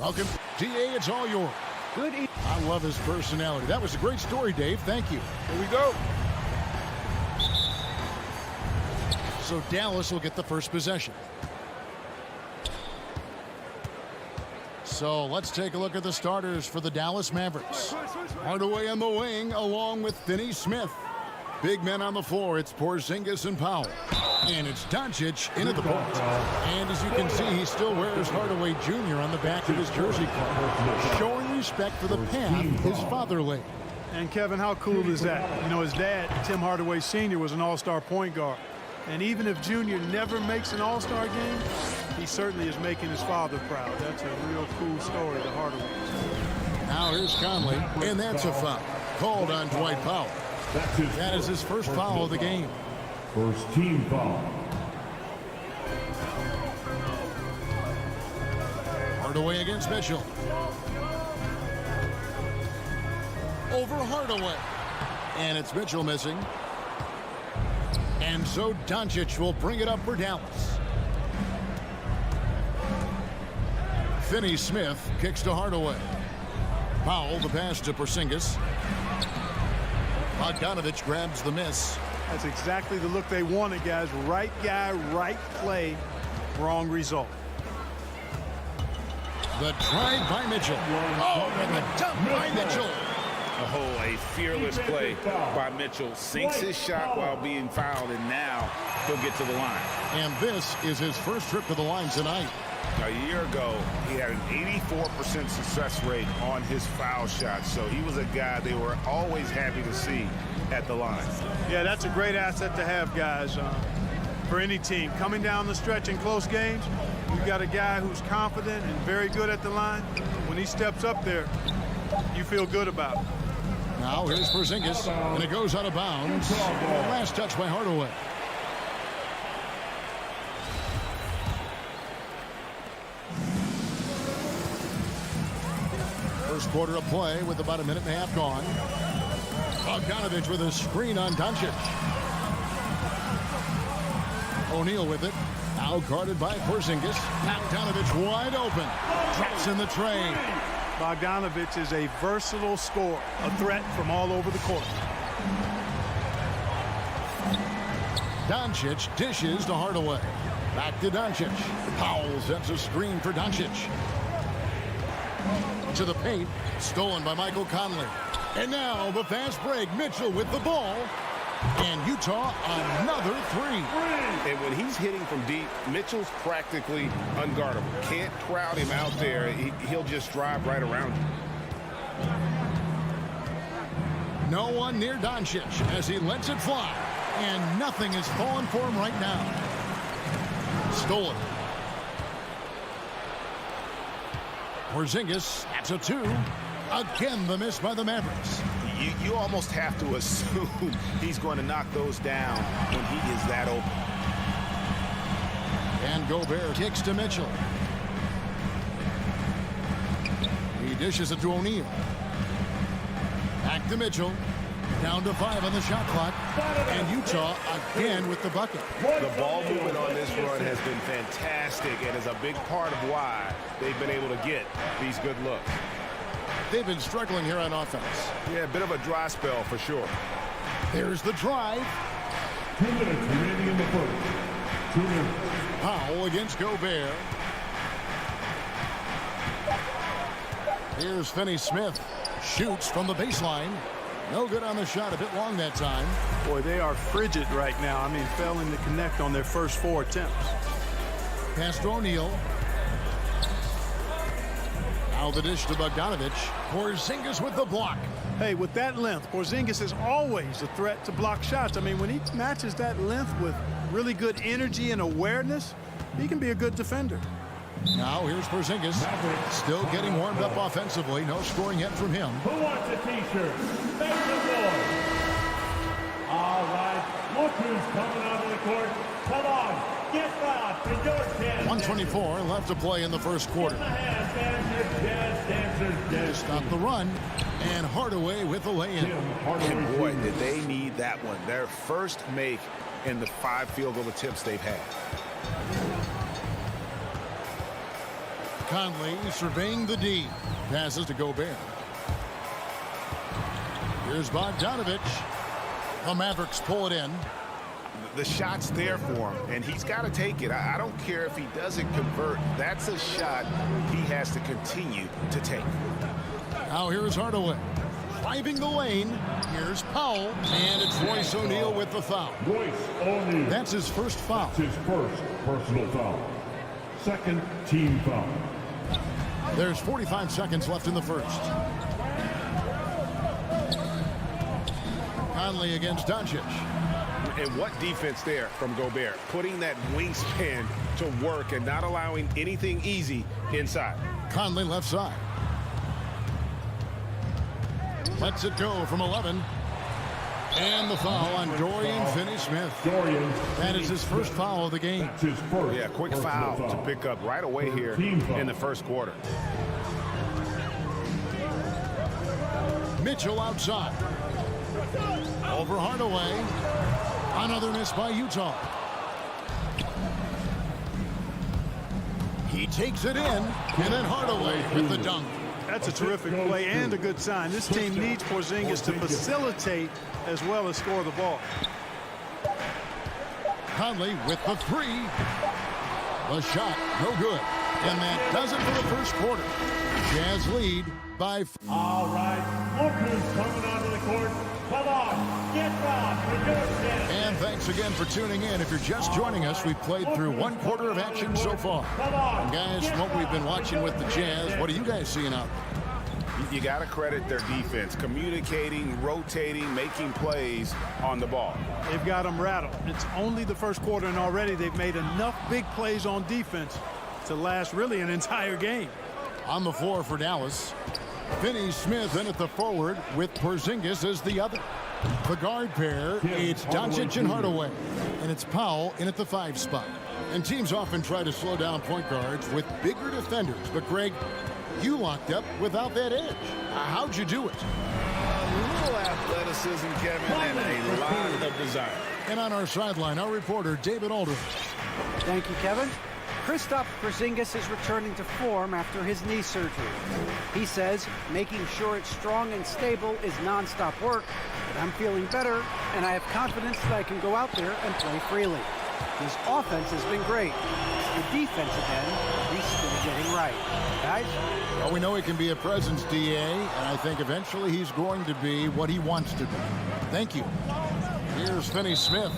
Welcome. DA, it's all yours. Good evening. I love his personality. That was a great story, Dave. Thank you. Here we go. So Dallas will get the first possession. So let's take a look at the starters for the Dallas Mavericks. Hardaway on the wing along with Finney Smith. Big men on the floor. It's Porzingis and Powell. And it's Doncic in at the point. And as you can see, he still wears Hardaway Jr. on the back of his jersey card, showing respect for the path his father laid. And Kevin, how cool is that? You know, his dad, Tim Hardaway Sr., was an all-star point guard. And even if Junior never makes an all-star game, he certainly is making his father proud. That's a real cool story, the Hardaways. Now here's Conley, and that's a foul called on Dwight Powell. That is his first foul of the game. First team foul. Hardaway against Mitchell. Over Hardaway. And it's Mitchell missing. And so Doncic will bring it up for Dallas. Finney Smith kicks to Hardaway. Powell, the pass to Porzingis. Bogdanovich grabs the miss. That's exactly the look they wanted, guys. Right guy, right play, wrong result. The drive by Mitchell. Oh, and the dump by Mitchell. Oh, a fearless play by Mitchell. Sinks his shot while being fouled, and now he'll get to the line. And this is his first trip to the line tonight. A year ago, he had an 84% success rate on his foul shot, so he was a guy they were always happy to see at the line. Yeah, that's a great asset to have, guys, for any team. Coming down the stretch in close games, you've got a guy who's confident and very good at the line. When he steps up there, you feel good about it. Now here's Porzingis, and it goes out of bounds. Last touch by Hardaway. First quarter of play with about a minute and a half gone. Bogdanovich with a screen on Doncic. O'Neal with it. Now guarded by Porzingis. Bogdanovich wide open. Drops in the tray. Bogdanovich is a versatile scorer, a threat from all over the court. Doncic dishes to Hardaway. Back to Doncic. Powell sets a screen for Doncic. To the paint, stolen by Michael Conley. And now the fast break. Mitchell with the ball. And Utah another three. And when he's hitting from deep, Mitchell's practically unguardable. Can't crowd him out there. He'll just drive right around you. No one near Doncic as he lets it fly. And nothing is falling for him right now. Stolen. Porzingis, that's a two. Again, the miss by the Mavericks. You almost have to assume he's going to knock those down when he is that open. And Gobert kicks to Mitchell. He dishes it to O'Neal. Back to Mitchell. Down to 5 on the shot clock. And Utah again with the bucket. The ball movement on this run has been fantastic and is a big part of why they've been able to get these good looks. They've been struggling here on offense. Yeah, a bit of a dry spell for sure. There's the drive. 2 minutes remaining in the first. 2 minutes. Powell against Gobert. Here's Finney Smith. Shoots from the baseline. No good on the shot. A bit long that time. Boy, they are frigid right now. I mean, failing to connect on their first 4 attempts. Pass to O'Neal. Now the dish to Bogdanovich. Porzingis with the block. Hey, with that length, Porzingis is always a threat to block shots. I mean, when he matches that length with really good energy and awareness, he can be a good defender. Now here's Porzingis. Still getting warmed up offensively. No scoring yet from him. Who wants a t-shirt? Make some noise. All right, look who's coming out of the court. Come on, get out to your chance. 124 left to play in the first quarter. To stop the run. And Hardaway with the lay-in. And boy, did they need that one. Their first make in the 5 field goal attempts they've had. Conley surveying the D. Passes to Gobert. Here's Bogdanovich. The Mavericks pull it in. The shot's there for him, and he's got to take it. I don't care if he doesn't convert. That's a shot he has to continue to take. Now here's Hardaway. Driving the lane. Here's Powell. And it's Royce O'Neal with the foul. Royce O'Neal. That's his first foul. That's his first personal foul. Second team foul. There's 45 seconds left in the first. Conley against Doncic. And what defense there from Gobert, putting that wingspan to work and not allowing anything easy inside. Conley left side. Lets it go from 11. And the foul on Dorian Finney-Smith. That is his first foul of the game. That's his first. Yeah, quick foul to pick up right away here in the first quarter. Mitchell outside. Over Hardaway. Another miss by Utah. He takes it in, and then Hardaway with the dunk. That's a terrific play and a good sign. This team needs Porzingis to facilitate as well as score the ball. Conley with the three. The shot, no good. And that does it for the first quarter. Jazz lead by... All right, look who's coming onto the court. Come on, get down for your chance. And thanks again for tuning in. If you're just joining us, we've played through one quarter of action so far. And guys, from what we've been watching with the Jazz, what are you guys seeing out there? You got to credit their defense, communicating, rotating, making plays on the ball. They've got them rattled. It's only the first quarter, and already they've made enough big plays on defense to last really an entire game. On the floor for Dallas, Finney-Smith in at the forward with Porzingis as the other. The guard pair, it's Doncic and Hardaway. And it's Powell in at the 5 spot. And teams often try to slow down point guards with bigger defenders. But, Greg, you locked up without that edge. How'd you do it? A little athleticism, Kevin, and a lot of desire. And on our sideline, our reporter, David Aldridge. Thank you, Kevin. Kristaps Porzingis is returning to form after his knee surgery. He says making sure it's strong and stable is nonstop work, but I'm feeling better, and I have confidence that I can go out there and play freely. His offense has been great. The defense, again, he's still getting right. Guys? Well, we know he can be a presence, DA, and I think eventually he's going to be what he wants to be. Thank you. Here's Finney-Smith.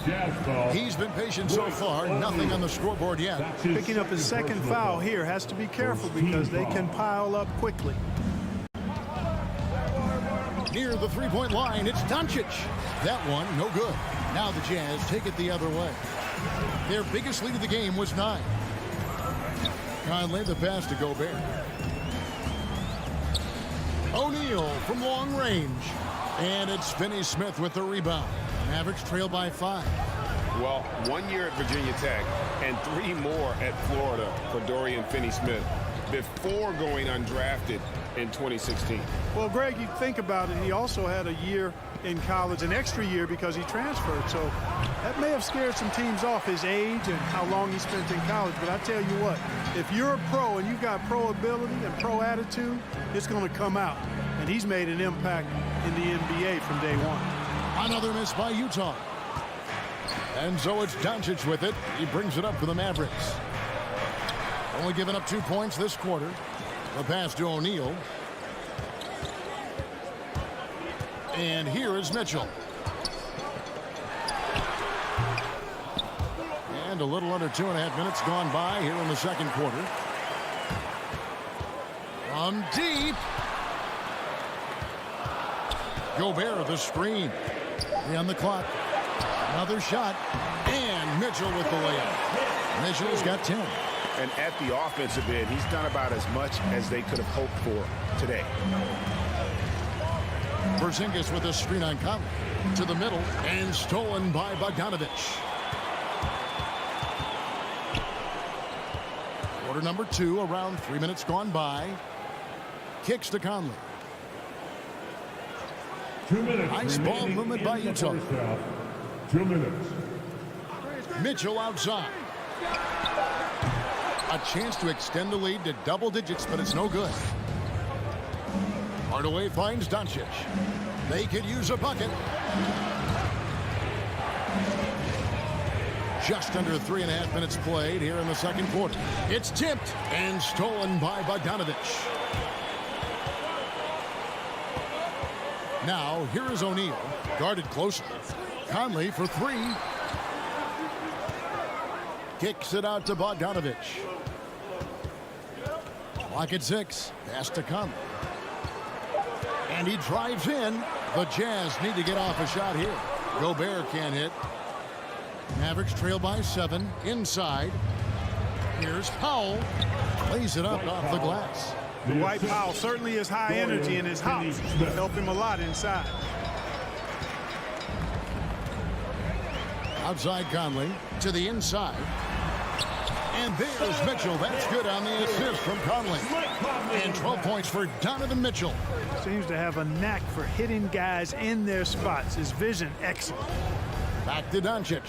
He's been patient so far. Nothing on the scoreboard yet. Picking up his second foul here. Has to be careful because they can pile up quickly. Near the three-point line, it's Doncic. That one, no good. Now the Jazz take it the other way. Their biggest lead of the game was 9. Conley the pass to Gobert. O'Neal from long range. And it's Finney-Smith with the rebound. Mavericks trail by 5. Well, 1 year at Virginia Tech and 3 more at Florida for Dorian Finney-Smith before going undrafted in 2016. Well, Greg, you think about it, he also had a year in college, an extra year because he transferred. So that may have scared some teams off, his age and how long he spent in college. But I tell you what, if you're a pro and you've got pro ability and pro attitude, it's going to come out. And he's made an impact in the NBA from day one. Another miss by Utah. And so it's Doncic with it. He brings it up for the Mavericks. Only giving up 2 points this quarter. The pass to O'Neal. And here is Mitchell. And a little under 2.5 minutes gone by here in the second quarter. From deep. Gobert the screen. 3 on the clock. Another shot. And Mitchell with the layup. Mitchell's got 10. And at the offensive end, he's done about as much as they could have hoped for today. Porzingis with a screen on Conley. To the middle. And stolen by Bogdanovich. Quarter number 2. Around 3 minutes gone by. Kicks to Conley. 2 minutes. Ice ball movement by Utah. 2 minutes. Mitchell outside. A chance to extend the lead to double digits, but it's no good. Hardaway finds Doncic. They could use a bucket. Just under 3.5 minutes played here in the second quarter. It's tipped and stolen by Bogdanovich. Now, here is O'Neal, guarded closely. Conley for three. Kicks it out to Bogdanovich. Clock at 6. Pass to Conley. And he drives in. The Jazz need to get off a shot here. Gobert can't hit. Mavericks trail by 7. Inside. Here's Powell. Plays it up off the glass. Dwight Powell certainly is high energy in his house. Help him a lot inside. Outside Conley to the inside. And there's Mitchell. That's good on the assist from Conley. And 12 points for Donovan Mitchell. Seems to have a knack for hitting guys in their spots. His vision, excellent. Back to Doncic.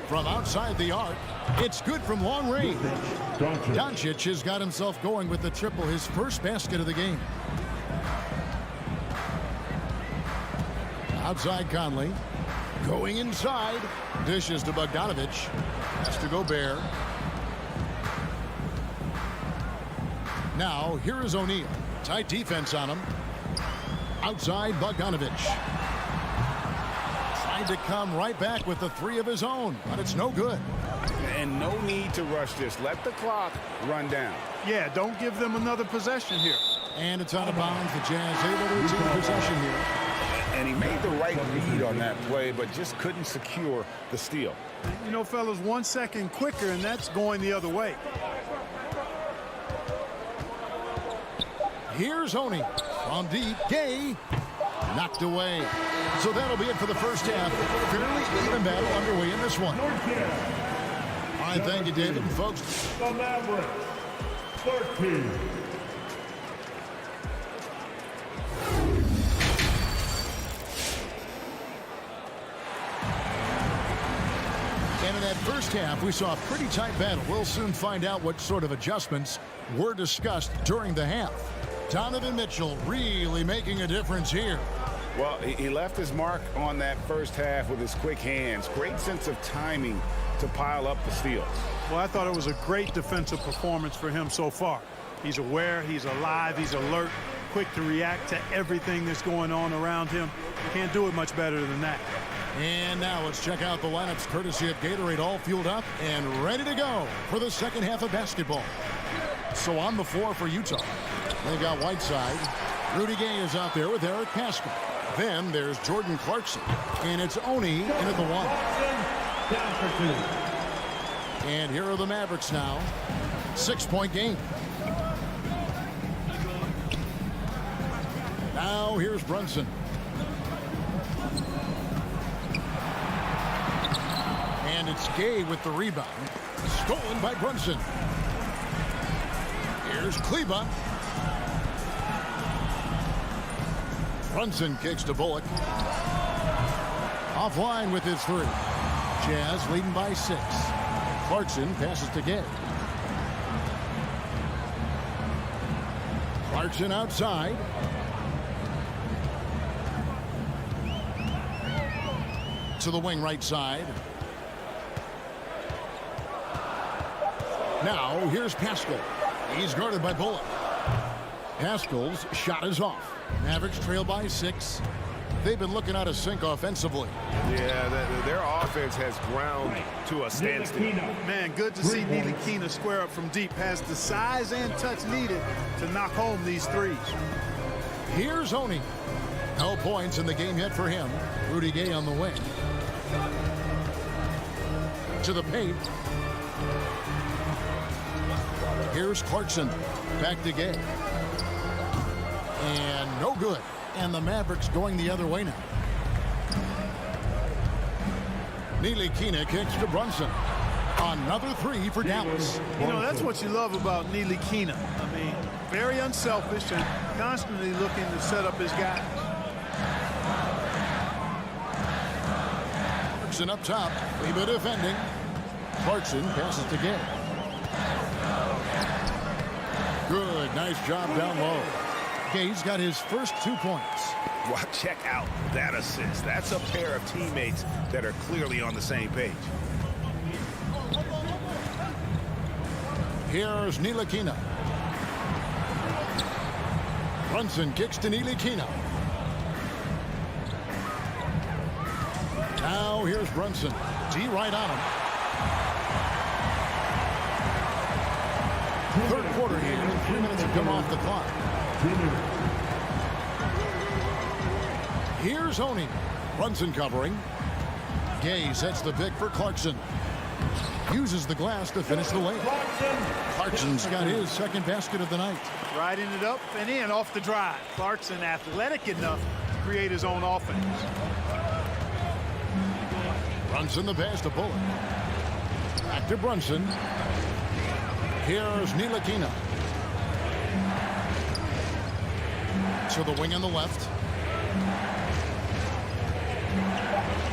From outside the arc, it's good from long range. Doncic has got himself going with the triple, his first basket of the game. Outside Conley. Going inside. Dishes to Bogdanovich. Has to Gobert. Now, here is O'Neal. Tight defense on him. Outside Bogdanovich. Tried to come right back with the three of his own, but it's no good. And no need to rush this. Let the clock run down. Yeah, don't give them another possession here. And it's out of bounds. The Jazz able to retain possession here. And he made the right read on that play, but just couldn't secure the steal. You know, fellas, 1 second quicker, and that's going the other way. Here's Oni from deep. Gay knocked away. So that'll be it for the first half. Fairly even battle underway in this one. All right, thank you, David. And folks, The Mavericks, 13. and in that first half, we saw a pretty tight battle. We'll soon find out what sort of adjustments were discussed during the half. Donovan Mitchell really making a difference here. Well, he left his mark on that first half with his quick hands. Great sense of timing to pile up the steals. Well, I thought it was a great defensive performance for him so far. He's aware, he's alive, he's alert, quick to react to everything that's going on around him. You can't do it much better than that. And now let's check out the lineups courtesy of Gatorade, all fueled up and ready to go for the second half of basketball. So on the floor for Utah, they've got Whiteside. Rudy Gay is out there with Eric Pascal. Then there's Jordan Clarkson, and it's Oni in at the one. Down for 2. And here are the Mavericks now. 6-point game. Now here's Brunson. And it's Gay with the rebound. Stolen by Brunson. Here's Kleba. Brunson kicks to Bullock. Offline with his three. Jazz leading by 6. Clarkson passes to Gay. Clarkson outside. To the wing right side. Now here's Pascal. He's guarded by Bullock. Pascal's shot is off. Mavericks trail by 6. They've been looking out of sync offensively. Yeah, their offense has ground to a standstill. Man, good to see Ntilikina square up from deep. Has the size and touch needed to knock home these threes. Here's Oni. No points in the game yet for him. Rudy Gay on the wing. To the paint. Here's Clarkson. Back to Gay. And no good. And the Mavericks going the other way now. Ntilikina kicks to Brunson. Another three for Dallas. You know, that's what you love about Ntilikina. I mean, very unselfish and constantly looking to set up his guys. Brunson up top. Kleba defending. Clarkson passes to Gay. Good, nice job down low. Gay's got his first 2 points. Well, check out that assist. That's a pair of teammates that are clearly on the same page. Here's Ntilikina. Brunson kicks to Ntilikina. Now here's Brunson. D right on him. Third quarter here, and 3 minutes have come off the clock. Here's Oni. Brunson covering. Gay sets the pick for Clarkson. Uses the glass to finish the lane. Clarkson's got his second basket of the night. Riding it up and in off the drive. Clarkson athletic enough to create his own offense. Brunson the pass to Bullock. Back to Brunson. Here's Ntilikina. To the wing on the left.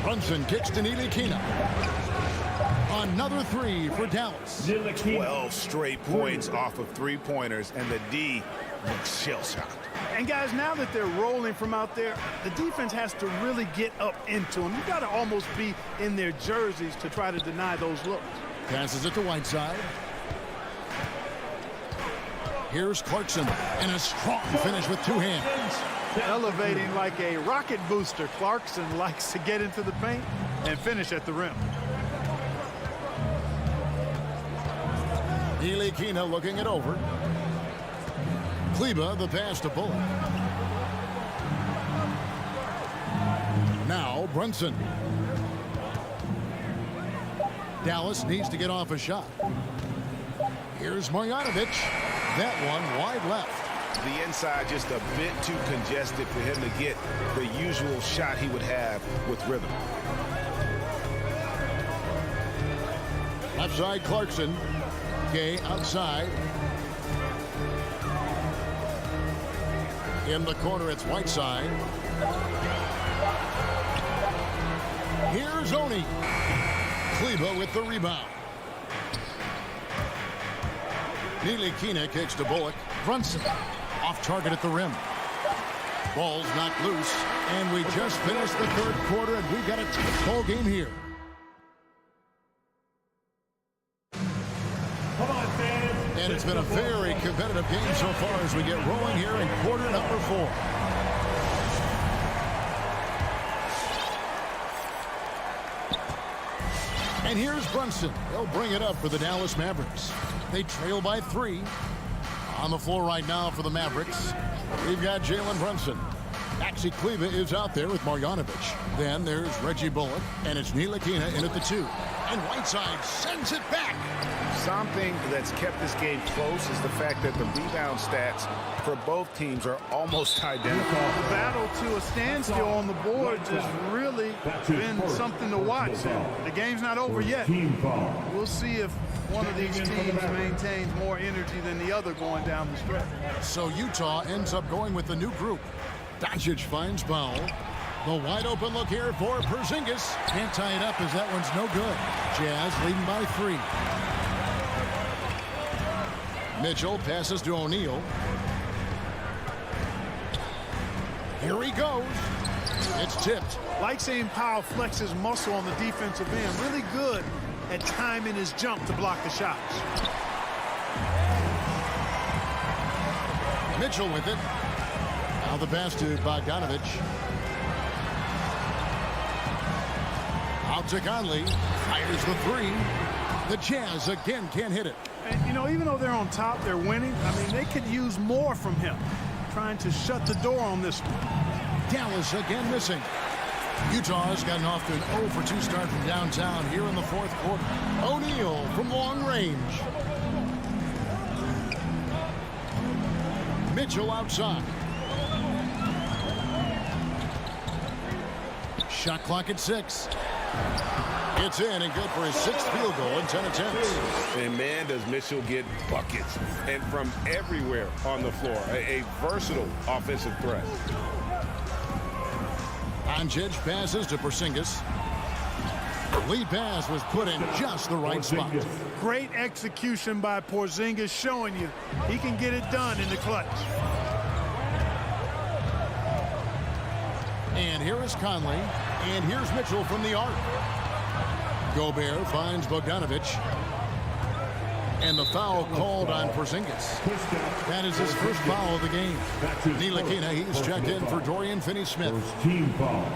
Brunson kicks to Ntilikina. Another three for Dallas. 12 straight points off of three-pointers, and the D looks shell-shocked. And guys, now that they're rolling from out there, the defense has to really get up into them. You got to almost be in their jerseys to try to deny those looks. Passes it to Whiteside. Here's Clarkson, and a strong finish with 2 hands. Elevating like a rocket booster, Clarkson likes to get into the paint and finish at the rim. Ntilikina looking it over. Kleber the pass to Bullock. Now Brunson. Dallas needs to get off a shot. Here's Marjanovic. That one wide left. The inside just a bit too congested for him to get the usual shot he would have with rhythm. Left side Clarkson. Gay outside. In the corner, it's Whiteside. Here's Oni. Kleber with the rebound. Ntilikina kicks to Bullock. Brunson off target at the rim. Ball's knocked loose, and we just finished the third quarter, and we've got a tight ball game here. And it's been a very competitive game so far as we get rolling here in quarter number 4. And here's Brunson. They'll bring it up for the Dallas Mavericks. They trail by 3. On the floor right now for the Mavericks, we've got Jalen Brunson. Maxi Kleber is out there with Marjanovic. Then there's Reggie Bullock, and it's Ntilikina in at the 2. And Whiteside sends it back. Something that's kept this game close is the fact that the rebound stats for both teams are almost identical. The battle to a standstill on the boards has really been something to watch. The game's not over yet. We'll see if one of these teams maintains more energy than the other going down the stretch. So Utah ends up going with the new group. Doncic finds Powell. The wide open look here for Porzingis. Can't tie it up as that one's no good. Jazz leading by 3. Mitchell passes to O'Neal. Here he goes. It's tipped. Like seeing Powell flex his muscle on the defensive end. Really good at timing his jump to block the shots. Mitchell with it. Now the pass to Bogdanovic. Out to Conley. Fires the 3. The Jazz again can't hit it. And, you know, even though they're on top, they're winning. I mean, they could use more from him. Trying to shut the door on this one. Dallas again missing. Utah's gotten off to an 0 for 2 start from downtown here in the fourth quarter. O'Neal from long range. Mitchell outside. Shot clock at 6. It's in and good for his 6th field goal in 10 attempts. And man, does Mitchell get buckets. And from everywhere on the floor. A versatile offensive threat. Doncic passes to Porzingis. Lead pass was put in just the right spot. Great execution by Porzingis, showing you he can get it done in the clutch. And here is Conley. And here's Mitchell from the arc. Gobert finds Bogdanovic. And the foul called on Porzingis. That is his first foul of the game. Ntilikina, he's checked in for Dorian Finney-Smith. First team foul.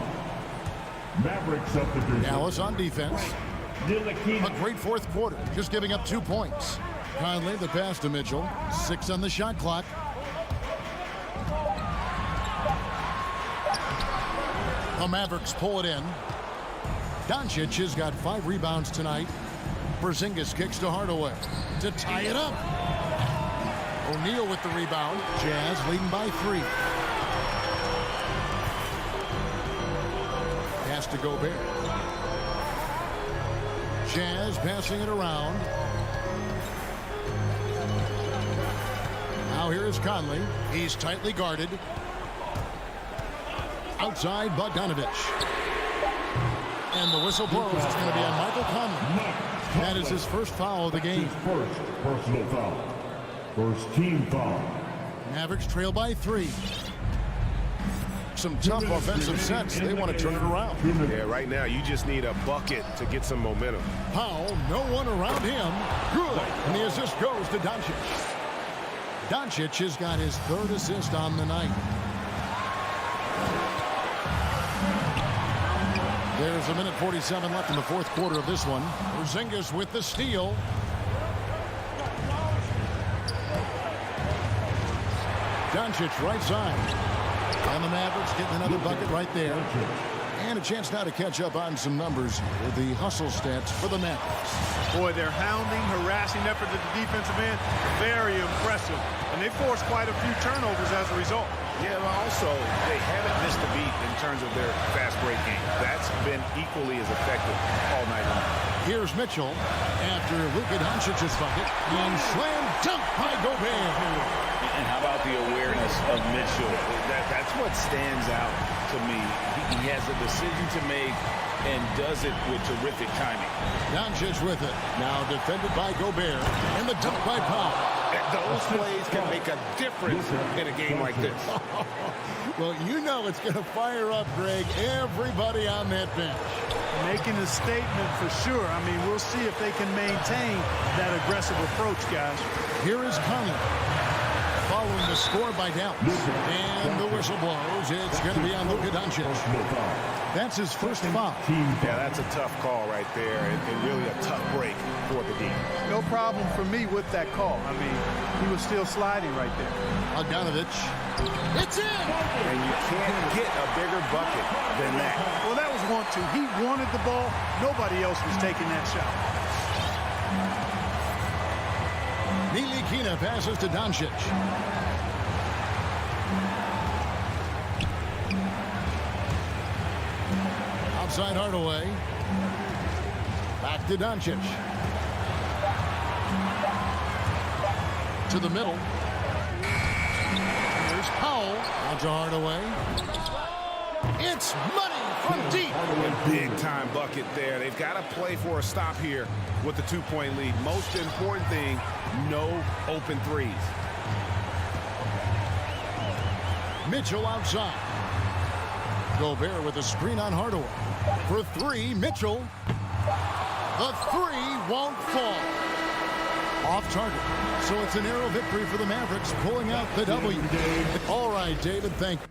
Mavericks substitution. Dallas on defense. Ntilikina. A great fourth quarter, just giving up 2 points. Conley, the pass to Mitchell. 6 on the shot clock. The Mavericks pull it in. Doncic has got 5 rebounds tonight. Porzingis kicks to Hardaway to tie it up. O'Neal with the rebound. Jazz leading by 3. Pass to Gobert. Jazz passing it around. Now here is Conley. He's tightly guarded. Outside Bogdanovic. And the whistle blows. It's going to be on Michael Conley. That is his first foul of the game. His first personal foul. First team foul. Mavericks trail by 3. Some tough offensive sets. They want to turn it around. Yeah, right now you just need a bucket to get some momentum. Powell, no one around him. Good. And the assist goes to Doncic. Doncic has got his 3rd assist on the night. There's a minute 47 left in the fourth quarter of this one. Porzingis with the steal. Doncic right side. And the Mavericks getting another bucket right there. And a chance now to catch up on some numbers with the hustle stats for the Mavericks. Boy, their hounding, harassing effort at the defensive end, very impressive. And they forced quite a few turnovers as a result. Yeah, but also, they haven't missed a beat in terms of their fast break game. That's been equally as effective all night long. Here's Mitchell after Luka Doncic's bucket. And slam dunk by Gobert. And how about the awareness of Mitchell? That's what stands out to me. He has a decision to make and does it with terrific timing. Doncic with it. Now defended by Gobert. And the dunk by Powell. Those plays can make a difference in a game like this. Well, you know it's going to fire up, Greg, everybody on that bench. Making a statement for sure. I mean, we'll see if they can maintain that aggressive approach, guys. Here is Conley. Following the score by Dallas. And the whistle blows. It's going to be on Luka Doncic. That's his first foul. Yeah, that's a tough call right there, and really a tough break for the D. No problem for me with that call. I mean, he was still sliding right there. Bogdanovic. It's in! And you can't get a bigger bucket than that. Well, that was 1-2. He wanted the ball. Nobody else was taking that shot. Ntilikina passes to Doncic. Outside Hardaway. Back to Doncic. To the middle. Here's Powell. Out to Hardaway. It's money from deep. Big time bucket there. They've got to play for a stop here with the 2-point lead. Most important thing, no open threes. Mitchell outside. Gobert with a screen on Hardaway. For 3, Mitchell. The 3 won't fall. Off target. So it's a narrow victory for the Mavericks, pulling out the W. All right, David, thank you.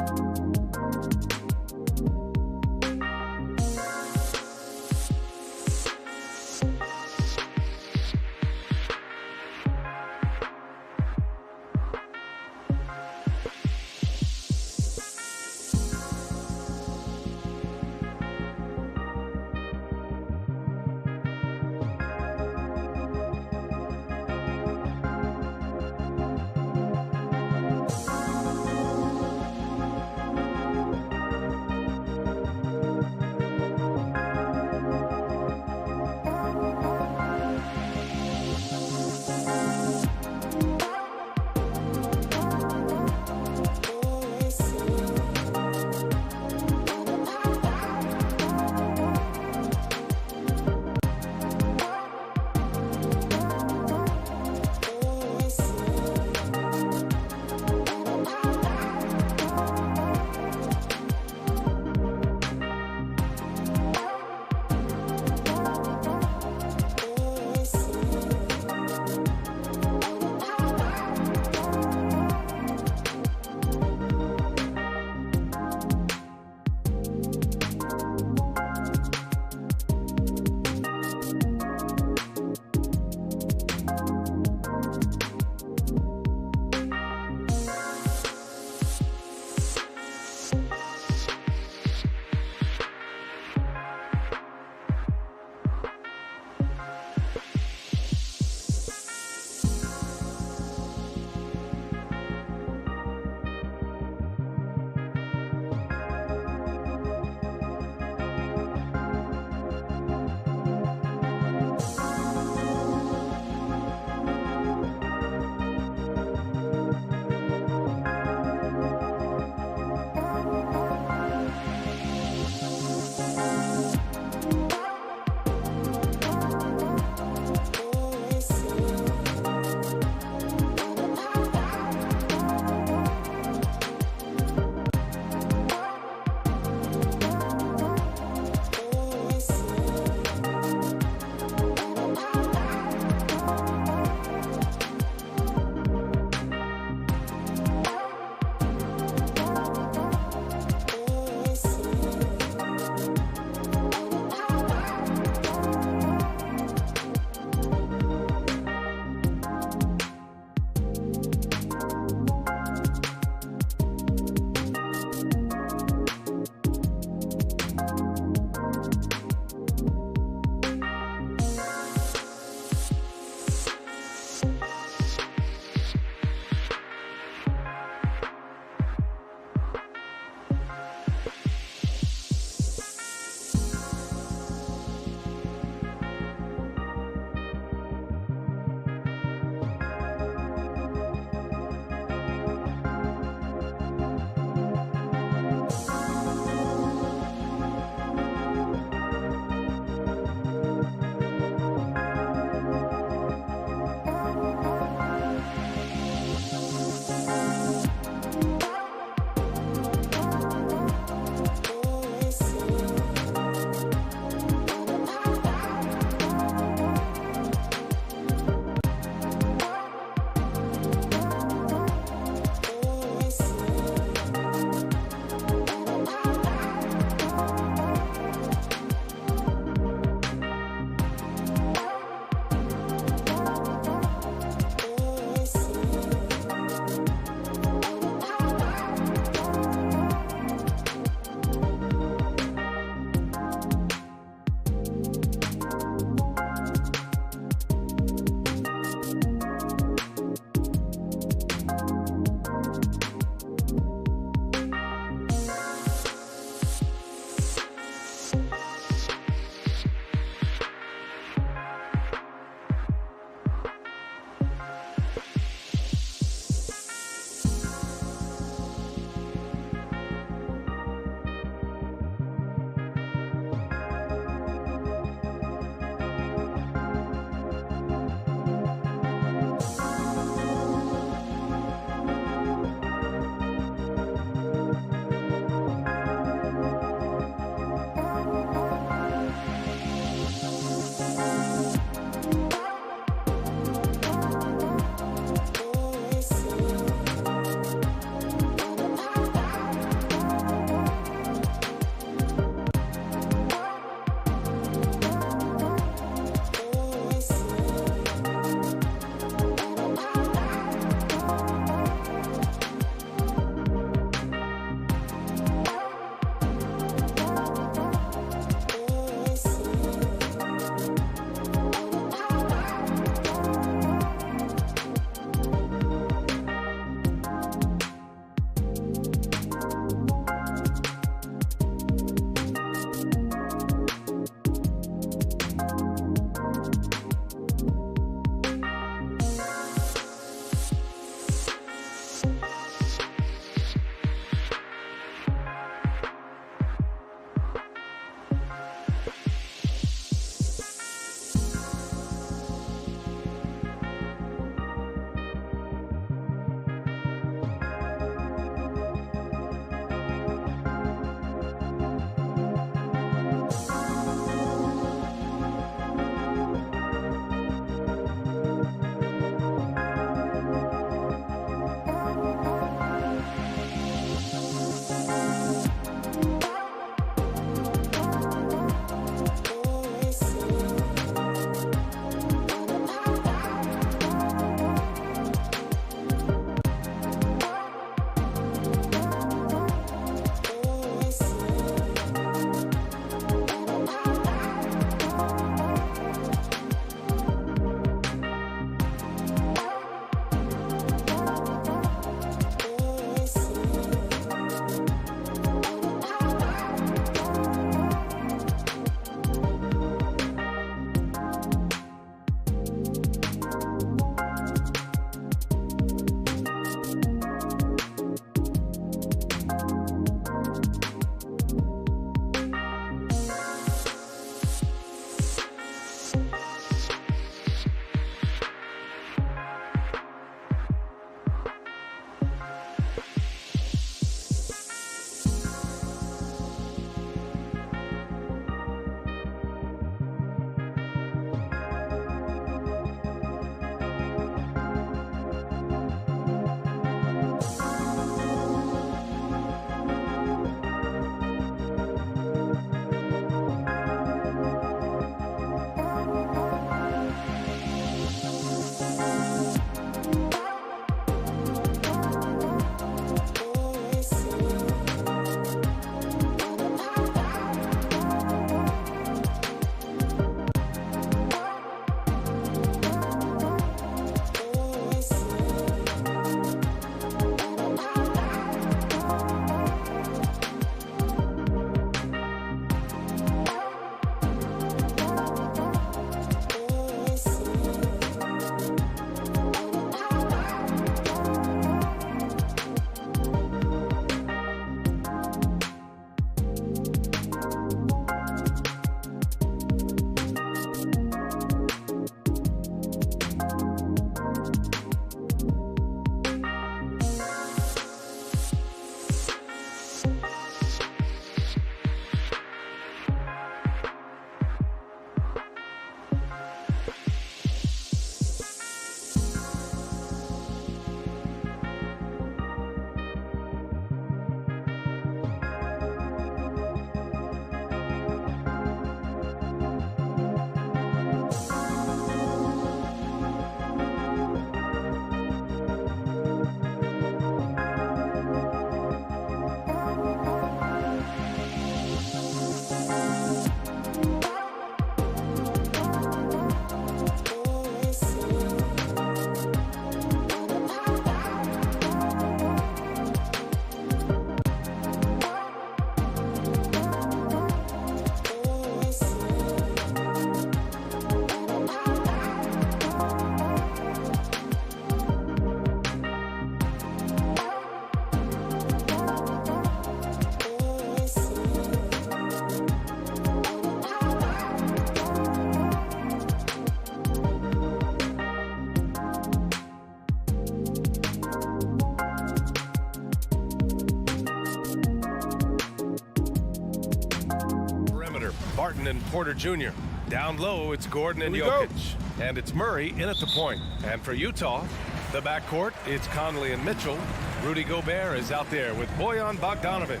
Barton and Porter Jr. Down low, it's Gordon and Jokic. And it's Murray in at the point. And for Utah, the backcourt, it's Conley and Mitchell. Rudy Gobert is out there with Bojan Bogdanovic.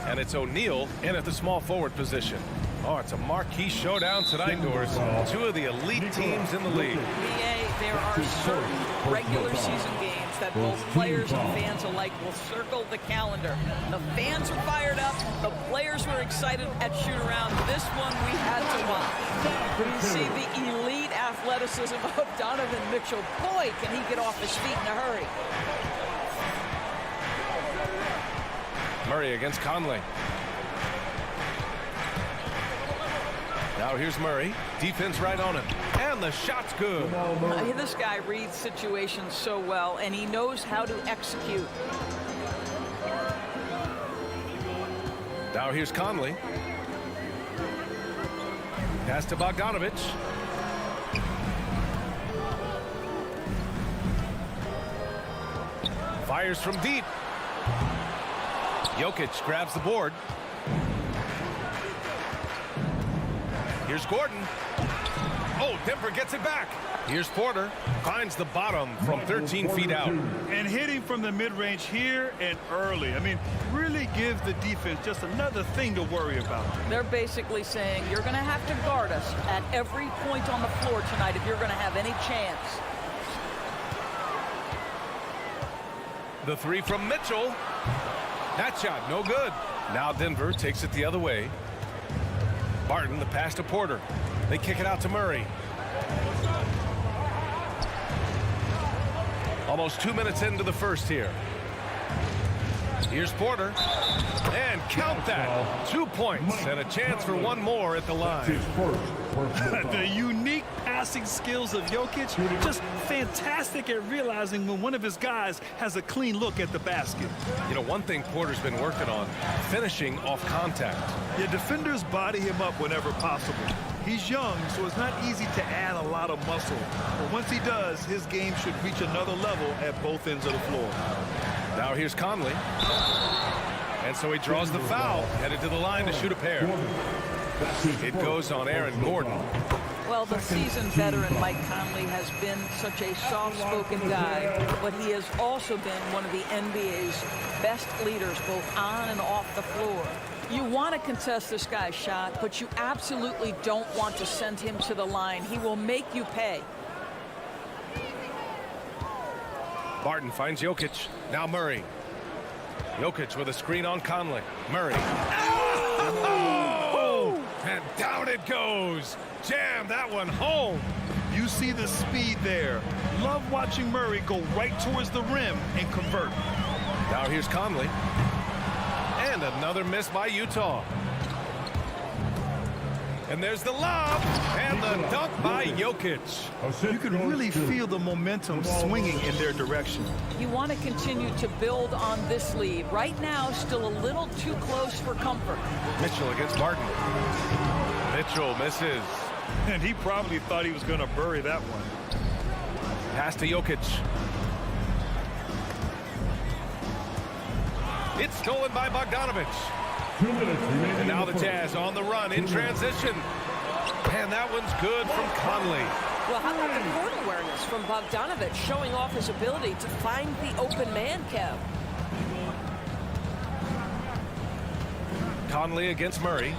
And it's O'Neal in at the small forward position. Oh, it's a marquee showdown tonight, Doris. Two of the elite teams in the league. There are certain regular season games that both players and fans alike will circle the calendar. The fans are fired up. The players were excited at shoot-around. This one we had to watch. You see the elite athleticism of Donovan Mitchell. Boy, can he get off his feet in a hurry. Murray against Conley. Now here's Murray. Defense right on him. And the shot's good. This guy reads situations so well, and he knows how to execute. Now here's Conley. Pass to Bogdanovic. Fires from deep. Jokic grabs the board. Here's Gordon. Oh, Denver gets it back. Here's Porter. Finds the bottom from 13 feet out. And hitting from the mid-range here and early. I mean, really give the defense just another thing to worry about. They're basically saying you're going to have to guard us at every point on the floor tonight if you're going to have any chance. The three from Mitchell. That shot, no good. Now Denver takes it the other way. Barton, the pass to Porter. They kick it out to Murray. Almost 2 minutes into the first here. Here's Porter. And count that. 2 points and a chance for one more at the line. The unique passing skills of Jokic, just fantastic at realizing when one of his guys has a clean look at the basket. You know, one thing Porter's been working on, finishing off contact. Yeah, defenders body him up whenever possible. He's young, so it's not easy to add a lot of muscle. But once he does, his game should reach another level at both ends of the floor. Now here's Conley. And so he draws the foul, headed to the line to shoot a pair. It goes on Aaron Gordon. Well, the seasoned veteran Mike Conley has been such a soft-spoken guy, but he has also been one of the NBA's best leaders, both on and off the floor. You want to contest this guy's shot, but you absolutely don't want to send him to the line. He will make you pay. Barton finds Jokic. Now Murray. Jokic with a screen on Conley. Murray. Oh! And down it goes. Jam that one home. You see the speed there. Love watching Murray go right towards the rim and convert. Now here's Conley. And another miss by Utah. And there's the lob. And the dunk by Jokic. You can really feel the momentum swinging in their direction. You want to continue to build on this lead. Right now, still a little too close for comfort. Mitchell against Barton. Mitchell misses. And he probably thought he was going to bury that one. Pass to Jokic. It's stolen by Bogdanovic. And now the Jazz on the run in transition. And that one's good from Conley. Well, how about the court awareness from Bogdanovic, showing off his ability to find the open man, Kev? Conley against Murray.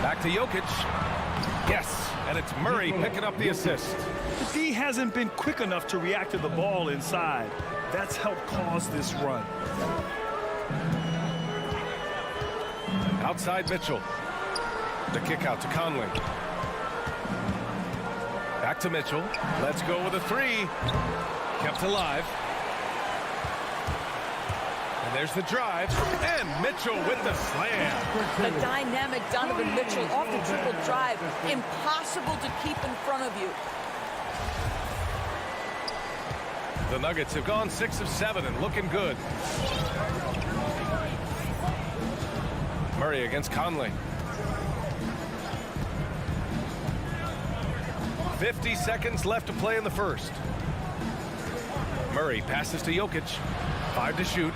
Back to Jokic. Yes, and it's Murray picking up the assist. The D hasn't been quick enough to react to the ball inside. That's helped cause this run. Outside Mitchell. The kick out to Conley. Back to Mitchell. Let's go with a three. Kept alive. And there's the drive. And Mitchell with the slam. The dynamic Donovan Mitchell off the triple drive. Impossible to keep in front of you. The Nuggets have gone 6 of 7 and looking good. Murray against Conley. 50 seconds left to play in the first. Murray passes to Jokic. 5 to shoot.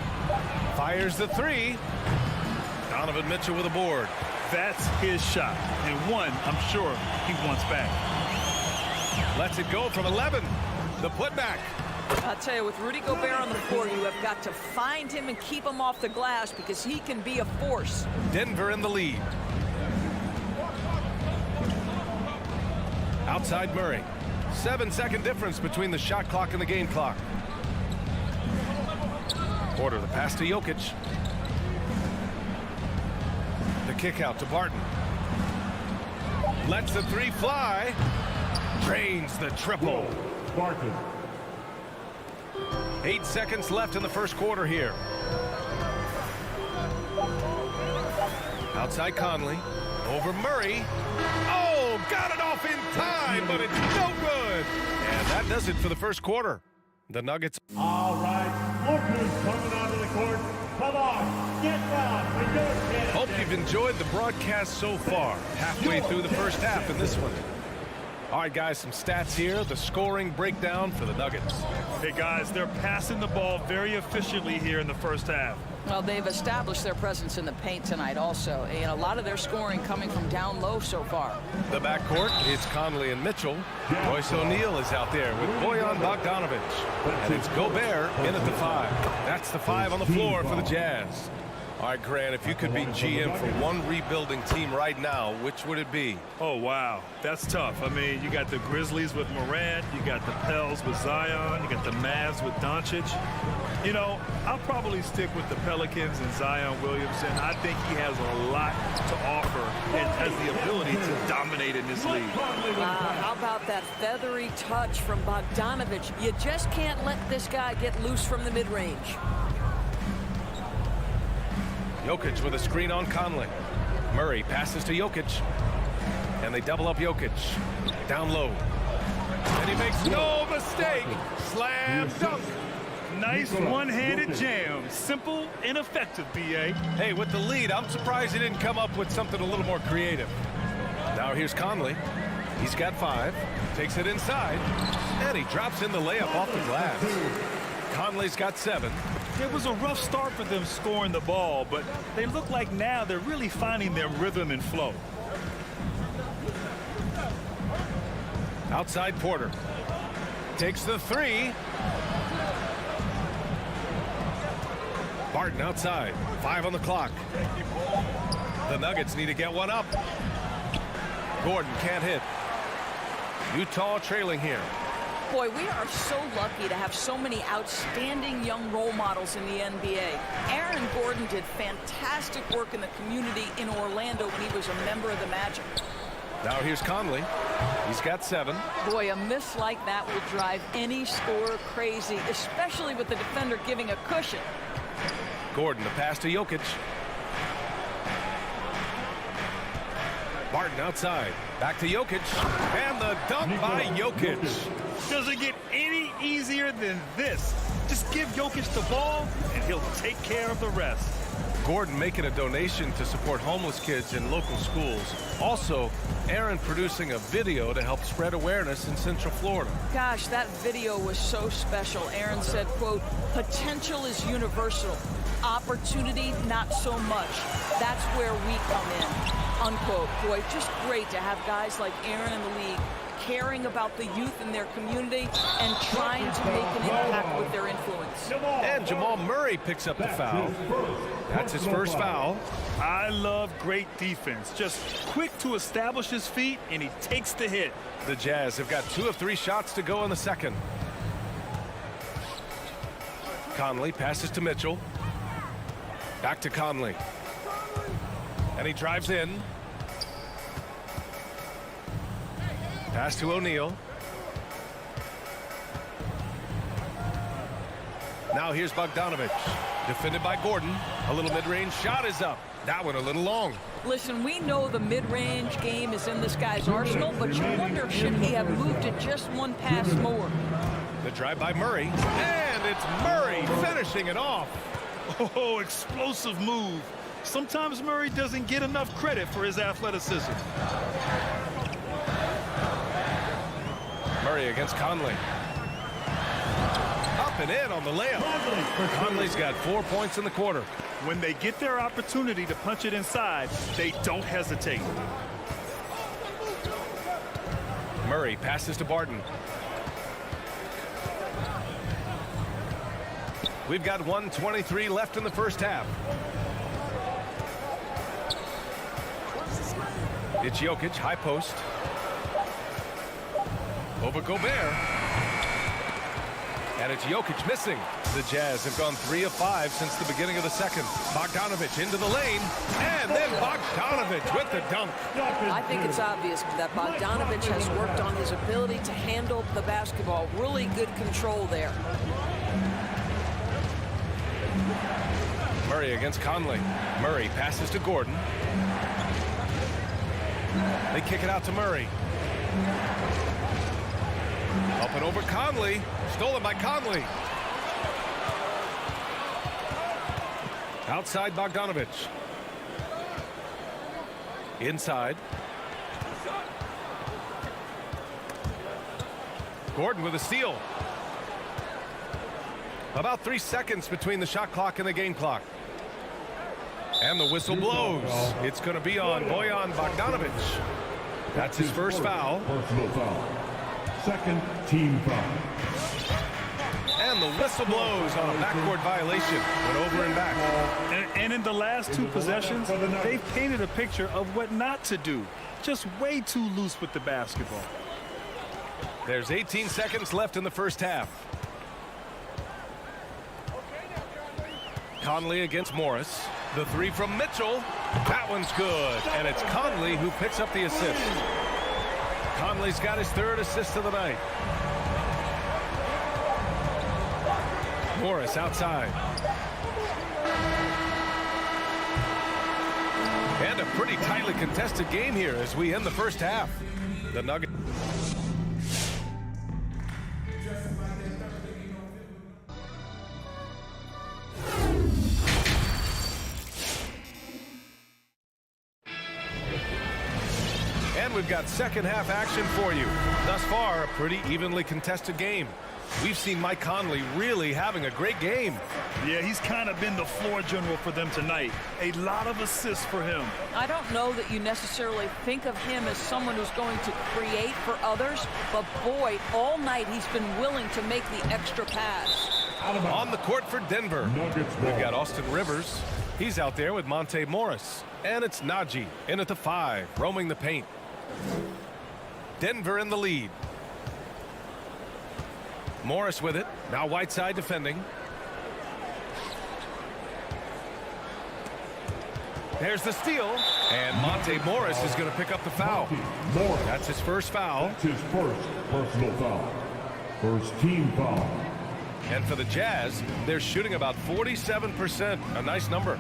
Fires the 3. Donovan Mitchell with a board. That's his shot, and one I'm sure he wants back. Lets it go from 11. The putback. I'll tell you, with Rudy Gobert on the floor, you have got to find him and keep him off the glass because he can be a force. Denver in the lead. Outside Murray. 7-second difference between the shot clock and the game clock. Porter, the pass to Jokic. The kick out to Barton. Lets the 3 fly. Drains the triple. Barton. 8 seconds left in the first quarter here. Outside Conley. Over Murray. Oh, got it off in time, but it's no good. And that does it for the first quarter. The Nuggets. All right, look who's coming onto the court. Come on, get down for your kid. Hope you've enjoyed the broadcast so far. Halfway through the first half in this one. All right, guys, some stats here. The scoring breakdown for the Nuggets. Hey, guys, they're passing the ball very efficiently here in the first half. Well, they've established their presence in the paint tonight also. And a lot of their scoring coming from down low so far. The backcourt is Conley and Mitchell. Royce O'Neal is out there with Bojan Bogdanovic. And it's Gobert in at the 5. That's the 5 on the floor for the Jazz. All right, Grant, if you could be GM for one rebuilding team right now, which would it be? Oh, wow. That's tough. I mean, you got the Grizzlies with Morant. You got the Pels with Zion. You got the Mavs with Doncic. You know, I'll probably stick with the Pelicans and Zion Williamson. I think he has a lot to offer and has the ability to dominate in this league. How about that feathery touch from Bogdanovic? You just can't let this guy get loose from the mid-range. Jokic with a screen on Conley. Murray passes to Jokic. And they double up Jokic. Down low. And he makes no mistake. Slam dunk. Nice one-handed jam. Simple and effective, B.A. Hey, with the lead, I'm surprised he didn't come up with something a little more creative. Now here's Conley. He's got 5. Takes it inside. And he drops in the layup off the glass. Conley's got 7. It was a rough start for them scoring the ball, but they look like now they're really finding their rhythm and flow. Outside Porter. Takes the 3. Barton outside. 5 on the clock. The Nuggets need to get one up. Gordon can't hit. Utah trailing here. Boy, we are so lucky to have so many outstanding young role models in the NBA. Aaron Gordon did fantastic work in the community in Orlando when he was a member of the Magic. Now here's Conley. He's got 7. Boy, a miss like that will drive any scorer crazy, especially with the defender giving a cushion. Gordon, the pass to Jokic. Barton outside. Back to Jokic. And the dunk by Jokic. Doesn't get any easier than this. Just give Jokic the ball, and he'll take care of the rest. Gordon making a donation to support homeless kids in local schools. Also, Aaron producing a video to help spread awareness in Central Florida. Gosh, that video was so special. Aaron said, quote, "Potential is universal. Opportunity, not so much. That's where we come in," unquote. Boy, just great to have guys like Aaron in the league caring about the youth in their community and trying to make an impact with their influence. And Jamal Murray picks up the foul. That's his first foul. I love great defense. Just quick to establish his feet, and he takes the hit. The Jazz have got 2 of 3 shots to go in the second. Conley passes to Mitchell. Back to Conley. And he drives in. Pass to O'Neal. Now here's Bogdanovic. Defended by Gordon. A little mid-range shot is up. That one a little long. Listen, we know the mid-range game is in this guy's arsenal, but you wonder, should he have moved it just one pass more? The drive by Murray. And it's Murray finishing it off. Oh, explosive move. Sometimes Murray doesn't get enough credit for his athleticism. Murray against Conley. Up stepping in on the layup. Conley's got 4 points in the quarter. When they get their opportunity to punch it inside, they don't hesitate. Murray passes to Barton. We've got 1:23 left in the first half. It's Jokic, high post. Over Gobert. And it's Jokic missing. The Jazz have gone 3 of 5 since the beginning of the second. Bogdanovic into the lane. And then Bogdanovic with the dunk. I think it's obvious that Bogdanovic has worked on his ability to handle the basketball. Really good control there. Murray against Conley. Murray passes to Gordon. They kick it out to Murray. Up and over Conley. Stolen by Conley. Outside Bogdanovic. Inside. Gordon with a steal. About 3 seconds between the shot clock and the game clock. And the whistle blows. It's going to be on Bojan Bogdanovic. That's his first foul. Personal foul. Second team foul. And the whistle blows on a backcourt violation. Went over and back. And in the last 2 possessions, they've painted a picture of what not to do. Just way too loose with the basketball. There's 18 seconds left in the first half. Conley against Morris. The 3 from Mitchell. That one's good. And it's Conley who picks up the assist. Conley's got his 3rd assist of the night. Morris outside. And a pretty tightly contested game here as we end the first half. The Nuggets. And we've got second half action for you. Thus far, a pretty evenly contested game. We've seen Mike Conley really having a great game. Yeah, he's kind of been the floor general for them tonight. A lot of assists for him. I don't know that you necessarily think of him as someone who's going to create for others, but boy, all night he's been willing to make the extra pass. On the court for Denver, we've got Austin Rivers. He's out there with Monte Morris. And it's Najee in at the 5, roaming the paint. Denver in the lead. Morris with it. Now Whiteside defending. There's the steal. And Monte Morris is going to pick up the foul. That's his first foul. That's his first personal foul. First team foul. And for the Jazz, they're shooting about 47%. A nice number.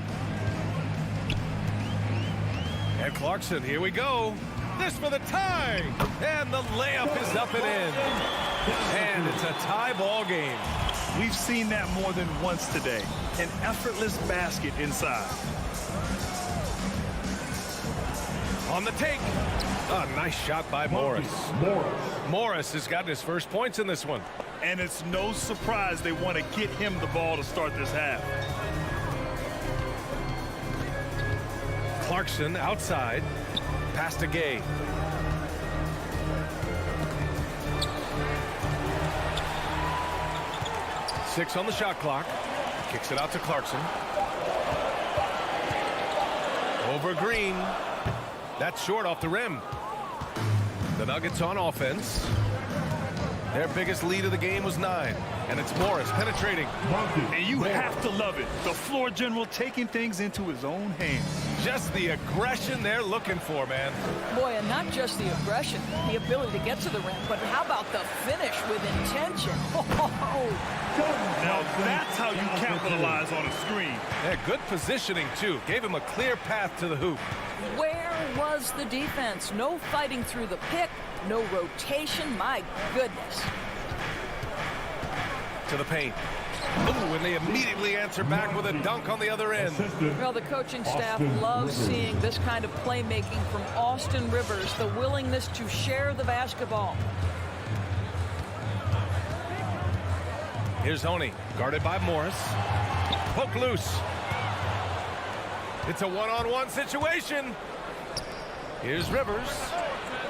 And Clarkson, here we go. This for the tie. And the layup is up and in. And it's a tie ball game. We've seen that more than once today. An effortless basket inside. On the take. A nice shot by Morris. Morris has gotten his first points in this one. And it's no surprise they want to get him the ball to start this half. Clarkson outside. Pass to Gay. Six on the shot clock. Kicks it out to Clarkson. Over Green. That's short off the rim. The Nuggets on offense. Their biggest lead of the game was 9. And it's Morris penetrating. And you have to love it. The floor general taking things into his own hands. Just the aggression they're looking for, man. Boy, and not just the aggression, the ability to get to the rim, but how about the finish with intention? Now that's how you capitalize on a screen. Yeah, good positioning, too. Gave him a clear path to the hoop. Where was the defense? No fighting through the pick, no rotation. My goodness. To the paint. Ooh, and they immediately answer back with a dunk on the other end. Well, the coaching staff loves seeing this kind of playmaking from Austin Rivers, the willingness to share the basketball. Here's Honey, guarded by Morris. Poke loose. It's a one-on-one situation. Here's Rivers.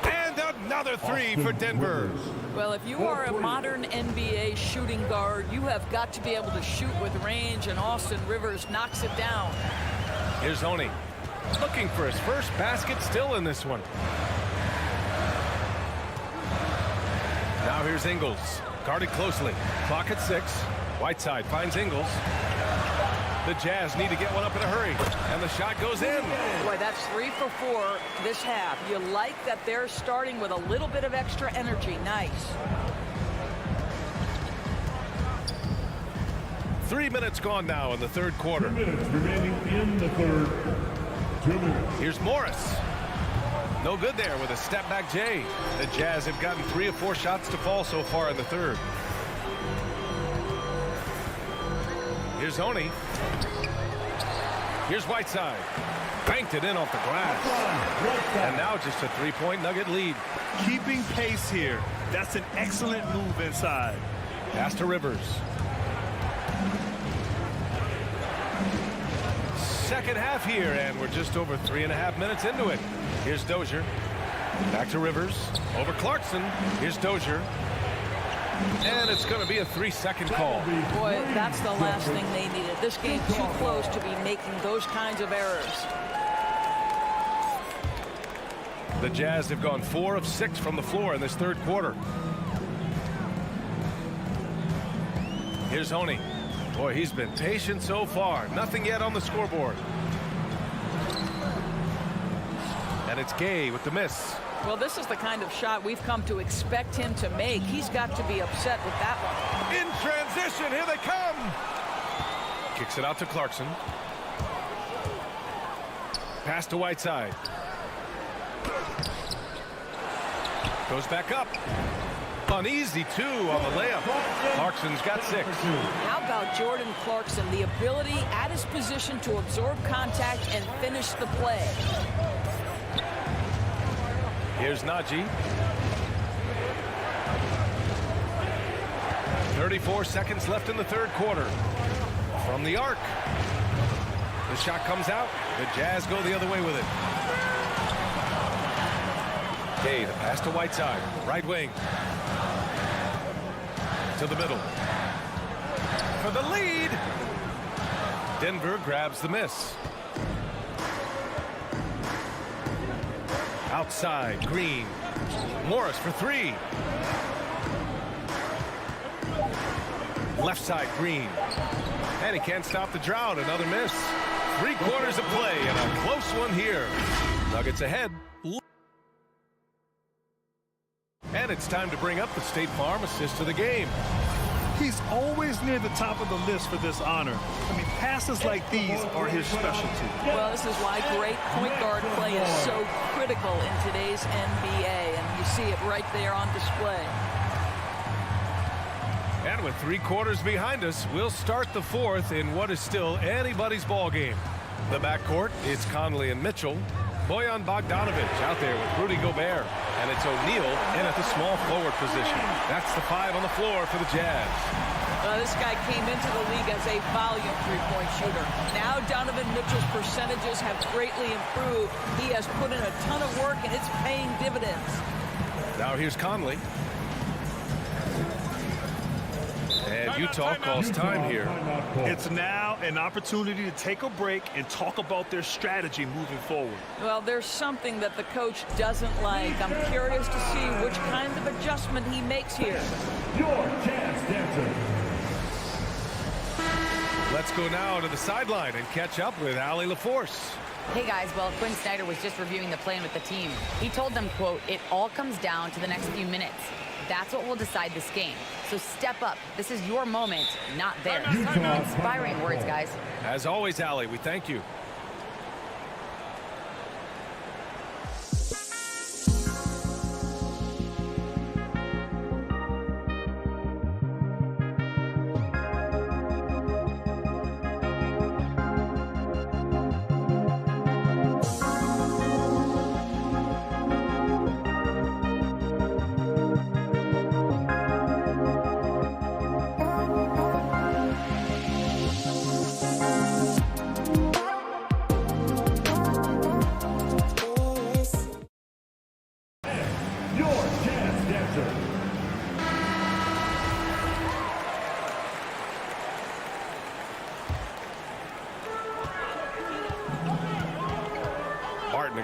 And another three for Denver. Well, if you are a modern NBA shooting guard, you have got to be able to shoot with range, and Austin Rivers knocks it down. Here's Honey, looking for his first basket, still in this one. Now here's Ingles, guarded closely. Clock at 6. Whiteside finds Ingles. The Jazz need to get one up in a hurry, and the shot goes in. Boy, that's 3 for 4 this half. You like that they're starting with a little bit of extra energy. Nice. 3 minutes gone now in the third quarter. 2 minutes remaining in the third. 2 minutes. Here's Morris. No good there with a step-back J. The Jazz have gotten 3 of 4 shots to fall so far in the third. Here's Honey. Here's Whiteside. Banked it in off the glass. And now just a 3-point Nugget lead. Keeping pace here. That's an excellent move inside. Pass to Rivers. Second half here, and we're just over 3.5 minutes into it. Here's Dozier. Back to Rivers. Over Clarkson. Here's Dozier. And it's going to be a 3-second call. Boy, that's the last thing they needed. This game too close to be making those kinds of errors. The Jazz have gone 4 of 6 from the floor in this third quarter. Here's Honey. Boy, he's been patient so far. Nothing yet on the scoreboard. And it's Gay with the miss. Well, this is the kind of shot we've come to expect him to make. He's got to be upset with that one. In transition, here they come. Kicks it out to Clarkson. Pass to Whiteside. Goes back up. Uneasy, 2 on the layup. Clarkson's got 6. How about Jordan Clarkson? The ability at his position to absorb contact and finish the play. Here's Najee. 34 seconds left in the third quarter. From the arc. The shot comes out. The Jazz go the other way with it. Okay, the pass to Whiteside. Right wing. To the middle. For the lead. Denver grabs the miss. Outside, Green. Morris for 3. Left side, Green. And he can't stop the drought. Another miss. 3 quarters of play and a close one here. Nuggets ahead. And it's time to bring up the State Farm assist of the game. He's always near the top of the list for this honor. I mean, passes like these are his specialty. Well, this is why great point guard play is so critical in today's NBA, and you see it right there on display. And with 3 quarters behind us, we'll start the fourth in what is still anybody's ball game. The backcourt, it's Conley and Mitchell. Bojan Bogdanovic out there with Rudy Gobert. And it's O'Neal in at the small forward position. That's the 5 on the floor for the Jazz. This guy came into the league as a volume three-point shooter. Now Donovan Mitchell's percentages have greatly improved. He has put in a ton of work, and it's paying dividends. Now here's Conley. And Utah calls time here. It's now an opportunity to take a break and talk about their strategy moving forward. Well, there's something that the coach doesn't like. I'm curious to see which kind of adjustment he makes here. Your chance, Denver. Let's go now to the sideline and catch up with Allie LaForce. Hey guys, well, Quinn Snyder was just reviewing the plan with the team. He told them, quote, "It all comes down to the next few minutes. That's what will decide this game. So step up. This is your moment, not theirs." Inspiring words, guys. As always, Allie, we thank you.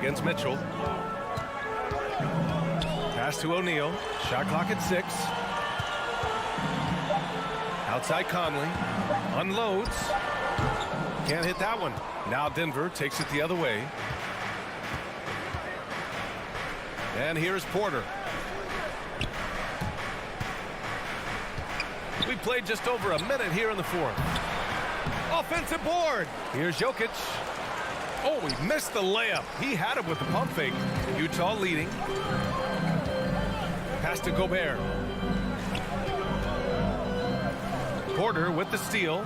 against Mitchell. Pass to O'Neal. Shot clock at 6. Outside Conley. Unloads. Can't hit that one. Now Denver takes it the other way. And here's Porter. We played just over a minute here in the fourth. Offensive board. Here's Jokic. Oh, he missed the layup. He had it with the pump fake. Utah leading. Pass to Gobert. Porter with the steal.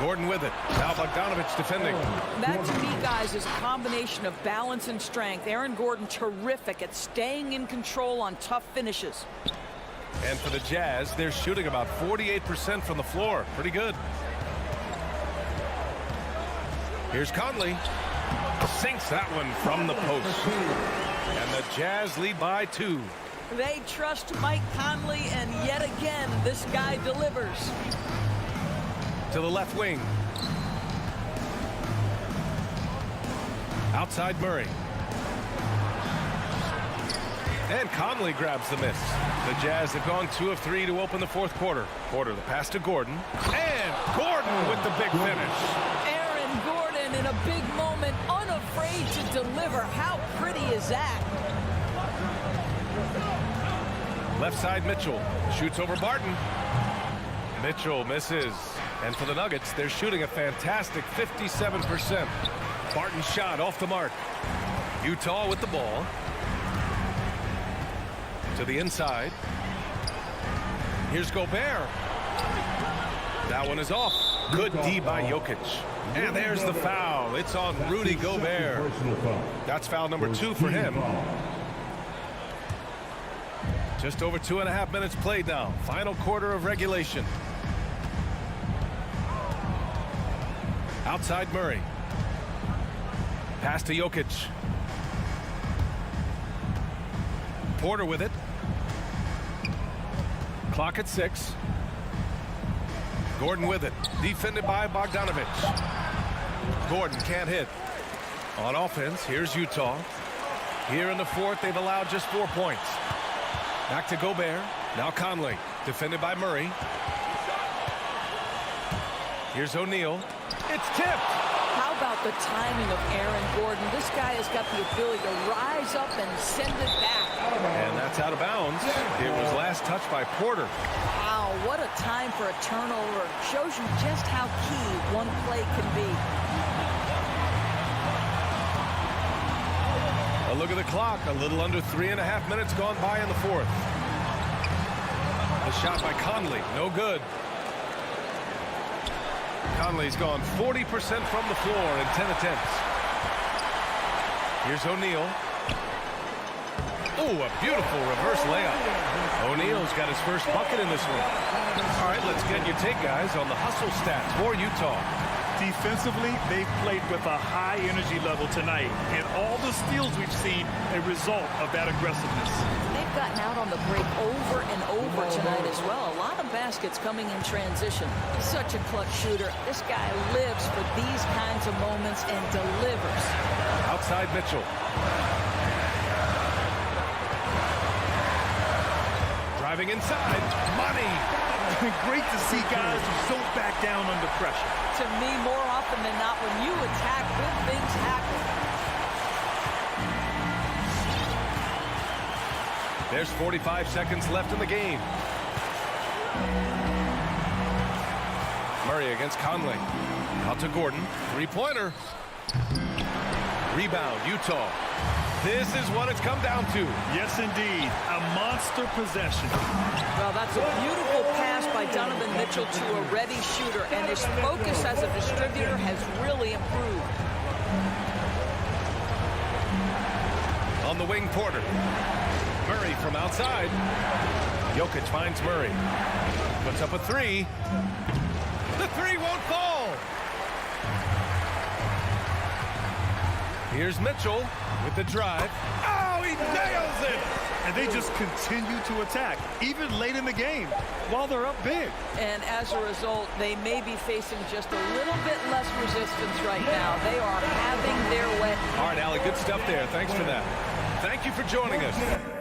Gordon with it. Now Bogdanovich defending. That, to me, guys, is a combination of balance and strength. Aaron Gordon terrific at staying in control on tough finishes. And for the Jazz, they're shooting about 48% from the floor. Pretty good. Here's Conley. Sinks that one from the post. And the Jazz lead by 2. They trust Mike Conley, and yet again, this guy delivers. To the left wing. Outside Murray. And Conley grabs the miss. The Jazz have gone 2 of 3 to open the fourth quarter. Porter, the pass to Gordon. And Gordon with the big finish. Aaron Gordon in a big moment, unafraid to deliver. How pretty is that? Left side Mitchell. Shoots over Barton. Mitchell misses. And for the Nuggets, they're shooting a fantastic 57%. Barton's shot off the mark. Utah with the ball. To the inside. Here's Gobert. That one is off. Good D by Jokic. And there's the foul. It's on Rudy Gobert. That's foul number 2 for him. Just over 2.5 minutes played now. Final quarter of regulation. Outside Murray. Pass to Jokic. Porter with it. Clock at 6. Gordon with it. Defended by Bogdanovich. Gordon can't hit. On offense, here's Utah. Here in the fourth, they've allowed just 4 points. Back to Gobert. Now Conley. Defended by Murray. Here's O'Neal. It's tipped. How about the timing of Aaron Gordon? This guy has got the ability to rise up and send it back. And that's out of bounds. It was last touched by Porter. Wow, what a time for a turnover. Shows you just how key one play can be. A look at the clock. A little under 3.5 minutes gone by in the fourth. A shot by Conley. No good. Conley's gone 40% from the floor in 10 attempts. Here's O'Neal. Oh, a beautiful reverse layup. O'Neal's got his first bucket in this one. All right, let's get your take, guys, on the hustle stats for Utah. Defensively, they've played with a high energy level tonight, and all the steals we've seen a result of that aggressiveness. They've gotten out on the break over and over tonight as well. A lot of baskets coming in transition. Such a clutch shooter. This guy lives for these kinds of moments and delivers. Outside Mitchell. Driving inside. Money. Great to see guys who don't back down under pressure. To me, more often than not, when you attack, good things happen. There's 45 seconds left in the game. Murray against Conley. Out to Gordon. Three-pointer. Rebound, Utah. This is what it's come down to. Yes, indeed. A monster possession. Well, that's a beautiful pass by Donovan Mitchell to a ready shooter, and his focus as a distributor has really improved. On the wing, Porter. Murray from outside. Jokic finds Murray. Puts up a three. The three won't fall. Here's Mitchell with the drive. Oh, he nails it! And they just continue to attack, even late in the game, while they're up big. And as a result, they may be facing just a little bit less resistance right now. They are having their way. All right, Allie, good stuff there. Thanks for that. Thank you for joining us.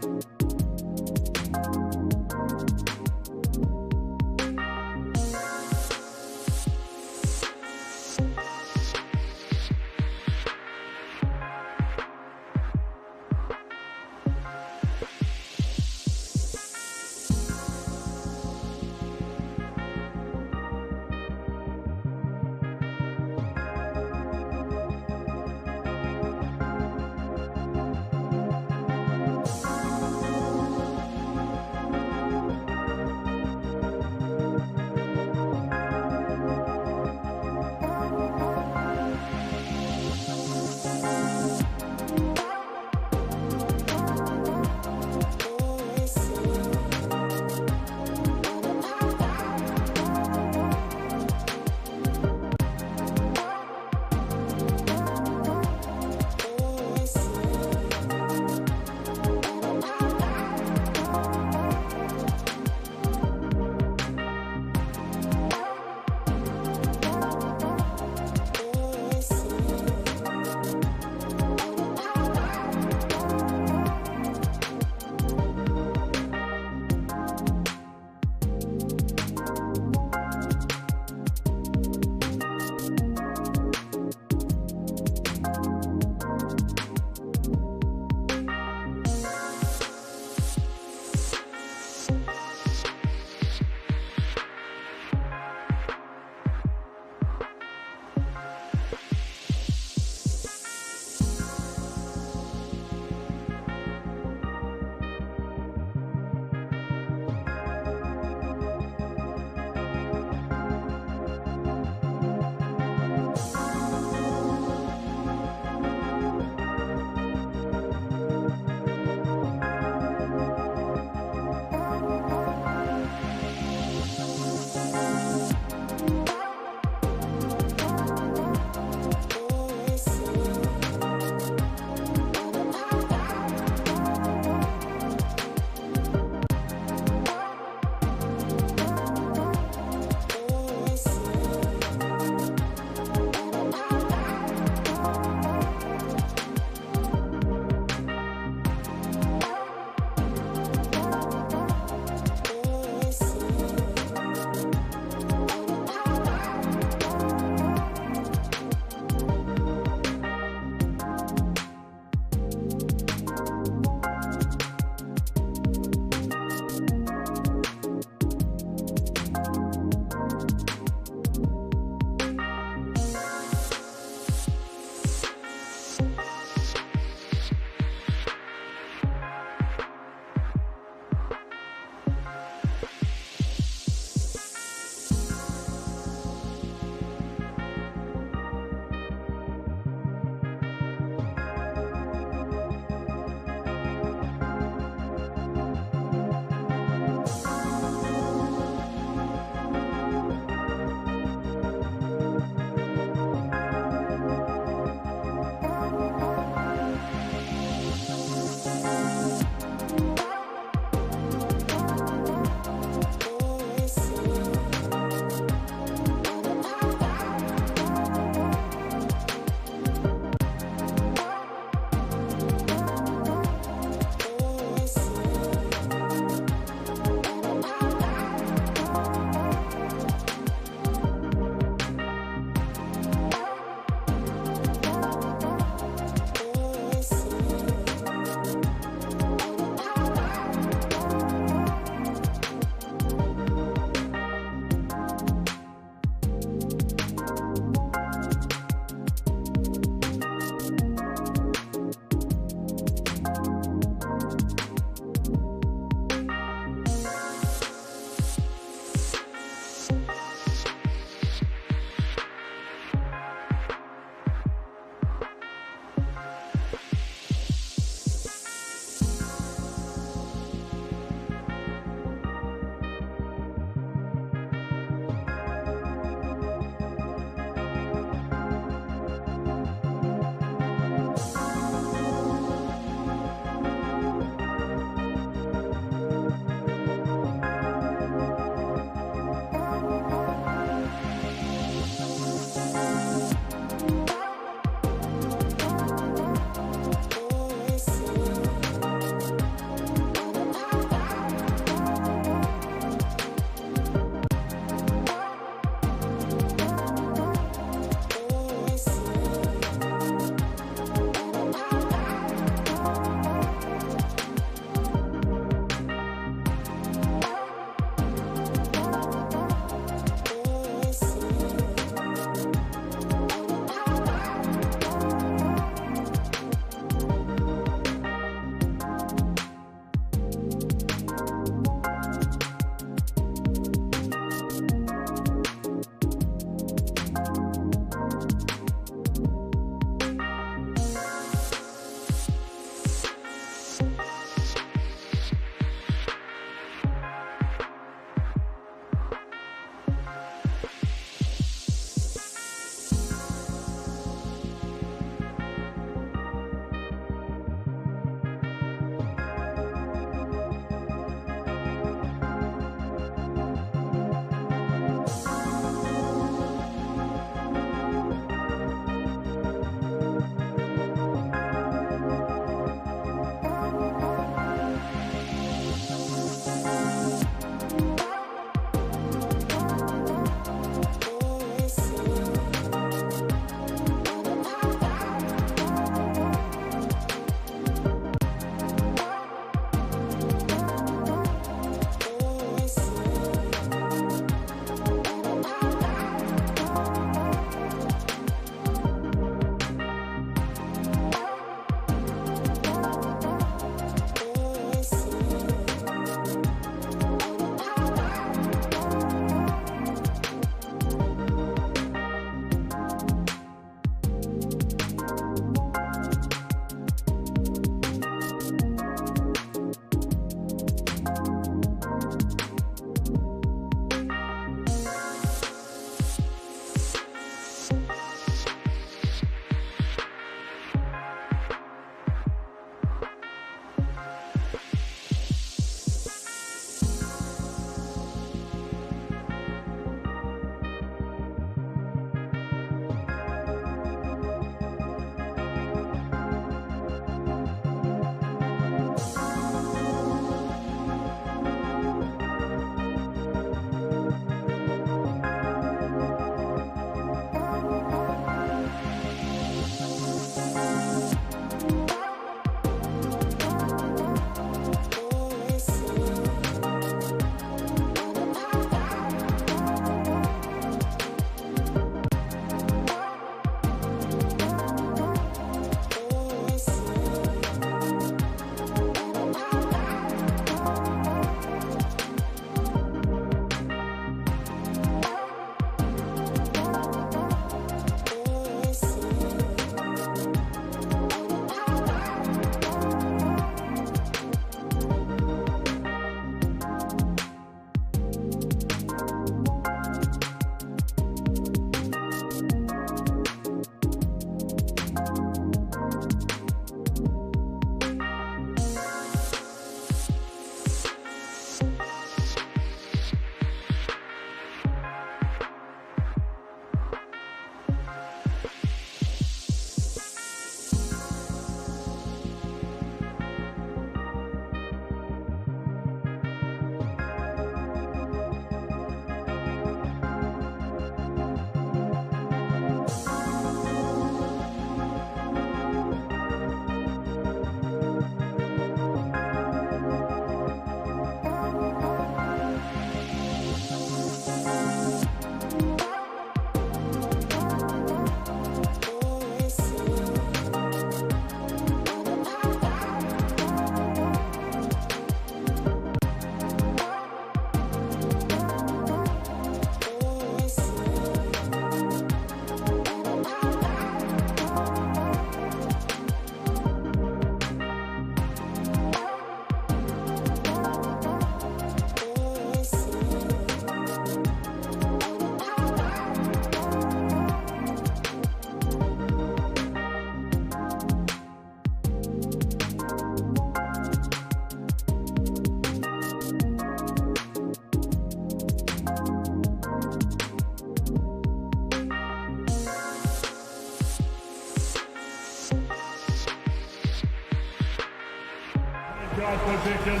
guard position.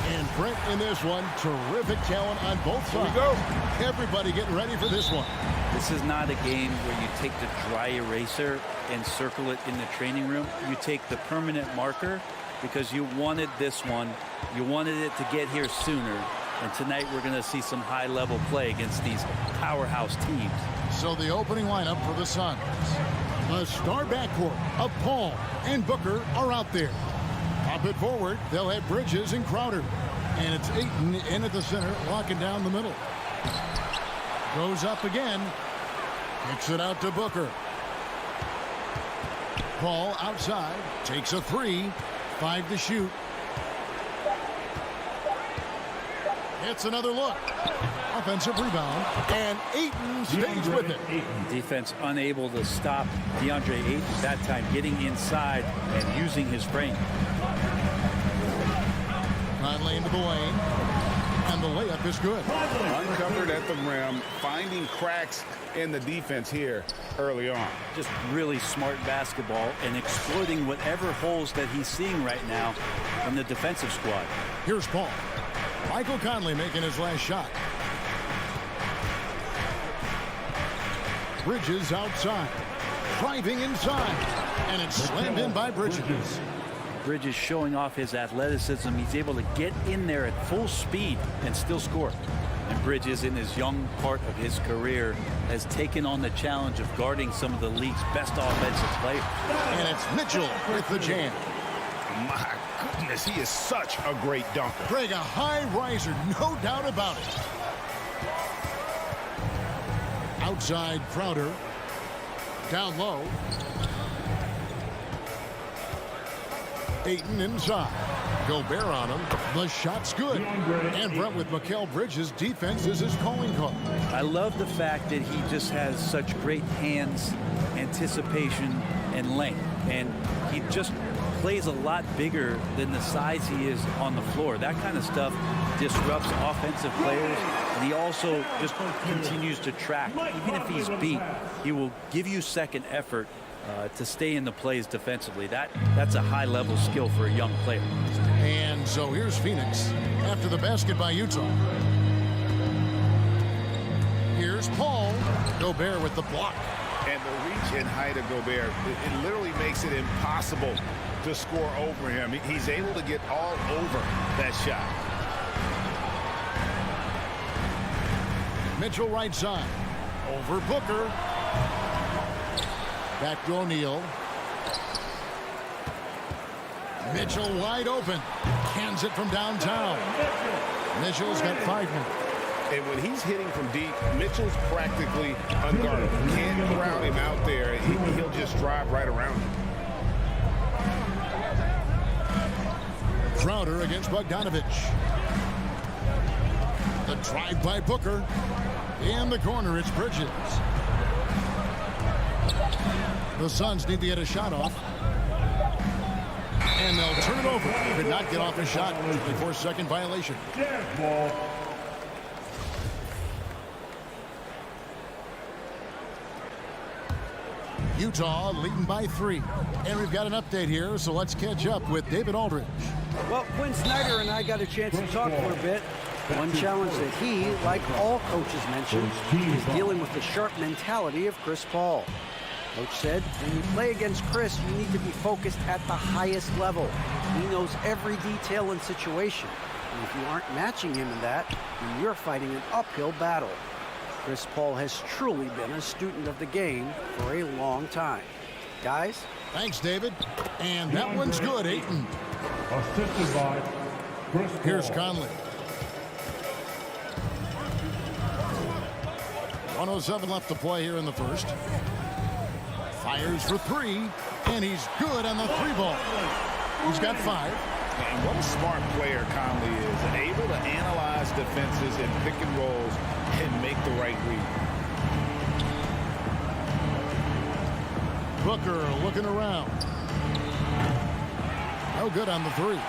And Brent in this one, terrific talent on both sides. Here we go. Everybody getting ready for this one. This is not a game where you take the dry eraser and circle it in the training room. You take the permanent marker because you wanted this one. You wanted it to get here sooner. And tonight we're going to see some high-level play against these powerhouse teams. So the opening lineup for the Suns. The star backcourt of Paul and Booker are out there. Pop it forward. They'll have Bridges and Crowder. And it's Ayton in at the center, locking down the middle. Goes up again. Kicks it out to Booker. Paul outside. Takes a three. 5 to shoot. It's another look. Offensive rebound. And Ayton stays with it. Defense unable to stop DeAndre Ayton that time, getting inside and using his frame. Conley into the lane. And the layup is good. Uncovered at the rim, finding cracks in the defense here early on. Just really smart basketball and exploiting whatever holes that he's seeing right now in the defensive squad. Here's Paul. Michael Conley making his last shot. Bridges outside. Driving inside. And it's slammed in by Bridges. Bridges showing off his athleticism. He's able to get in there at full speed and still score. And Bridges, in his young part of his career, has taken on the challenge of guarding some of the league's best offensive players. And it's Mitchell with the jam. My goodness, he is such a great dunker. Craig, a high riser, no doubt about it. Outside Crowder. Down low. Ayton inside. Gobert on him. The shot's good. And Brent with Mikal Bridges' defense is his calling card. I love the fact that he just has such great hands, anticipation, and length. And he just plays a lot bigger than the size he is on the floor. That kind of stuff disrupts offensive players. And he also just continues to track. Even if he's beat, he will give you second effort to stay in the plays defensively. That's a high-level skill for a young player. And so here's Phoenix after the basket by Utah. Here's Paul. Gobert with the block. And the reach and height of Gobert, it literally makes it impossible to score over him. He's able to get all over that shot. Mitchell right side. Over Booker. Back to O'Neal. Mitchell wide open. Cans it from downtown. Mitchell's got 5 minutes. And when he's hitting from deep, Mitchell's practically unguardable. Can't crowd him out there. He'll just drive right around him. Crowder against Bogdanovich. The drive by Booker. In the corner, it's Bridges. The Suns need to get a shot off. And they'll turn it over. Could not get off a shot. 24-second violation. Utah leading by 3. And we've got an update here, so let's catch up with David Aldridge. Well, Quinn Snyder and I got a chance to talk for a bit. One challenge that he, like all coaches mentioned, is dealing with the sharp mentality of Chris Paul. Coach said, when you play against Chris, you need to be focused at the highest level. He knows every detail and situation. And if you aren't matching him in that, then you're fighting an uphill battle. Chris Paul has truly been a student of the game for a long time. Guys? Thanks, David. And that one's good, Ayton. Assisted by Chris Paul. Here's Conley. 1:07 left to play here in the first. Fires for 3, and he's good on the 3-ball. He's got 5. And what a smart player Conley is, and able to analyze defenses and pick and rolls and make the right read. Booker looking around. No good on the 3.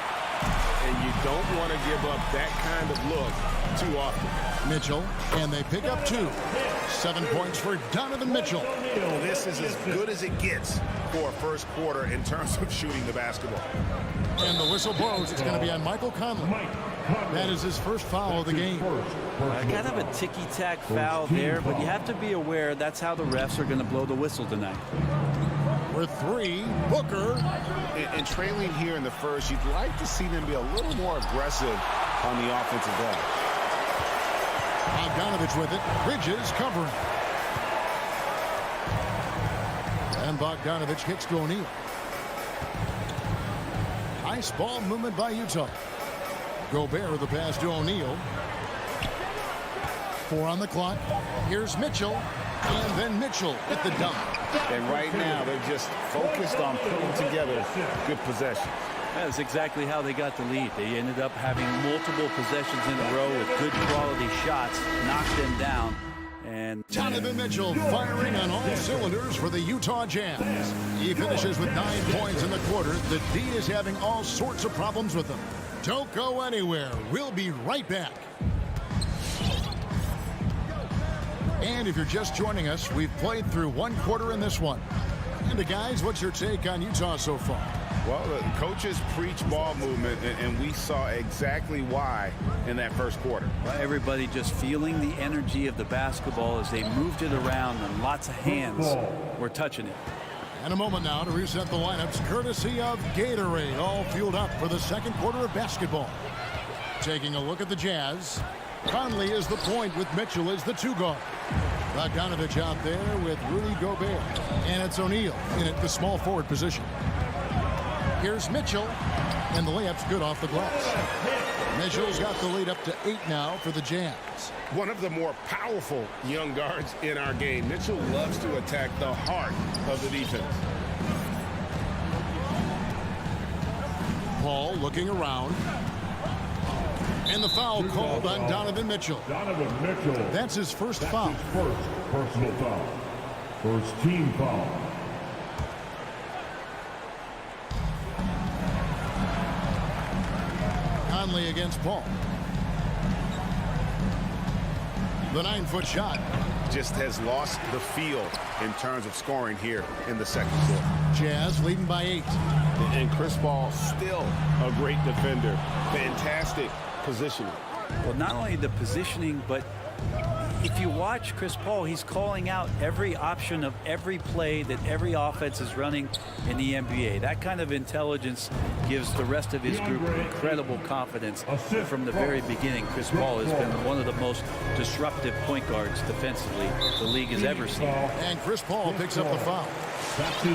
And you don't want to give up that kind of look too often. Mitchell, and they pick up 2. 7 points for Donovan Mitchell. This is as good as it gets for a first quarter in terms of shooting the basketball. And the whistle blows. It's going to be on Michael Conley. That is his first foul of the game. Kind of a ticky-tack foul there, but you have to be aware that's how the refs are going to blow the whistle tonight. For 3, Booker. And trailing here in the first, you'd like to see them be a little more aggressive on the offensive glass. Bogdanovich with it. Bridges covering. And Bogdanovich kicks to O'Neal. Nice ball movement by Utah. Gobert with the pass to O'Neal. 4 on the clock. Here's Mitchell. And then Mitchell at the dunk. And right now, they're just focused on putting together good possession. That's exactly how they got the lead. They ended up having multiple possessions in a row with good quality shots, knocked them down. And Donovan Mitchell firing on all cylinders for the Utah Jazz. He finishes with 9 points in the quarter. The D is having all sorts of problems with them. Don't go anywhere. We'll be right back. And if you're just joining us, we've played through 1 quarter in this one. And guys, what's your take on Utah so far? Well, the coaches preach ball movement, and we saw exactly why in that first quarter. Well, everybody just feeling the energy of the basketball as they moved it around, and lots of hands were touching it. And a moment now to reset the lineups, courtesy of Gatorade, all fueled up for the second quarter of basketball. Taking a look at the Jazz, Conley is the point with Mitchell as the 2 guard. Bogdanovich out there with Rudy Gobert. And it's O'Neal in at the small forward position. Here's Mitchell, and the layup's good off the glass. Mitchell's got the lead up to 8 now for the Jazz. One of the more powerful young guards in our game. Mitchell loves to attack the heart of the defense. Paul looking around. And the foul called on Donovan Mitchell. Donovan Mitchell. That's his first foul. His first personal foul. First team foul. Conley against Paul. The 9-foot shot. Just has lost the field in terms of scoring here in the second quarter. Jazz leading by 8. And Chris Paul still a great defender. Fantastic positioning. Well, not only the positioning, but if you watch Chris Paul, he's calling out every option of every play that every offense is running in the NBA. That kind of intelligence gives the rest of his group incredible confidence. From the very beginning, Chris Paul has been one of the most disruptive point guards defensively the league has ever seen. And Chris Paul picks up the foul.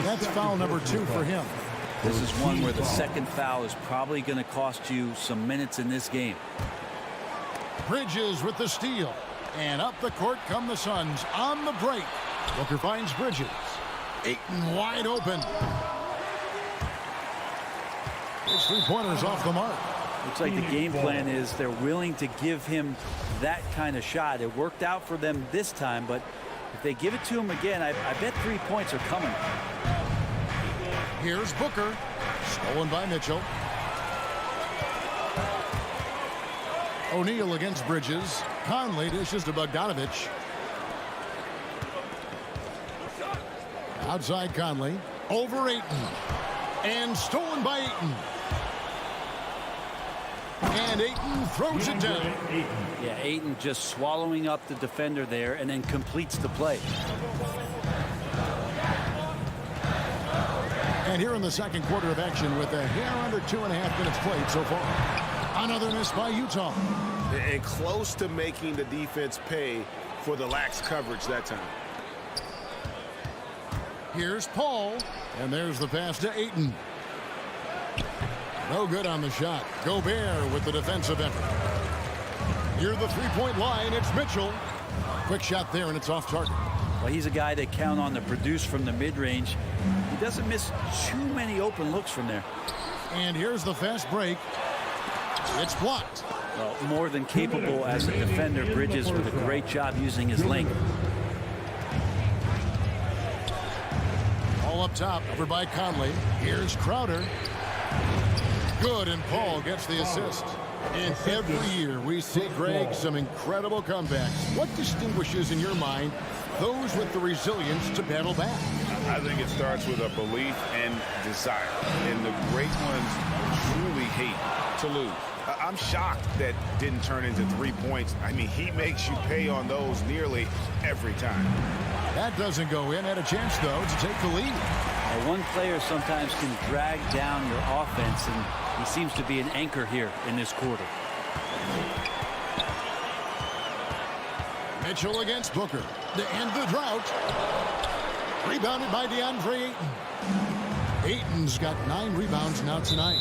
That's foul number 2 for him. This is one where the second foul is probably going to cost you some minutes in this game. Bridges with the steal. And up the court come the Suns on the break. Booker finds Bridges. Ayton wide open. His 3-pointer's off the mark. Looks like the game plan is they're willing to give him that kind of shot. It worked out for them this time, but if they give it to him again, I bet 3 points are coming. Here's Booker. Stolen by Mitchell. O'Neal against Bridges. Conley dishes to Bogdanovich. Outside Conley. Over Ayton. And stolen by Ayton. And Ayton throws it down. Yeah, Ayton just swallowing up the defender there and then completes the play. And here in the second quarter of action with a hair under 2.5 minutes played so far. Another miss by Utah. And close to making the defense pay for the lax coverage that time. Here's Paul. And there's the pass to Ayton. No good on the shot. Gobert with the defensive effort. Near the 3-point line, it's Mitchell. Quick shot there, and it's off target. Well, he's a guy they count on to produce from the mid-range. He doesn't miss too many open looks from there. And here's the fast break. It's blocked. Well, more than capable as a defender. Bridges with a great job using his length. All up top, over by Conley. Here's Crowder. Good, and Paul gets the assist. And every year we see, Greg, some incredible comebacks. What distinguishes in your mind those with the resilience to battle back. I think it starts with a belief and desire. And the great ones truly hate to lose. I'm shocked that didn't turn into 3 points. I mean, he makes you pay on those nearly every time. That doesn't go in. Had a chance, though, to take the lead. One player sometimes can drag down your offense, and he seems to be an anchor here in this quarter. Mitchell against Booker to end the drought. Rebounded by DeAndre Ayton. Ayton's got 9 rebounds now tonight.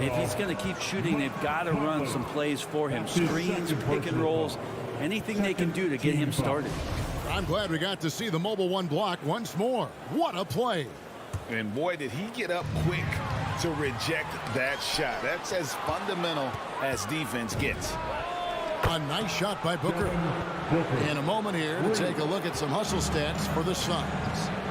If he's going to keep shooting, they've got to run some plays for him. Screens, pick and rolls, anything they can do to get him started. I'm glad we got to see the mobile one block once more. What a play. And boy, did he get up quick to reject that shot. That's as fundamental as defense gets. A nice shot by Booker. In a moment here to take a look at some hustle stats for the Suns.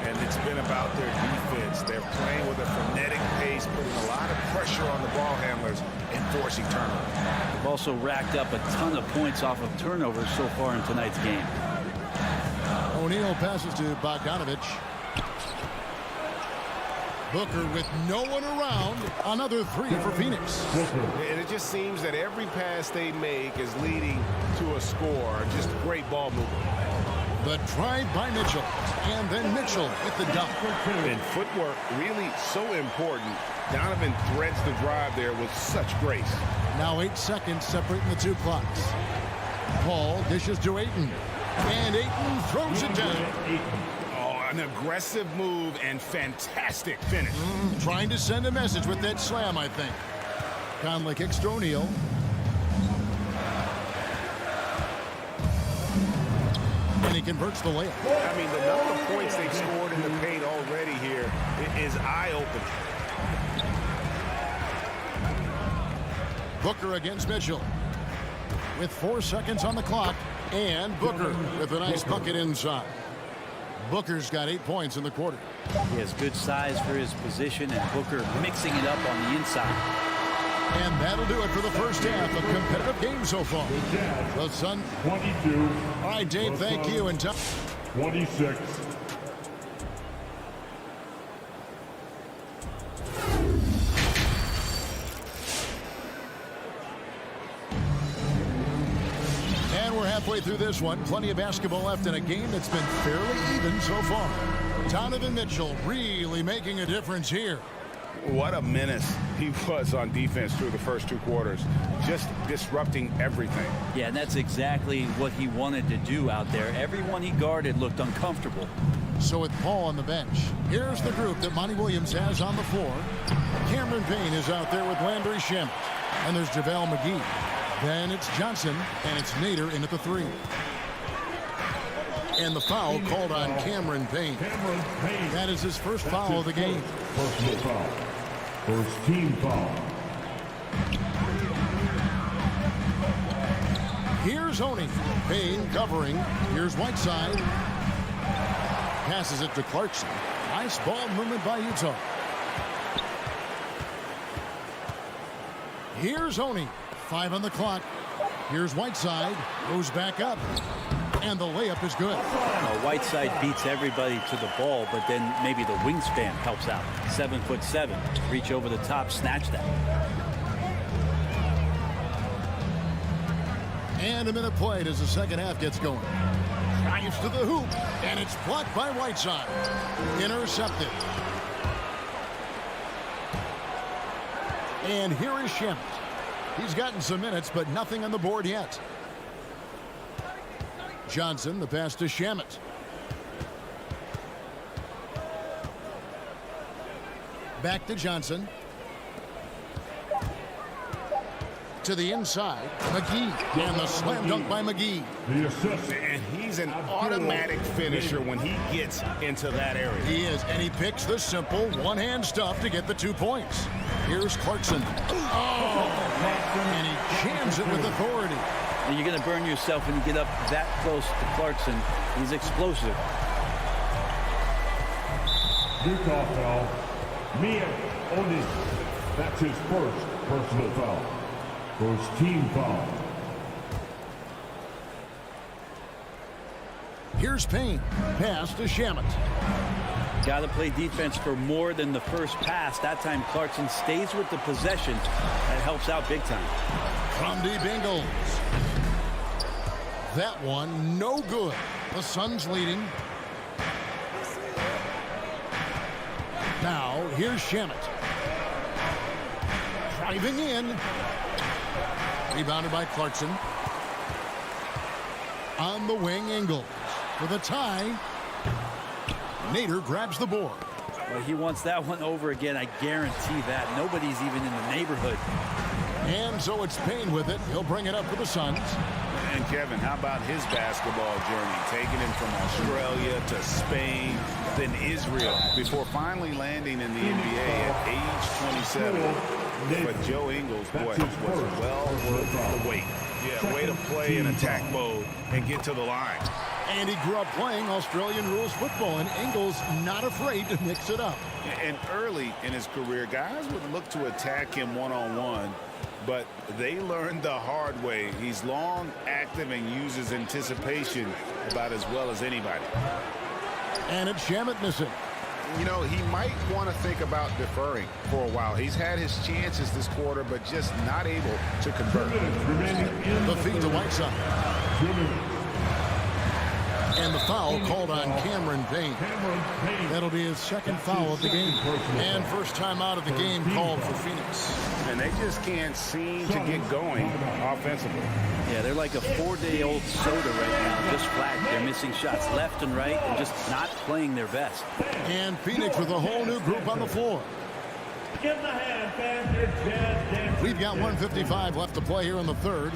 And it's been about their defense. They're playing with a frenetic pace, putting a lot of pressure on the ball handlers and forcing turnovers. They've also racked up a ton of points off of turnovers so far in tonight's game. O'Neal passes to Bogdanovich. Booker with no one around. Another 3 for Phoenix. And it just seems that every pass they make is leading to a score. Just great ball movement. The drive by Mitchell. And then Mitchell with the dunk. And footwork really so important. Donovan threads the drive there with such grace. Now 8 seconds separating the 2 clocks. Paul dishes to Ayton. And Ayton throws it down. An aggressive move and fantastic finish. Trying to send a message with that slam, I think. Conley kicks to O'Neal. And he converts the layup. I mean, the number of points they've scored in the paint already here is eye-opening. Booker against Mitchell. With 4 seconds on the clock. And Booker with a nice bucket inside. Booker's got 8 points in the quarter. He has good size for his position, and Booker mixing it up on the inside. And that'll do it for the first half of competitive game so far. The Sun 22. All right, Dave, thank you. And 26. Halfway through this one, plenty of basketball left in a game that's been fairly even so far. Donovan Mitchell really making a difference here. What a menace he was on defense through the first 2 quarters. Just disrupting everything. Yeah, and that's exactly what he wanted to do out there. Everyone he guarded looked uncomfortable. So with Paul on the bench, here's the group that Monty Williams has on the floor. Cameron Payne is out there with Landry Shamet. And there's JaVale McGee. Then it's Johnson, and it's Nader in at the 3. And the foul called on Cameron Payne. That is his first foul of the game. Personal foul. First team foul. Here's Honey. Payne covering. Here's Whiteside. Passes it to Clarkson. Nice ball movement by Utah. Here's Honey. 5 on the clock. Here's Whiteside. Goes back up. And the layup is good. Whiteside beats everybody to the ball, but then maybe the wingspan helps out. 7'7". Reach over the top, snatch that. And a minute played as the second half gets going. Drives to the hoop. And it's blocked by Whiteside. Intercepted. And here is Shamet. He's gotten some minutes, but nothing on the board yet. Johnson, the pass to Shamet. Back to Johnson. To the inside. McGee. And the slam dunk by McGee. And he's an automatic finisher when he gets into that area. He is, and he picks the simple one-hand stuff to get the 2 points. Here's Clarkson. Oh! And he jams it with authority. And you're going to burn yourself when you get up that close to Clarkson. He's explosive. Utah foul. Mia O'Neal. That's his first personal foul. First team foul. Here's Payne. Pass to Shamet. Got to play defense for more than the first pass. That time Clarkson stays with the possession. That helps out big time. From deep Ingles. That one no good. The Suns leading. Now here's Shamet. Driving in. Rebounded by Clarkson. On the wing, Ingles. With a tie. Nader grabs the board. Well, he wants that one over again. I guarantee that. Nobody's even in the neighborhood. And so it's Payne with it. He'll bring it up for the Suns. And Kevin, how about his basketball journey? Taking him from Australia to Spain, then Israel, before finally landing in the NBA at age 27. But Joe Ingles, boy, was well worth the wait. Yeah, way to play in attack mode and get to the line. And he grew up playing Australian rules football, and Ingles not afraid to mix it up. And early in his career, guys would look to attack him one-on-one, but they learned the hard way. He's long, active, and uses anticipation about as well as anybody. And it's Shamet missing. You know, he might want to think about deferring for a while. He's had his chances this quarter, but just not able to convert. The feed to Whiteside. And the foul called on Cameron Payne. That'll be his second foul of the game. And first time out of the game called for Phoenix. And they just can't seem to get going offensively. Yeah, they're like a 4-day-old soda right now, just flat. They're missing shots left and right and just not playing their best. And Phoenix with a whole new group on the floor. Give them a hand, fans. Your jazz dancers. We've got 1:55 left to play here in the third.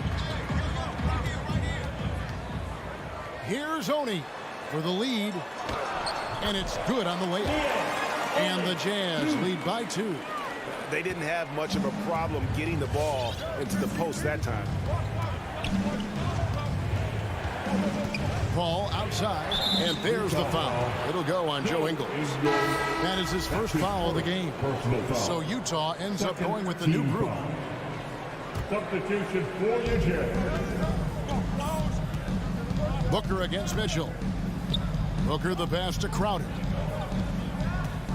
Here's Oni for the lead. And it's good on the layup. And the Jazz lead by 2. They didn't have much of a problem getting the ball into the post that time. Paul outside, and there's the foul. It'll go on Joe Ingles. That is his first foul of the game. So Utah ends up going with the new group. Substitution for your Jazz. Booker against Mitchell. Booker the pass to Crowder.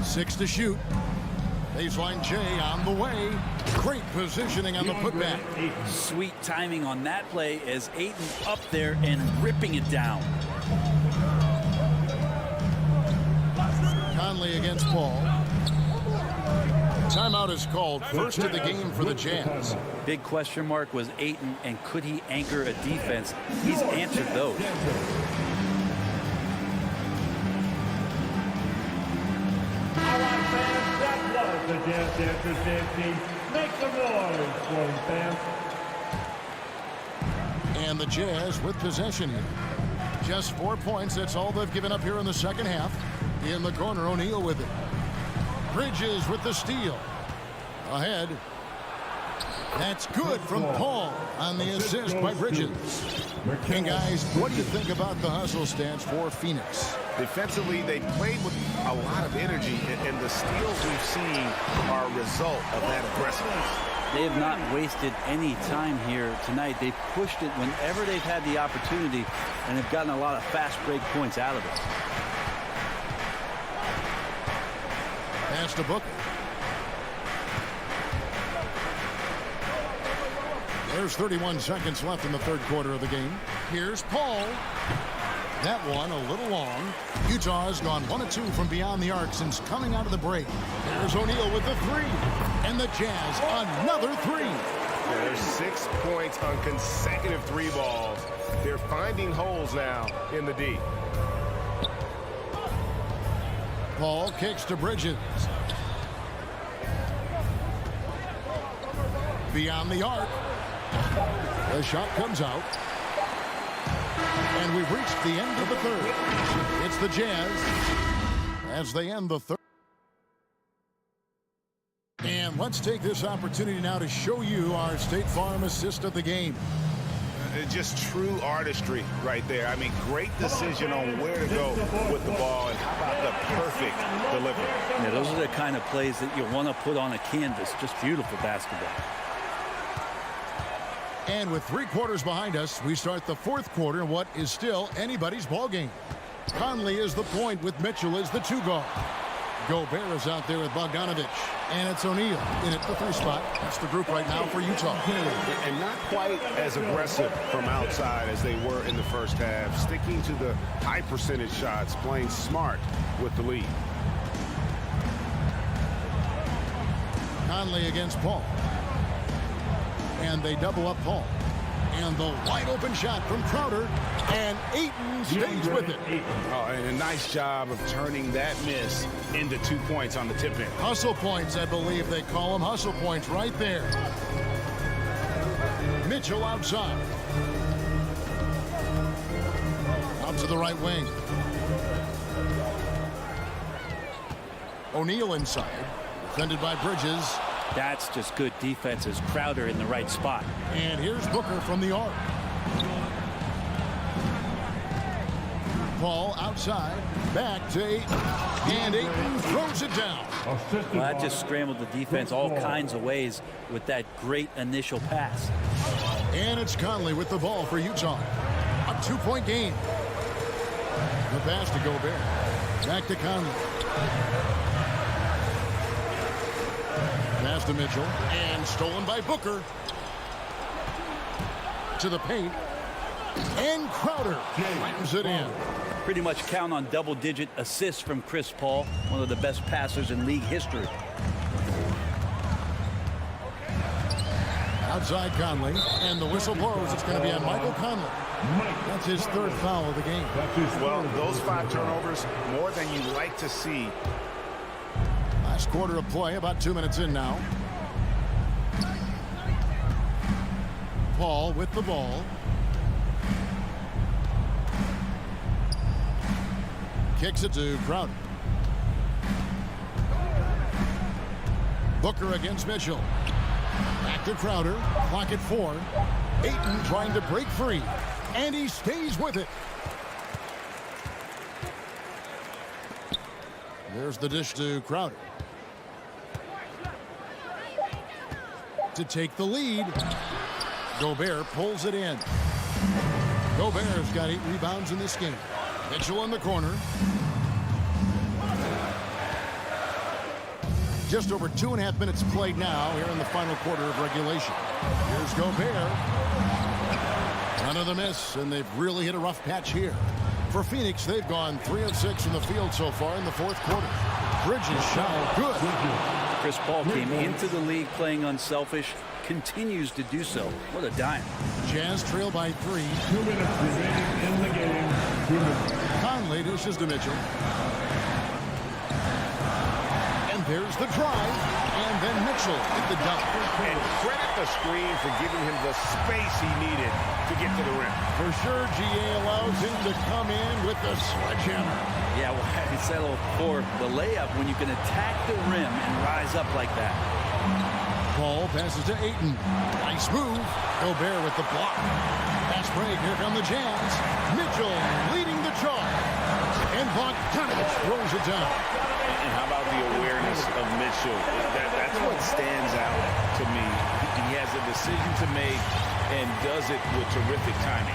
6 to shoot. Baseline J on the way. Great positioning on the putback. Sweet timing on that play as Ayton up there and ripping it down. Conley against Paul. Timeout is called. First of the game for the Jazz. Big question mark was Ayton, and could he anchor a defense? He's answered those. All right, fans, that was the Jazz Dancers dance team. Make some noise for them, fans. And the Jazz with possession here. Just 4 points. That's all they've given up here in the second half. In the corner, O'Neal with it. Bridges with the steal. Ahead. That's good from Paul on the assist by Bridges. And guys, what do you think about the hustle stance for Phoenix? Defensively, they played with a lot of energy, and the steals we've seen are a result of that aggressiveness. They have not wasted any time here tonight. They've pushed it whenever they've had the opportunity and have gotten a lot of fast break points out of it. Pass to Booker. There's 31 seconds left in the third quarter of the game. Here's Paul. That one a little long. Utah has gone 1 of 2 from beyond the arc since coming out of the break. There's O'Neal with the 3. And the Jazz another 3. There's 6 points on consecutive 3 balls. They're finding holes now in the D. Paul kicks to Bridges. Beyond the arc. The shot comes out. And we've reached the end of the third. It's the Jazz as they end the third. And let's take this opportunity now to show you our State Farm assist of the game. Just true artistry right there. I mean, great decision on where to go with the ball, and how about the perfect delivery. Yeah, those are the kind of plays that you want to put on a canvas. Just beautiful basketball. And with 3 quarters behind us, we start the fourth quarter in what is still anybody's ball game. Conley is the point with Mitchell as the 2 guard. Gobert is out there with Bogdanovich. And it's O'Neal in at the 3 spot. That's the group right now for Utah. And not quite as aggressive from outside as they were in the first half. Sticking to the high percentage shots, playing smart with the lead. Conley against Paul. And they double up Paul. And the wide open shot from Crowder. And Ayton stays with it. Oh, and a nice job of turning that miss into 2 points on the tip-in. Hustle points, I believe they call them. Hustle points right there. Mitchell outside. Up to the right wing. O'Neal inside. Defended by Bridges. That's just good defense as Crowder in the right spot. And here's Booker from the arc. Paul outside. Back to Ayton. And Ayton throws it down. Well, that just scrambled the defense all kinds of ways with that great initial pass. And it's Conley with the ball for Utah. A 2-point game. The pass to Gobert. Back to Conley. Pass to Mitchell. And stolen by Booker. To the paint. And Crowder slams it in. Pretty much count on double-digit assists from Chris Paul, one of the best passers in league history. Outside Conley. And the whistle blows. It's going to be on Michael Conley. That's his 3rd foul of the game. Well, those 5 turnovers, more than you like to see. Last quarter of play, about 2 minutes in now. Paul with the ball. Kicks it to Crowder. Booker against Mitchell. Back to Crowder. Clock at 4. Ayton trying to break free. And he stays with it. There's the dish to Crowder. To take the lead. Gobert pulls it in. Gobert's got 8 rebounds in this game. Mitchell in the corner. Just over 2.5 minutes played now here in the final quarter of regulation. Here's Gobert. Another miss, and they've really hit a rough patch here. For Phoenix, they've gone 3 of 6 from the field so far in the 4th quarter. Bridges shot good. Chris Paul came into the league playing unselfish, continues to do so. What a dime. Jazz trail by 3. 2 minutes remaining in the game. 2 minutes. Conley dishes to Mitchell. And there's the drive. And then Mitchell at the dunk. And credit the screen for giving him the space he needed to get to the rim. For sure, GA allows him to come in with the sledgehammer. Yeah, well, he settled for the layup when you can attack the rim and rise up like that. Paul passes to Ayton. Nice move. Gobert with the block. Fast break. Here come the Jazz. Mitchell leading the charge. And Bogdanovich throws it down. And how about the awareness of Mitchell? That's what stands out to me. He has a decision to make and does it with terrific timing.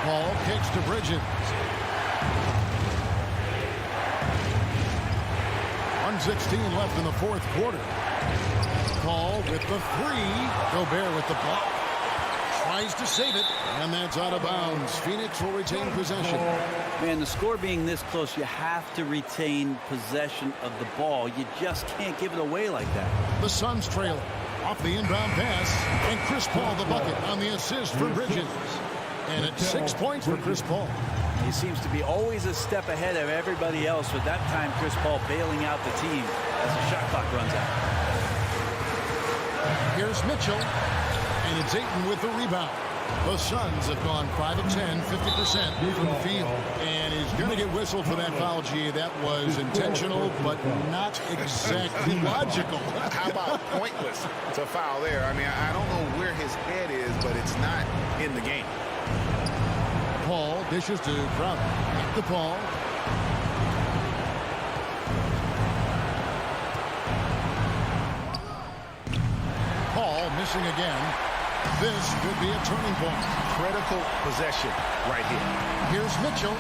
Paul kicks to Bridges. 1:16 left in the 4th quarter. Paul with the 3. Gobert with the block. Tries to save it, and that's out of bounds. Phoenix will retain possession. Man, the score being this close, you have to retain possession of the ball. You just can't give it away like that. The Suns trail off the inbound pass, and Chris Paul the bucket on the assist for Bridges. And it's 6 points for Chris Paul. He seems to be always a step ahead of everybody else, with that time Chris Paul bailing out the team as the shot clock runs out. Here's Mitchell, and it's Ayton with the rebound. The Suns have gone 5 of 10, 50% from the field. And he's going to get whistled for that foul, G. That was intentional, but not exactly logical. How about pointless? It's a foul there. I mean, I don't know where his head is, but it's not in the game. Paul dishes to Crowder. Back to Paul. Paul missing again. This could be a turning point. Critical possession right here. Here's Mitchell,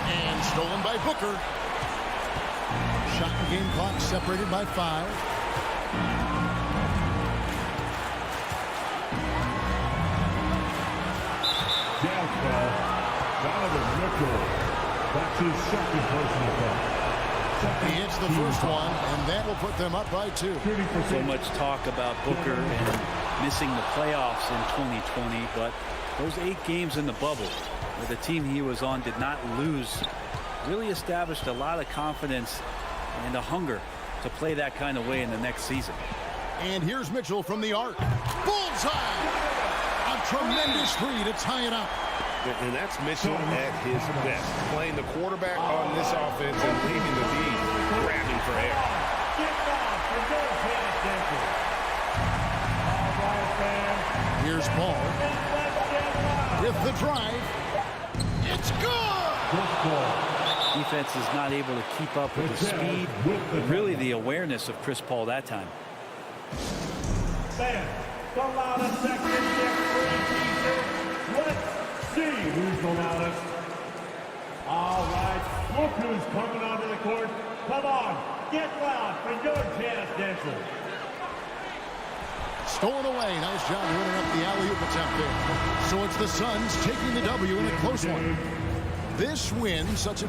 and stolen by Booker. Shot and game clock separated by 5. Gas foul. Donovan Mitchell. That's his second personal foul. He hits the first one, and that will put them up by 2. So much talk about Booker and missing the playoffs in 2020, but those 8 games in the bubble where the team he was on did not lose really established a lot of confidence and a hunger to play that kind of way in the next season. And here's Mitchell from the arc. Bullseye! A tremendous three to tie it up. And that's Mitchell at his best. Playing the quarterback on this offense and leaving the D grabbing for air. Here's Paul with the drive. It's good! Defense is not able to keep up with the speed, but really the awareness of Chris Paul that time. Fans, the loudest section gets free t-shirts. Let's see who's the loudest. All right, look who's coming onto the court. Come on, get loud for your Jazz Dancers. Stolen away. Nice job winning up the alley-oop attempt there. So it's the Suns taking the W in a close one. This win, such a...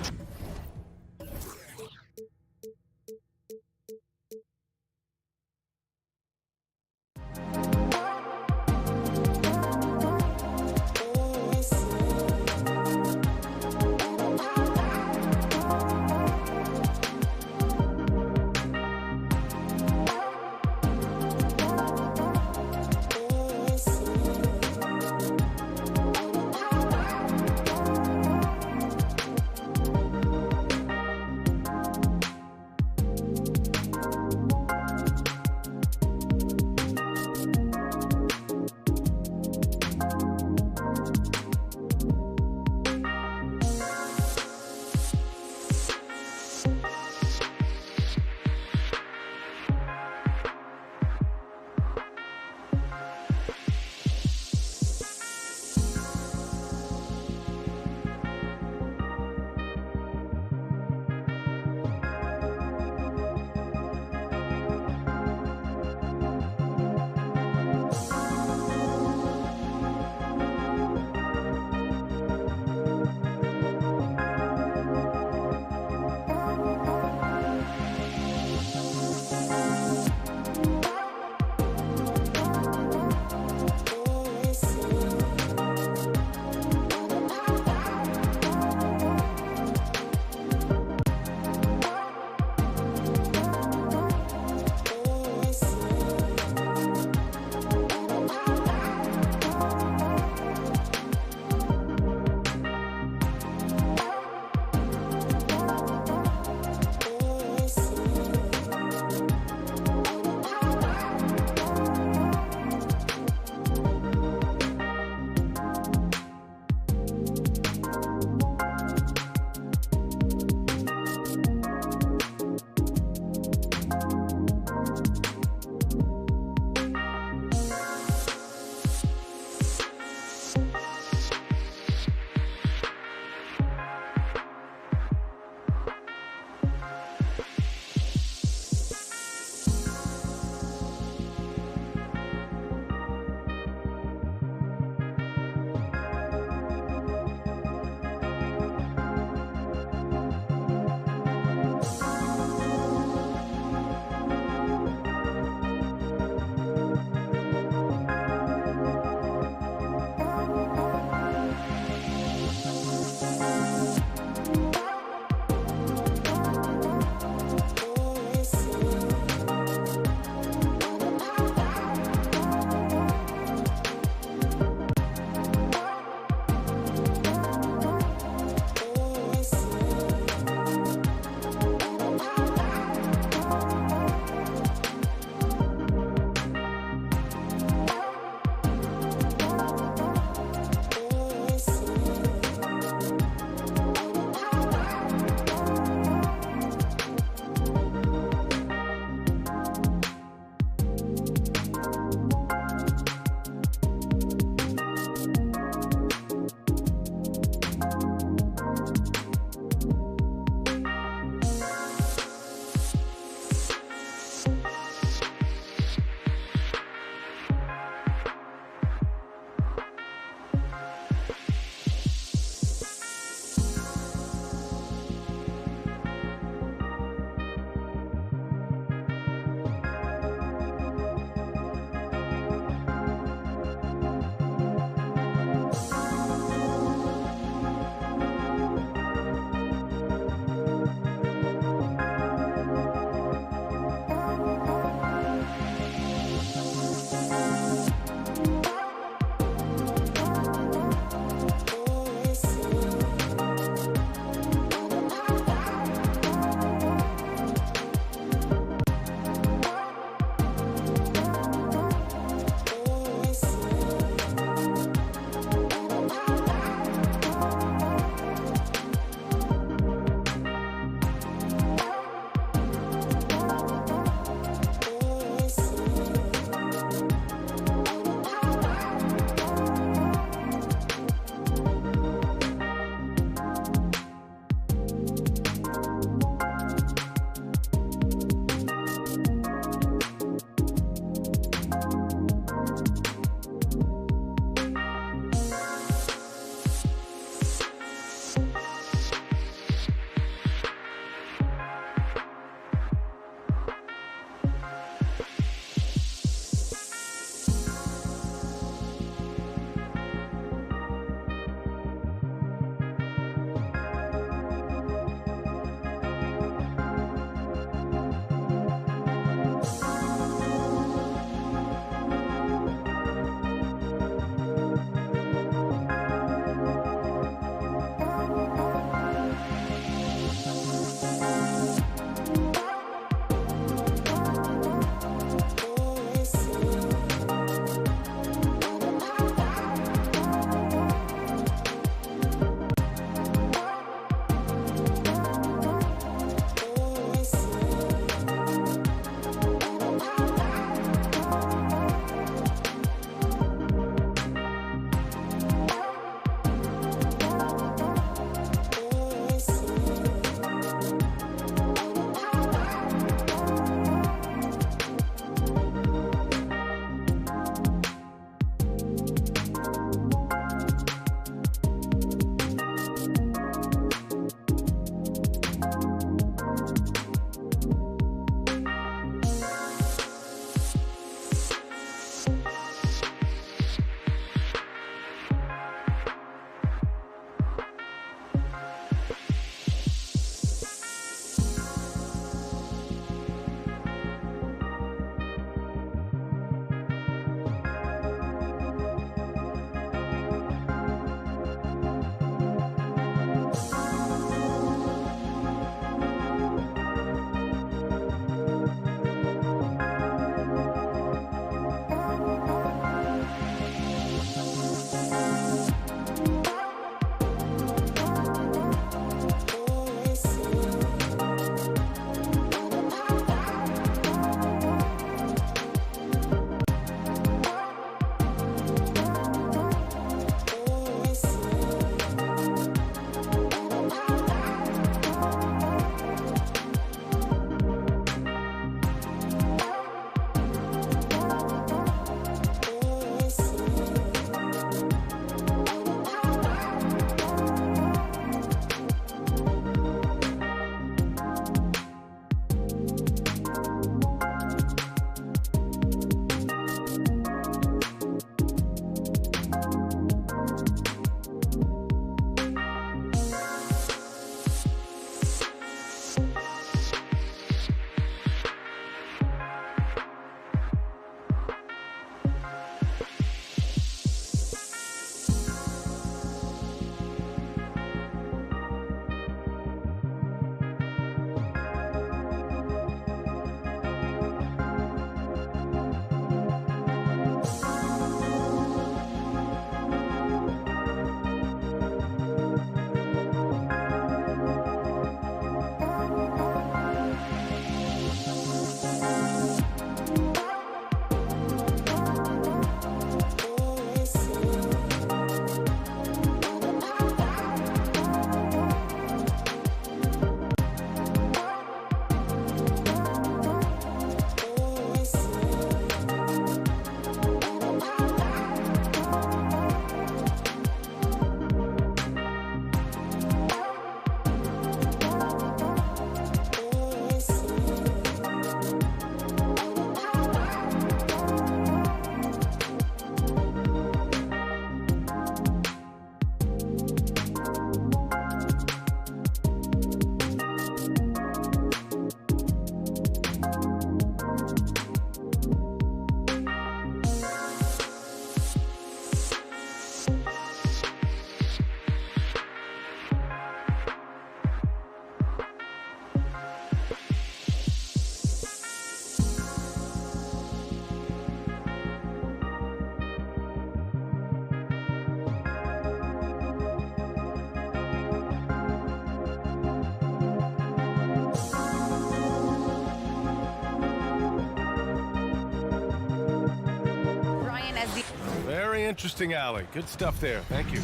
interesting alley. Good stuff there. Thank you.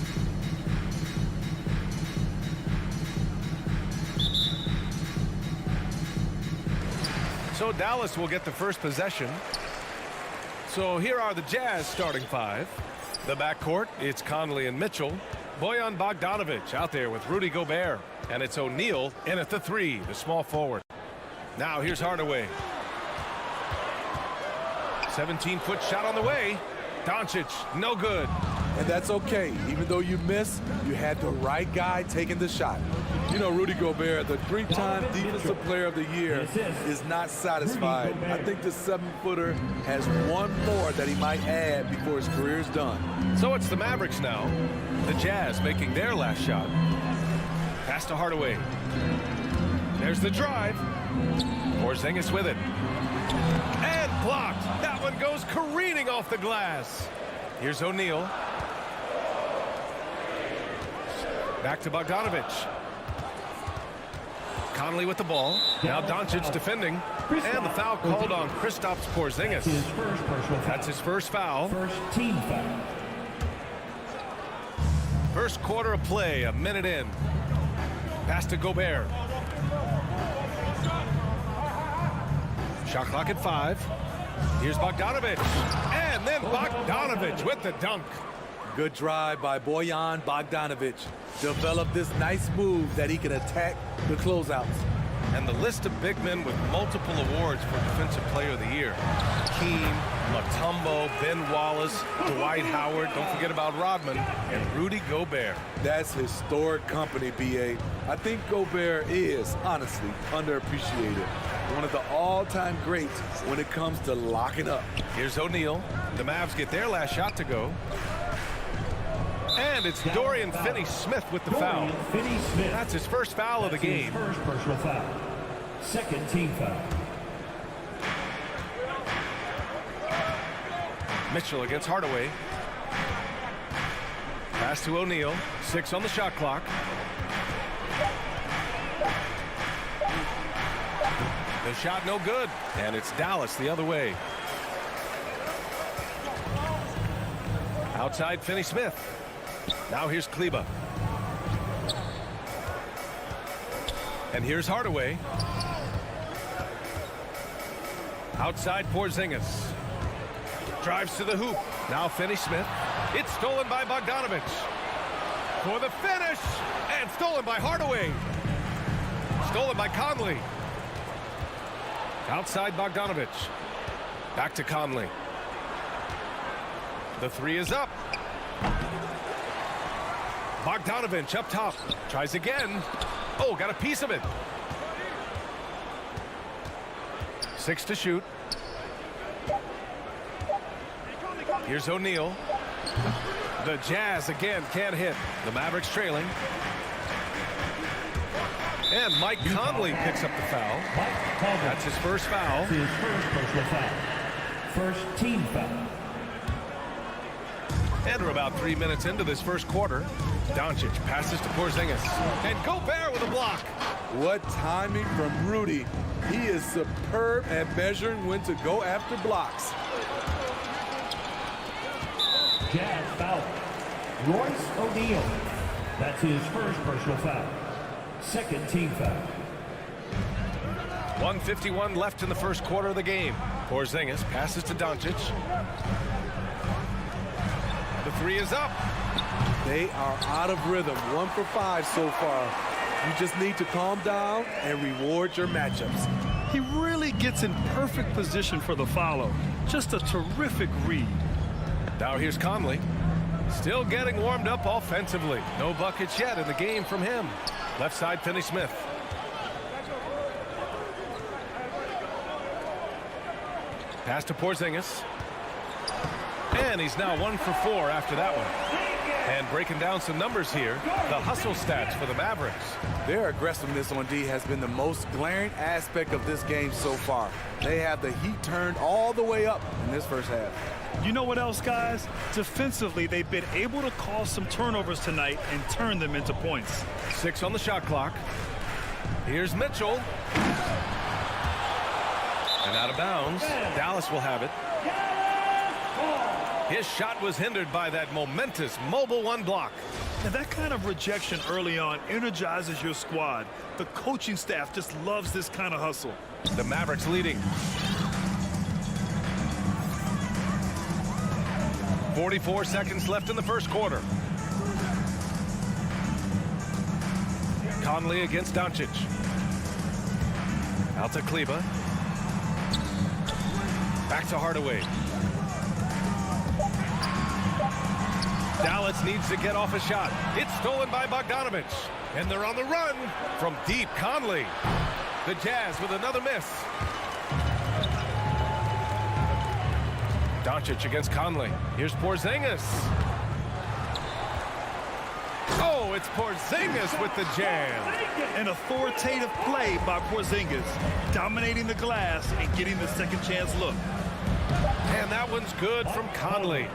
So Dallas will get the first possession. So here are the Jazz starting five. The backcourt, it's Conley and Mitchell. Bojan Bogdanovic out there with Rudy Gobert. And it's O'Neal in at the three, the small forward. Now here's Hardaway. 17-foot shot on the way. Doncic, no good. And that's okay. Even though you missed, you had the right guy taking the shot. You know, Rudy Gobert, the three-time Defensive Player of the Year, is not satisfied. I think the 7-footer has one more that he might add before his career is done. So it's the Mavericks now. The Jazz making their last shot. Pass to Hardaway. There's the drive. Porzingis with it. And blocked. That one goes careening off the glass. Here's O'Neal. Back to Bogdanovic. Conley with the ball. Now Doncic defending. And the foul called on Kristaps Porzingis. That's his first foul. First team foul. First quarter of play, a minute in. Pass to Gobert. Shot clock at 5. Here's Bogdanovic. And then Bogdanovic with the dunk. Good drive by Bojan Bogdanovic. Developed this nice move that he can attack the closeouts. And the list of big men with multiple awards for Defensive Player of the Year. Hakeem, Mutombo, Ben Wallace, Dwight Howard, don't forget about Rodman, and Rudy Gobert. That's historic company, B.A. I think Gobert is, honestly, underappreciated. One of the all-time greats when it comes to locking up. Here's O'Neal. The Mavs get their last shot to go. And it's Dorian Finney-Smith with the foul. That's his first foul of the game. First personal foul. Second team foul. Mitchell against Hardaway. Pass to O'Neal. 6 on the shot clock. The shot no good. And it's Dallas the other way. Outside Finney-Smith. Now here's Kleber. And here's Hardaway. Outside Porzingis. Drives to the hoop. Now Finney-Smith. It's stolen by Bogdanovic. For the finish. And stolen by Hardaway. Stolen by Conley. Outside Bogdanovic. Back to Conley. The three is up. Bogdanovic up top. Tries again. Oh, got a piece of it. 6 to shoot. Here's O'Neal. The Jazz again can't hit. The Mavericks trailing. And Mike Conley picks up the foul. That's his first foul. His first personal foul. First team foul. And we're about 3 minutes into this first quarter. Doncic passes to Porzingis. And Gobert with a block. What timing from Rudy. He is superb at measuring when to go after blocks. Jazz foul. Royce O'Neal. That's his first personal foul. Second team foul. 1:51 left in the first quarter of the game. Porzingis passes to Doncic. The three is up. They are out of rhythm. 1 for 5 so far. You just need to calm down and reward your matchups. He really gets in perfect position for the follow. Just a terrific read. Now here's Conley. Still getting warmed up offensively. No buckets yet in the game from him. Left side Finney-Smith. Pass to Porzingis. And he's now 1 for 4 after that one. And breaking down some numbers here, the hustle stats for the Mavericks. Their aggressiveness on D has been the most glaring aspect of this game so far. They have the heat turned all the way up in this first half. You know what else, guys? Defensively, they've been able to cause some turnovers tonight and turn them into points. 6 on the shot clock. Here's Mitchell. And out of bounds. Dallas will have it. His shot was hindered by that momentous mobile one block. And that kind of rejection early on energizes your squad. The coaching staff just loves this kind of hustle. The Mavericks leading. 44 seconds left in the first quarter. Conley against Doncic. Out to Kleber. Back to Hardaway. Dallas needs to get off a shot. It's stolen by Bogdanovic. And they're on the run from deep. Conley. The Jazz with another miss. Doncic against Conley. Here's Porzingis. Oh, it's Porzingis with the jam. An authoritative play by Porzingis, dominating the glass and getting the second chance look. And that one's good from Conley.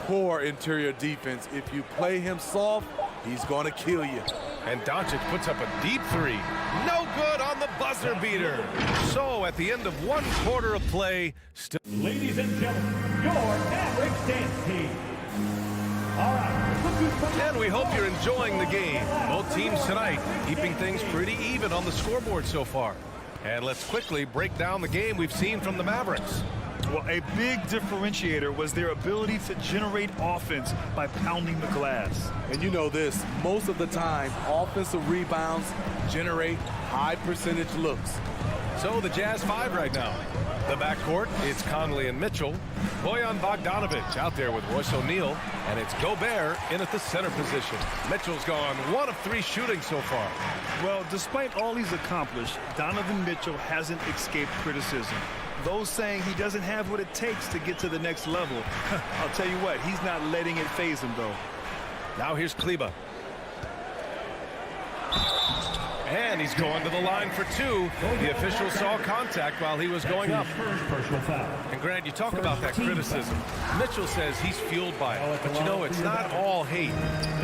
Poor interior defense. If you play him soft, he's going to kill you. And Doncic puts up a deep three. No good on the buzzer beater. So at the end of one quarter of play, still. Ladies and gentlemen, your Mavericks dance team. All right. And we hope you're enjoying the game. Both teams tonight keeping things pretty even on the scoreboard so far. And let's quickly break down the game we've seen from the Mavericks. Well, a big differentiator was their ability to generate offense by pounding the glass. And you know this, most of the time, offensive rebounds generate high percentage looks. So the Jazz 5 right now. The backcourt, it's Conley and Mitchell. Bojan Bogdanovic out there with Royce O'Neal. And it's Gobert in at the center position. Mitchell's gone 1 of 3 shooting so far. Well, despite all he's accomplished, Donovan Mitchell hasn't escaped criticism. Those saying he doesn't have what it takes to get to the next level. I'll tell you what, he's not letting it faze him, though. Now here's Kleber. And he's going to the line for 2. The official saw contact while he was going up. And Grant, you talk about that criticism. Mitchell says he's fueled by it. But you know, it's not all hate.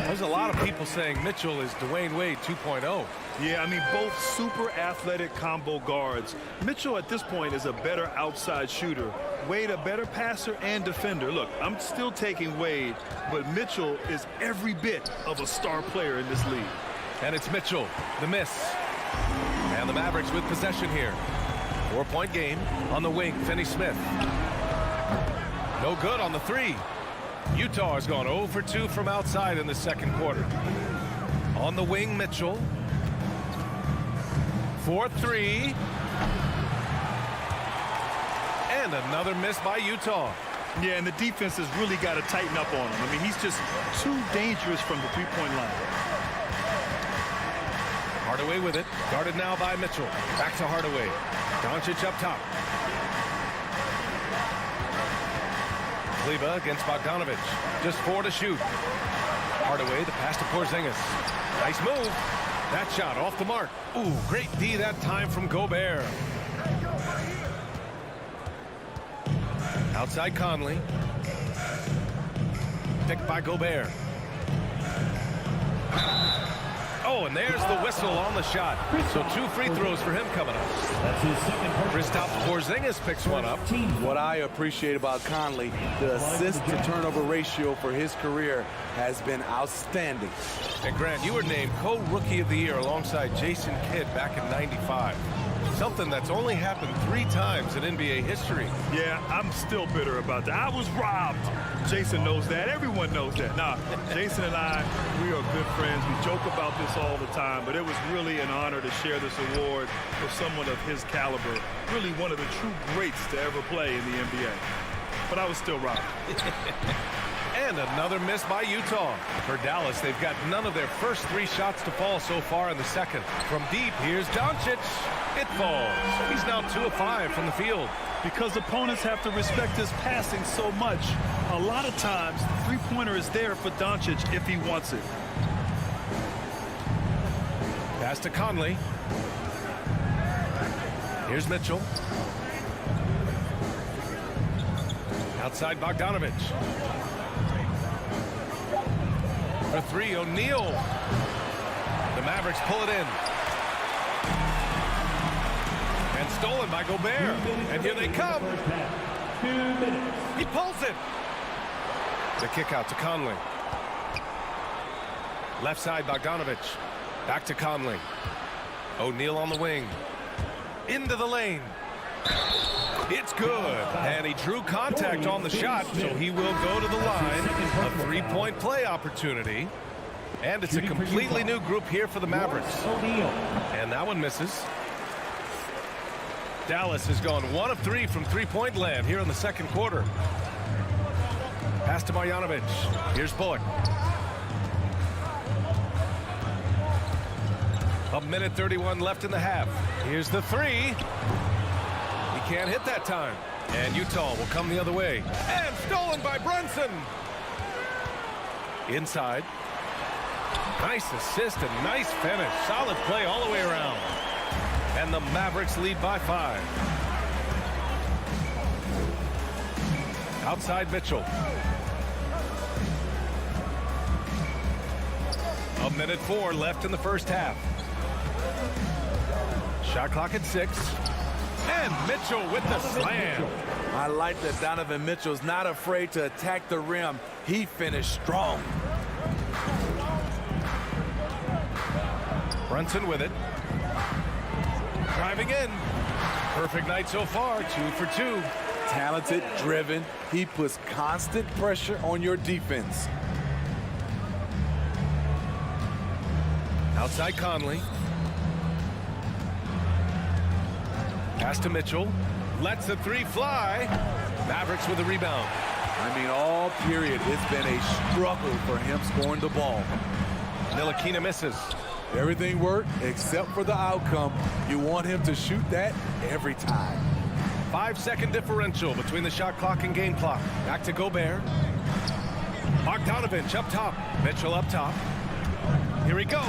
There's a lot of people saying Mitchell is Dwayne Wade 2.0. Yeah, I mean, both super athletic combo guards. Mitchell at this point is a better outside shooter. Wade a better passer and defender. Look, I'm still taking Wade, but Mitchell is every bit of a star player in this league. And it's Mitchell, the miss. And the Mavericks with possession here. 4-point game on the wing, Finney Smith. No good on the 3. Utah has gone 0 for 2 from outside in the second quarter. On the wing, Mitchell. 4-3. And another miss by Utah. Yeah, and the defense has really got to tighten up on him. I mean, he's just too dangerous from the three-point line. Hardaway with it. Guarded now by Mitchell. Back to Hardaway. Doncic up top. Kleber against Bogdanovic. Just 4 to shoot. Hardaway, the pass to Porzingis. Nice move. That shot off the mark. Ooh, great D that time from Gobert. Outside Conley. Picked by Gobert. Oh, and there's the whistle on the shot. So 2 free throws for him coming up. That's his second. Kristaps Porzingis picks one up. What I appreciate about Conley, the assist-to-turnover ratio for his career has been outstanding. And Grant, you were named co-rookie of the year alongside Jason Kidd back in '95. Something that's only happened 3 times in NBA history. Yeah, I'm still bitter about that. I was robbed. Jason knows that. Everyone knows that. Nah, Jason and I, we are good friends. We joke about this all the time, but it was really an honor to share this award with someone of his caliber. Really one of the true greats to ever play in the NBA. But I was still robbed. And another miss by Utah. For Dallas, they've got none of their first 3 shots to fall so far in the second. From deep, here's Doncic. It falls. He's now 2 of 5 from the field. Because opponents have to respect his passing so much, a lot of times, the three-pointer is there for Doncic if he wants it. Pass to Conley. Here's Mitchell. Outside Bogdanovic. For 3, O'Neal. The Mavericks pull it in. And stolen by Gobert. And here they come. He pulls it. The kick out to Conley. Left side, Bogdanovic. Back to Conley. O'Neal on the wing. Into the lane. It's good. And he drew contact on the shot, so he will go to the line. A three-point play opportunity. And it's a completely new group here for the Mavericks. And that one misses. Dallas has gone 1 of 3 from three-point land here in the second quarter. Pass to Marjanovic. Here's Bullock. A minute 31 left in the half. Here's the three. He can't hit that time. And Utah will come the other way. And stolen by Brunson. Inside. Nice assist and nice finish. Solid play all the way around. And the Mavericks lead by 5. Outside Mitchell. A minute 4 left in the first half. Shot clock at 6. And Mitchell with the slam. I like that Donovan Mitchell's not afraid to attack the rim. He finished strong. Brunson with it. Driving in. Perfect night so far. 2 for 2. Talented, driven. He puts constant pressure on your defense. Outside Conley. Pass to Mitchell. Lets the three fly. Mavericks with a rebound. I mean, all period, it's been a struggle for him scoring the ball. Ntilikina misses. Everything worked except for the outcome. You want him to shoot that every time. 5-second differential between the shot clock and game clock. Back to Gobert. Bogdanovic up top. Mitchell up top. Here he goes.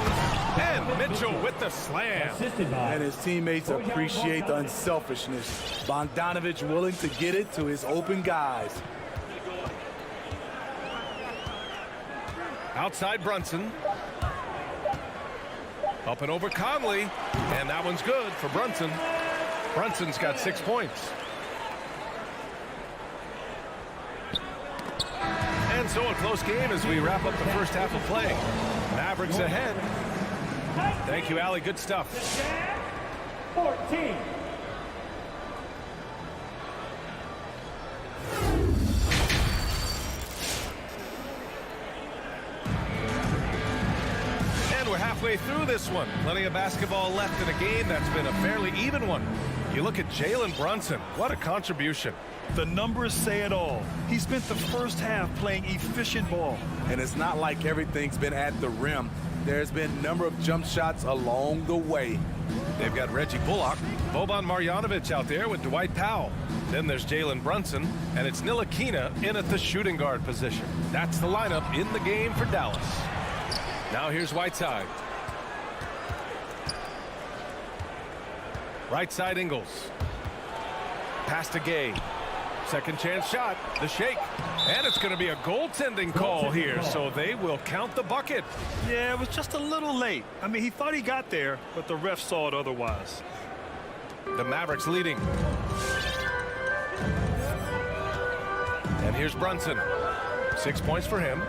And Mitchell with the slam. And his teammates appreciate the unselfishness. Bogdanovic willing to get it to his open guys. Outside Brunson. Up and over Conley. And that one's good for Brunson. Brunson's got 6 points. And so a close game as we wrap up the first half of play. Mavericks ahead. Thank you, Allie. Good stuff. 14. And we're halfway through this one. Plenty of basketball left in a game that's been a fairly even one. You look at Jalen Brunson. What a contribution. The numbers say it all. He spent the first half playing efficient ball. And it's not like everything's been at the rim. There's been a number of jump shots along the way. They've got Reggie Bullock, Boban Marjanovic out there with Dwight Powell. Then there's Jalen Brunson, and it's Ntilikina in at the shooting guard position. That's the lineup in the game for Dallas. Now here's Whiteside. Right side Ingles. Pass to Gay. Second chance shot. The shake. And it's going to be a goaltending call here, so they will count the bucket. Yeah, it was just a little late. I mean, he thought he got there, but the ref saw it otherwise. The Mavericks leading. And here's Brunson. 6 points for him.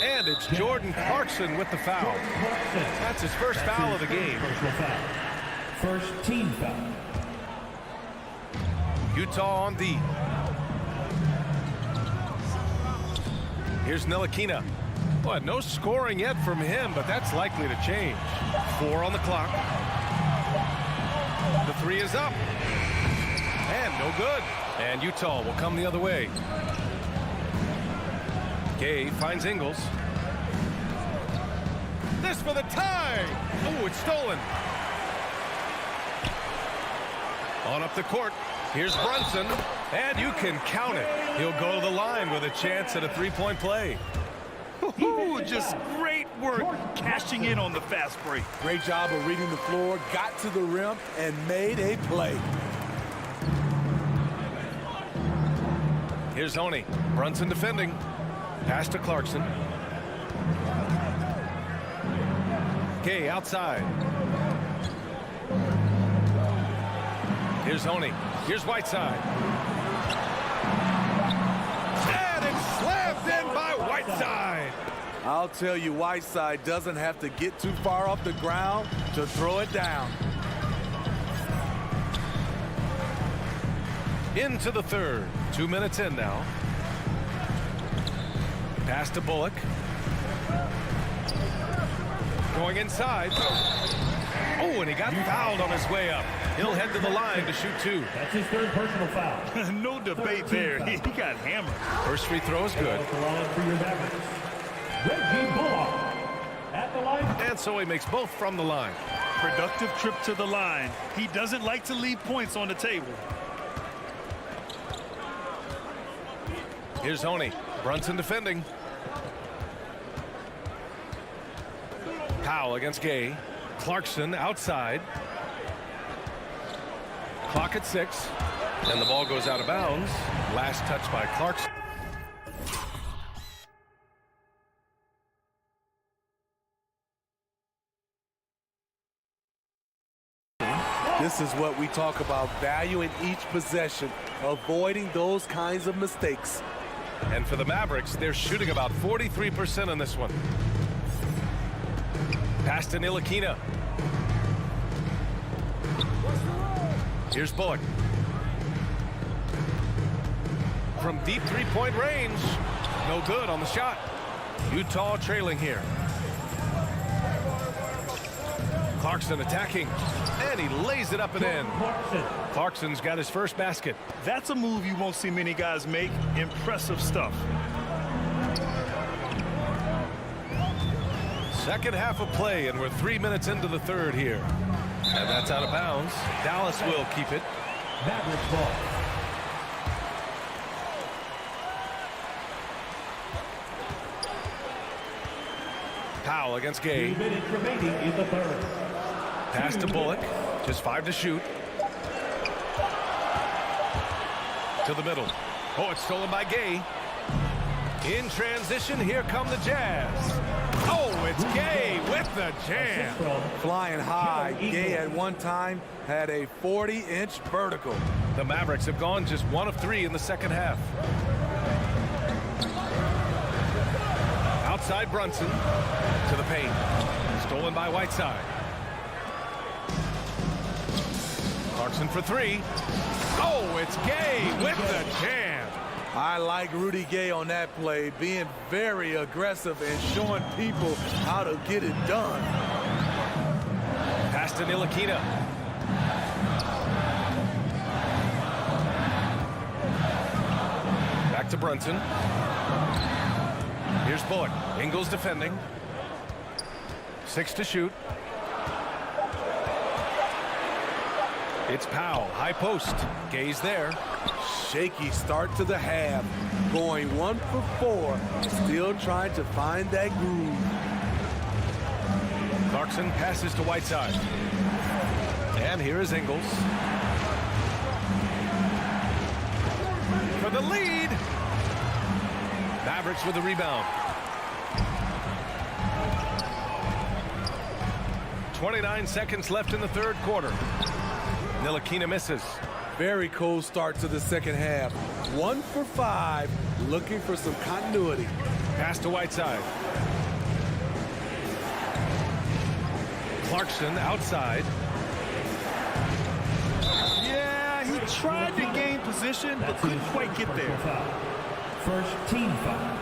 And it's Jordan Clarkson with the foul. That's his first foul of the game. First team foul. Utah on D. Here's Ntilikina. Boy, no scoring yet from him, but that's likely to change. 4 on the clock. The three is up. And no good. And Utah will come the other way. Gay finds Ingles. This for the tie. Oh, it's stolen. On up the court. Here's Brunson. And you can count it. He'll go to the line with a chance at a three-point play. Ooh, just great work cashing in on the fast break. Great job of reading the floor, got to the rim, and made a play. Here's Honey. Brunson defending. Pass to Clarkson. Gay outside. Here's Honey. Here's Whiteside. And it's slammed in by Whiteside. I'll tell you, Whiteside doesn't have to get too far off the ground to throw it down. Into the third. 2 minutes in now. Pass to Bullock. Going inside. Oh, and he got fouled on his way up. He'll head to the line to shoot 2. That's his third personal foul. No debate there. He got hammered. First free throw is good. At the line for your Mavericks, Reggie Bullock. At the line. And so he makes both from the line. Productive trip to the line. He doesn't like to leave points on the table. Here's Honey. Brunson defending. Powell against Gay. Clarkson outside. Clock at 6. And the ball goes out of bounds. Last touch by Clarkson. This is what we talk about, value in each possession, avoiding those kinds of mistakes. And for the Mavericks, they're shooting about 43% on this one. Pass to Ntilikina. Here's Bullock. From deep three-point range. No good on the shot. Utah trailing here. Clarkson attacking. And he lays it up and in. Clarkson's got his first basket. That's a move you won't see many guys make. Impressive stuff. Second half of play, and we're 3 minutes into the third here. And that's out of bounds. Dallas will keep it. Mavericks ball. Powell against Gay. 3 minutes remaining in the third. Pass to Bullock. Just 5 to shoot. To the middle. Oh, it's stolen by Gay. In transition, here come the Jazz. Oh, it's Gay with the jam. Flying high. Gay at one time had a 40-inch vertical. The Mavericks have gone just 1 of 3 in the second half. Outside Brunson to the paint. Stolen by Whiteside. Clarkson for 3. Oh, it's Gay with the jam. I like Rudy Gay on that play, being very aggressive and showing people how to get it done. Pass to Ntilikina. Back to Brunson. Here's Bullock. Ingles defending. 6 to shoot. It's Powell. High post. Gay's there. Shaky start to the half. Going 1 for 4. Still trying to find that groove. Clarkson passes to Whiteside. And here is Ingles. For the lead. Mavericks with the rebound. 29 seconds left in the third quarter. Ntilikina misses. Very cold start to the second half. 1 for 5, looking for some continuity. Pass to Whiteside. Clarkson outside. Yeah, he tried to gain position, but couldn't quite get there. First team foul.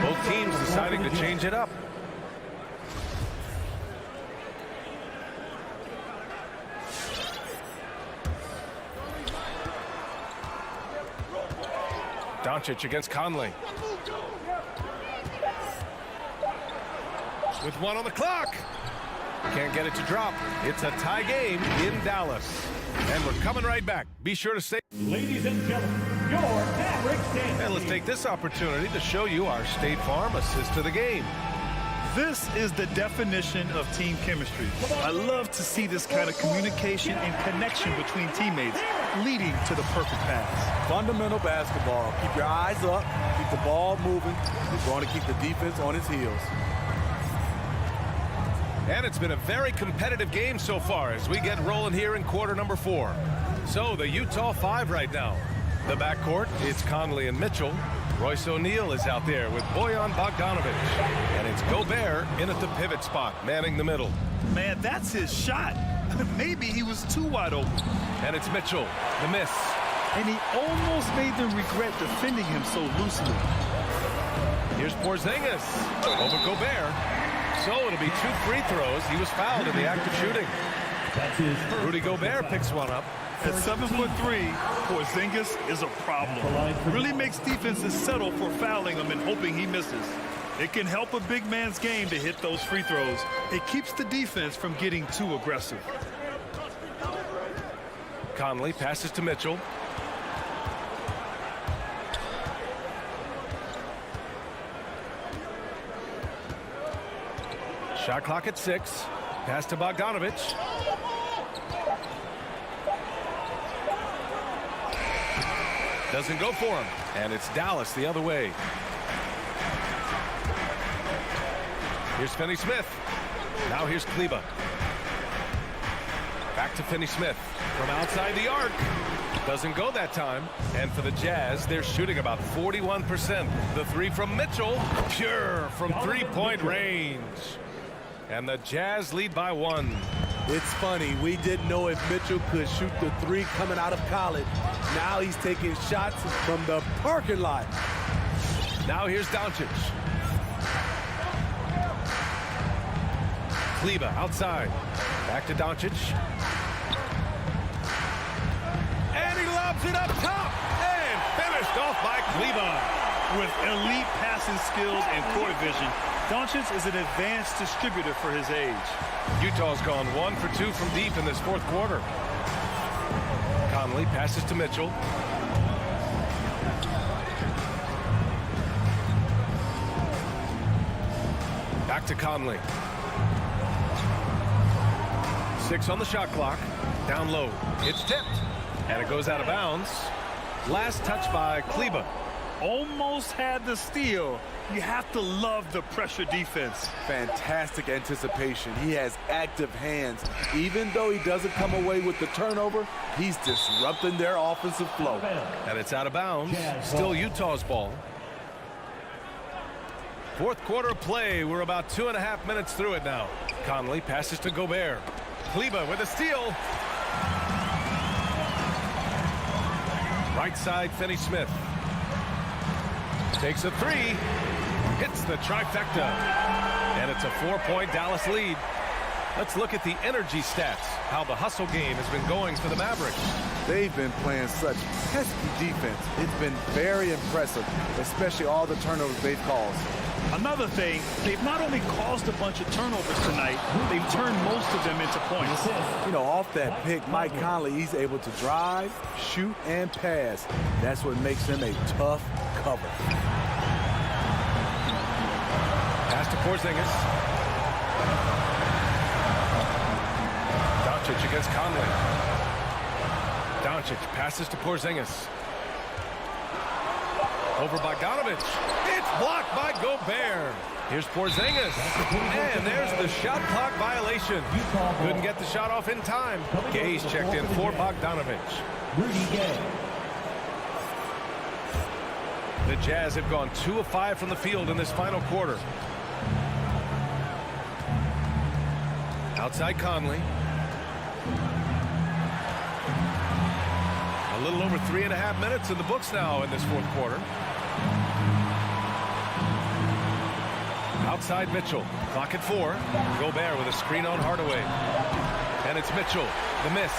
Both teams deciding to change it up. Doncic against Conley. With 1 on the clock. Can't get it to drop. It's a tie game in Dallas. And we're coming right back. Be sure to stay. Ladies and gentlemen, your Mavericks stand. And let's take this opportunity to show you our State Farm assist to the game. This is the definition of team chemistry. I love to see this kind of communication and connection between teammates leading to the perfect pass. Fundamental basketball. Keep your eyes up. Keep the ball moving. You're going to keep the defense on its heels. And it's been a very competitive game so far as we get rolling here in quarter number 4. So the Utah 5 right now. The backcourt, it's Conley and Mitchell. Royce O'Neal is out there with Bojan Bogdanovic. And it's Gobert in at the pivot spot, manning the middle. Man, that's his shot. Maybe he was too wide open. And it's Mitchell, the miss. And he almost made them regret defending him so loosely. Here's Porzingis over Gobert. So it'll be 2 free throws. He was fouled in the act of shooting. Rudy Gobert picks one up. At 7'3", Porzingis is a problem. Really makes defenses settle for fouling him and hoping he misses. It can help a big man's game to hit those free throws. It keeps the defense from getting too aggressive. Conley passes to Mitchell. Shot clock at 6. Pass to Bogdanovic. Doesn't go for him. And it's Dallas the other way. Here's Finney-Smith. Now here's Kleber. Back to Finney-Smith. From outside the arc. Doesn't go that time. And for the Jazz, they're shooting about 41%. The 3 from Mitchell. Pure from 3-point range. And the Jazz lead by 1. It's funny, we didn't know if Mitchell could shoot the 3 coming out of college. Now he's taking shots from the parking lot. Now here's Doncic. Kleber outside. Back to Doncic. And he lobs it up top. And finished off by Kleber. With elite passing skills and court vision, Doncic is an advanced distributor for his age. Utah's gone 1 for 2 from deep in this 4th quarter. Conley passes to Mitchell. Back to Conley. 6 on the shot clock. Down low. It's tipped. And it goes out of bounds. Last touch by Kleber. Almost had the steal. You have to love the pressure defense. Fantastic anticipation. He has active hands. Even though he doesn't come away with the turnover, he's disrupting their offensive flow. And it's out of bounds. Still Utah's ball. 4th quarter play. We're about 2.5 minutes through it now. Conley passes to Gobert. Kleber with a steal. Right side, Finney-Smith. Takes a 3. Hits the trifecta. And it's a 4-point Dallas lead. Let's look at the energy stats. How the hustle game has been going for the Mavericks. They've been playing such pesky defense. It's been very impressive, especially all the turnovers they've caused. Another thing, they've not only caused a bunch of turnovers tonight, they've turned most of them into points. You know, off that pick, Mike Conley, he's able to drive, shoot, and pass. That's what makes him a tough cover. Pass to Porzingis. Doncic against Conley. Doncic passes to Porzingis. Over Bogdanovic. It's blocked by Gobert. Here's Porzingis. And there's the shot clock violation. Couldn't get the shot off in time. Gay's checked in for Bogdanovic. The Jazz have gone 2 of 5 from the field in this final quarter. Outside Conley. A little over 3.5 minutes in the books now in this 4th quarter. Outside Mitchell. Clock at 4. Gobert with a screen on Hardaway. And it's Mitchell. The miss.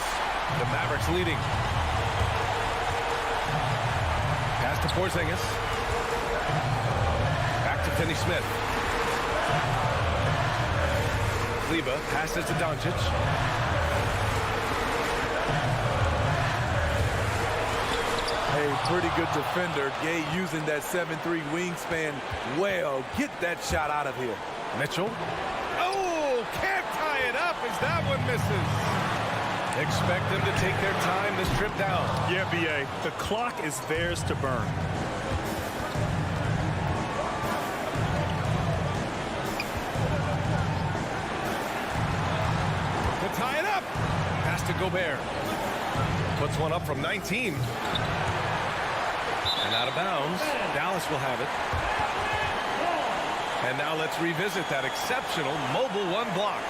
The Mavericks leading. Pass to Porzingis. Back to Finney-Smith. Kleber passes to Doncic. A pretty good defender. Gay using that 7'3" wingspan well. Get that shot out of here. Mitchell. Oh, can't tie it up as that one misses. Expect them to take their time this trip down. Yeah, B.A. The clock is theirs to burn. pass to Gobert. Puts one up from 19. And out of bounds. Dallas will have it. And now let's revisit that exceptional mobile one block.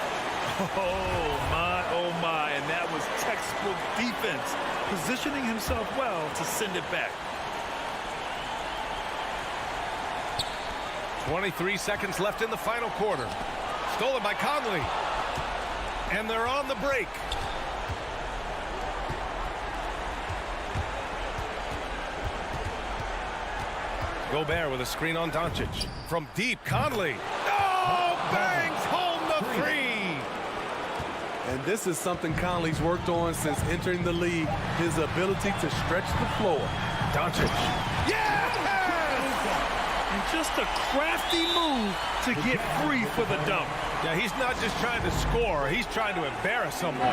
Oh my, and that was textbook defense, positioning himself well to send it back. 23 seconds left in the final quarter. Stolen by Conley. And they're on the break. Gobert with a screen on Doncic. From deep, Conley. Oh, bangs home the three. And this is something Conley's worked on since entering the league, his ability to stretch the floor. Doncic. Yes! And just a crafty move to get free for the dunk. Yeah, he's not just trying to score, he's trying to embarrass someone.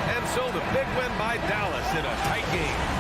And so the big win by Dallas in a tight game.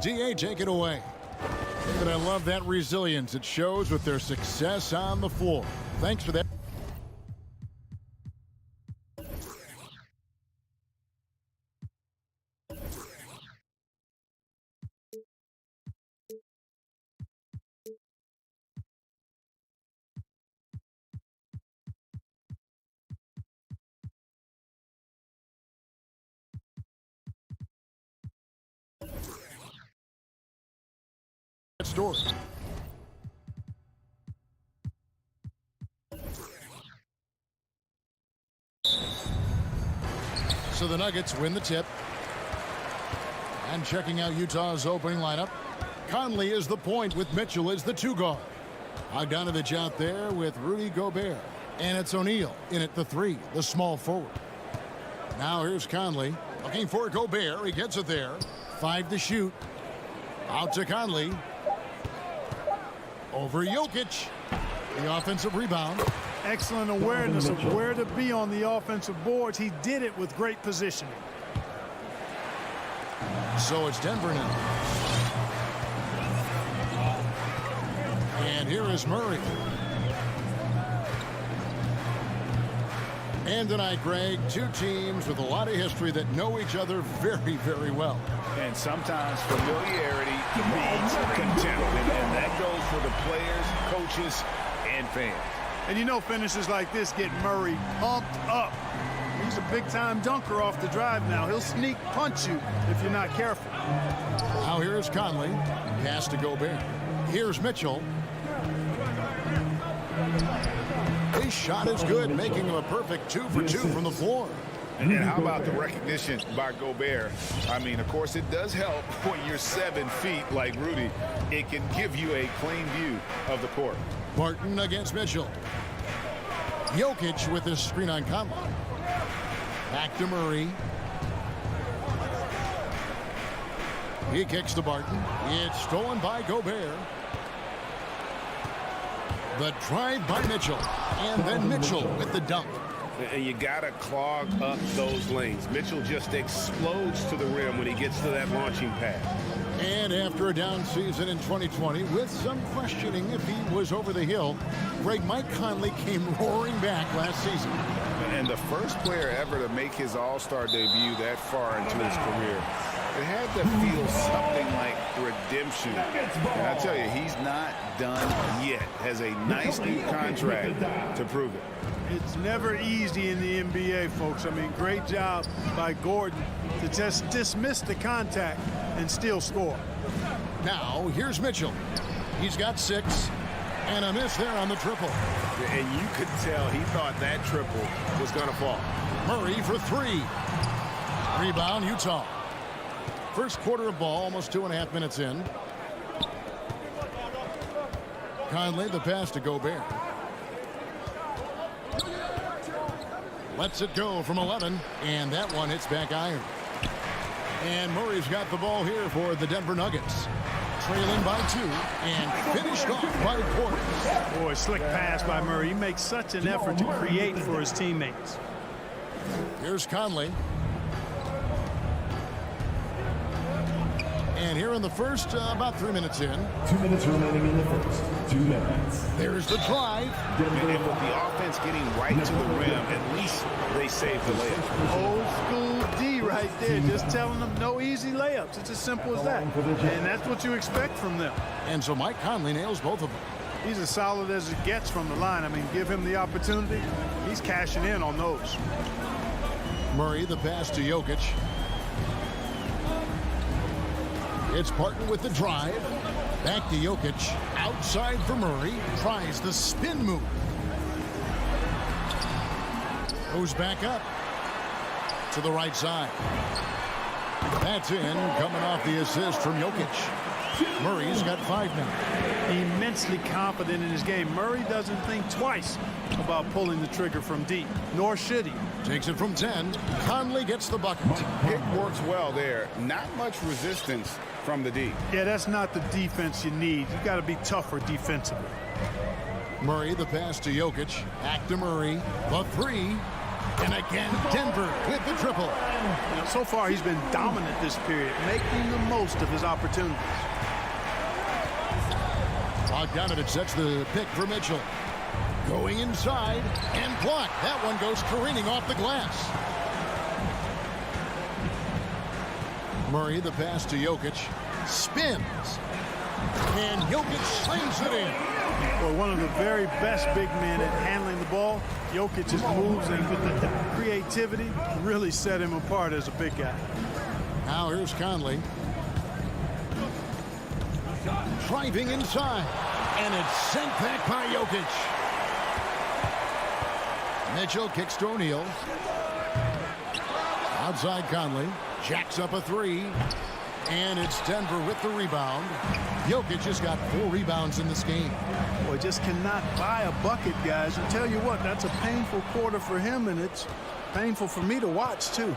DA, take it away. And I love that resilience it shows with their success on the floor. Thanks for that. Story. So the Nuggets win the tip. And checking out Utah's opening lineup, Conley is the point with Mitchell as the 2 guard. Bogdanovich out there with Rudy Gobert. And it's O'Neal in at the 3, the small forward. Now here's Conley looking for Gobert. He gets it there. 5 to shoot. Out to Conley. Over Jokic. The offensive rebound. Excellent awareness of where to be on the offensive boards. He did it with great positioning. So it's Denver now. And here is Murray. And tonight, Greg, 2 teams with a lot of history that know each other very, very well. And sometimes familiarity means contempt. And that goes for the players, coaches, and fans. And you know finishes like this get Murray pumped up. He's a big-time dunker off the drive now. He'll sneak punch you if you're not careful. Now here's Conley. Pass to Gobert. Here's Mitchell. His shot is good, making him a perfect 2 for 2 from the floor. And how about the recognition by Gobert? I mean, of course, it does help when you're 7 feet like Rudy. It can give you a clean view of the court. Barton against Mitchell. Jokic with his screen on Conley. Back to Murray. He kicks to Barton. It's stolen by Gobert. The drive by Mitchell. And then Mitchell with the dunk. And you got to clog up those lanes. Mitchell just explodes to the rim when he gets to that launching pad. And after a down season in 2020, with some questioning if he was over the hill, Mike Conley came roaring back last season. And the first player ever to make his All-Star debut that far into his career. It had to feel something like redemption. And I tell you, he's not done yet. Has a nice new contract to prove it. It's never easy in the NBA, folks. I mean, great job by Gordon to just dismiss the contact and still score. Now, here's Mitchell. He's got 6. And a miss there on the triple. And you could tell he thought that triple was going to fall. Murray for 3. Rebound, Utah. First quarter of ball, almost 2.5 minutes in. Conley, the pass to Gobert. Lets it go from 11, and that one hits back iron. And Murray's got the ball here for the Denver Nuggets. Trailing by 2 and finished off by Porter. Boy, slick pass by Murray. He makes such an effort to create for his teammates. Here's Conley. And here in the first, about 3 minutes in. 2 minutes remaining in the first. 2 minutes. There's the drive. And with the offense getting right to the rim, at least they saved the layup. Old school D right there, just telling them no easy layups. It's as simple as that. And that's what you expect from them. And so Mike Conley nails both of them. He's as solid as it gets from the line. I mean, give him the opportunity. He's cashing in on those. Murray, the pass to Jokic. It's Barton with the drive. Back to Jokic. Outside for Murray. Tries the spin move. Goes back up to the right side. That's in, coming off the assist from Jokic. Murray's got 5 now. Immensely confident in his game. Murray doesn't think twice about pulling the trigger from deep, nor should he. Takes it from 10. Conley gets the bucket. It works well there. Not much resistance from the D. Yeah, that's not the defense you need. You got to be tougher defensively. Murray, the pass to Jokic. Back to Murray. The 3. And again, Denver with the triple. You know, so far, he's been dominant this period, making the most of his opportunities. Bogdanovich sets the pick for Mitchell. Going inside and blocked. That one goes careening off the glass. Murray, the pass to Jokic. Spins. And Jokic slings it in. Well, one of the very best big men at handling the ball. Jokic's moves and creativity really set him apart as a big guy. Now here's Conley. Driving inside. And it's sent back by Jokic. Mitchell kicks to O'Neal. Outside Conley. Jacks up a three. And it's Denver with the rebound. Jokic just got 4 rebounds in this game. Boy, just cannot buy a bucket, guys. I tell you what, that's a painful quarter for him, and it's painful for me to watch, too.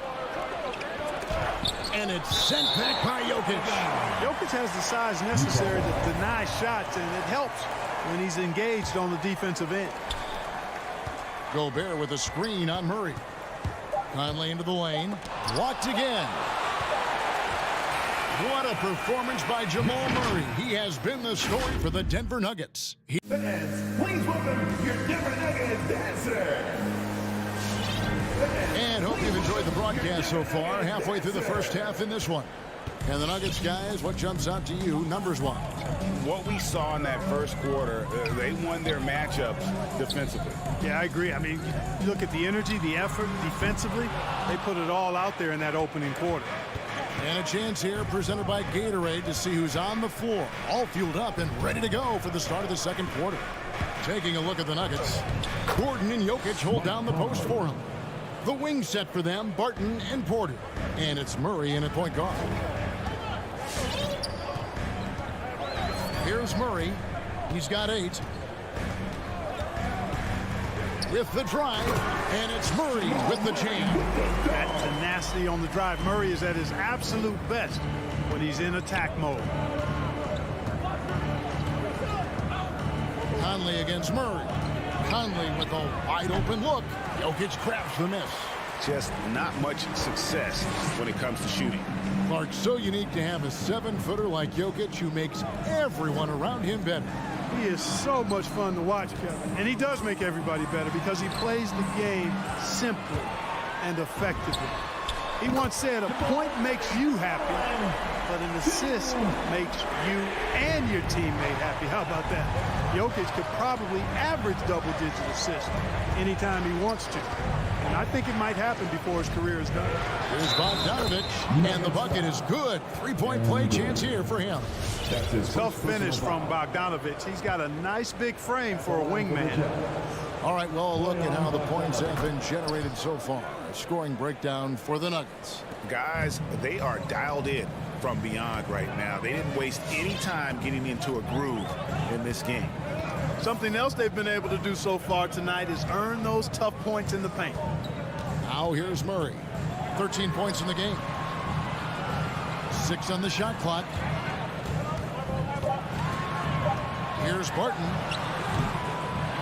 And it's sent back by Jokic. Jokic has the size necessary to deny shots, and it helps when he's engaged on the defensive end. Gobert with a screen on Murray. Conley into the lane. Walked again. What a performance by Jamal Murray. He has been the story for the Denver Nuggets. Fans, please welcome your Denver Nuggets dancer. And hope you've enjoyed the broadcast so far. Halfway through the first half in this one. And the Nuggets, guys, what jumps out to you numbers-wise? What we saw in that first quarter, they won their matchups defensively. Yeah, I agree. I mean, you look at the energy, the effort defensively. They put it all out there in that opening quarter. And a chance here presented by Gatorade to see who's on the floor, all fueled up and ready to go for the start of the second quarter. Taking a look at the Nuggets. Gordon and Jokic hold down the post for him. The wing set for them, Barton and Porter. And it's Murray in at point guard. Here's Murray. He's got 8. With the drive, and it's Murray with the jam. That tenacity on the drive. Murray is at his absolute best when he's in attack mode. Conley against Murray. Conley with a wide open look. Jokic grabs the miss. Just not much success when it comes to shooting. Clark, so unique to have a 7-footer like Jokic who makes everyone around him better. He is so much fun to watch, Kevin. And he does make everybody better because he plays the game simply and effectively. He once said, a point makes you happy, but an assist makes you and your teammate happy. How about that? Jokic could probably average double-digit assists anytime he wants to. And I think it might happen before his career is done. Here's Bogdanovich, and the bucket is good. 3-point play chance here for him. Tough finish from Bogdanovich. He's got a nice big frame for a wingman. All right, well, a look at how the points have been generated so far. A scoring breakdown for the Nuggets. Guys, they are dialed in from beyond right now. They didn't waste any time getting into a groove in this game. Something else they've been able to do so far tonight is earn those tough points in the paint. Now here's Murray. 13 points in the game. 6 on the shot clock. Here's Barton.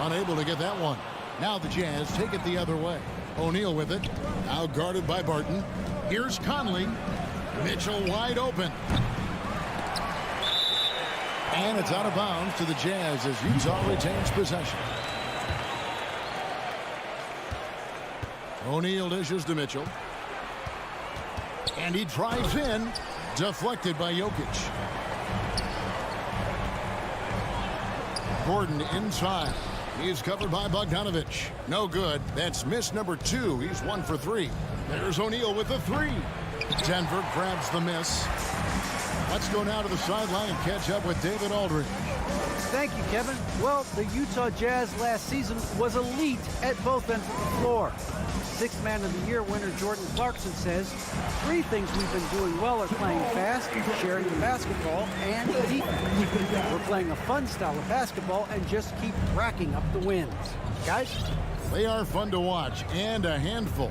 Unable to get that one. Now the Jazz take it the other way. O'Neal with it. Now guarded by Barton. Here's Conley. Mitchell wide open. And it's out of bounds to the Jazz as Utah retains possession. O'Neal dishes to Mitchell. And he drives in. Deflected by Jokic. Gordon inside. He's covered by Bogdanovich. No good. That's miss number 2. He's 1 for 3. There's O'Neal with the 3. Denver grabs the miss. Let's go now to the sideline and catch up with David Aldridge. Thank you, Kevin. Well, the Utah Jazz last season was elite at both ends of the floor. Sixth Man of the Year winner Jordan Clarkson says, 3 things we've been doing well are playing fast, sharing the basketball, and defense. We're playing a fun style of basketball and just keep racking up the wins. Guys? They are fun to watch and a handful.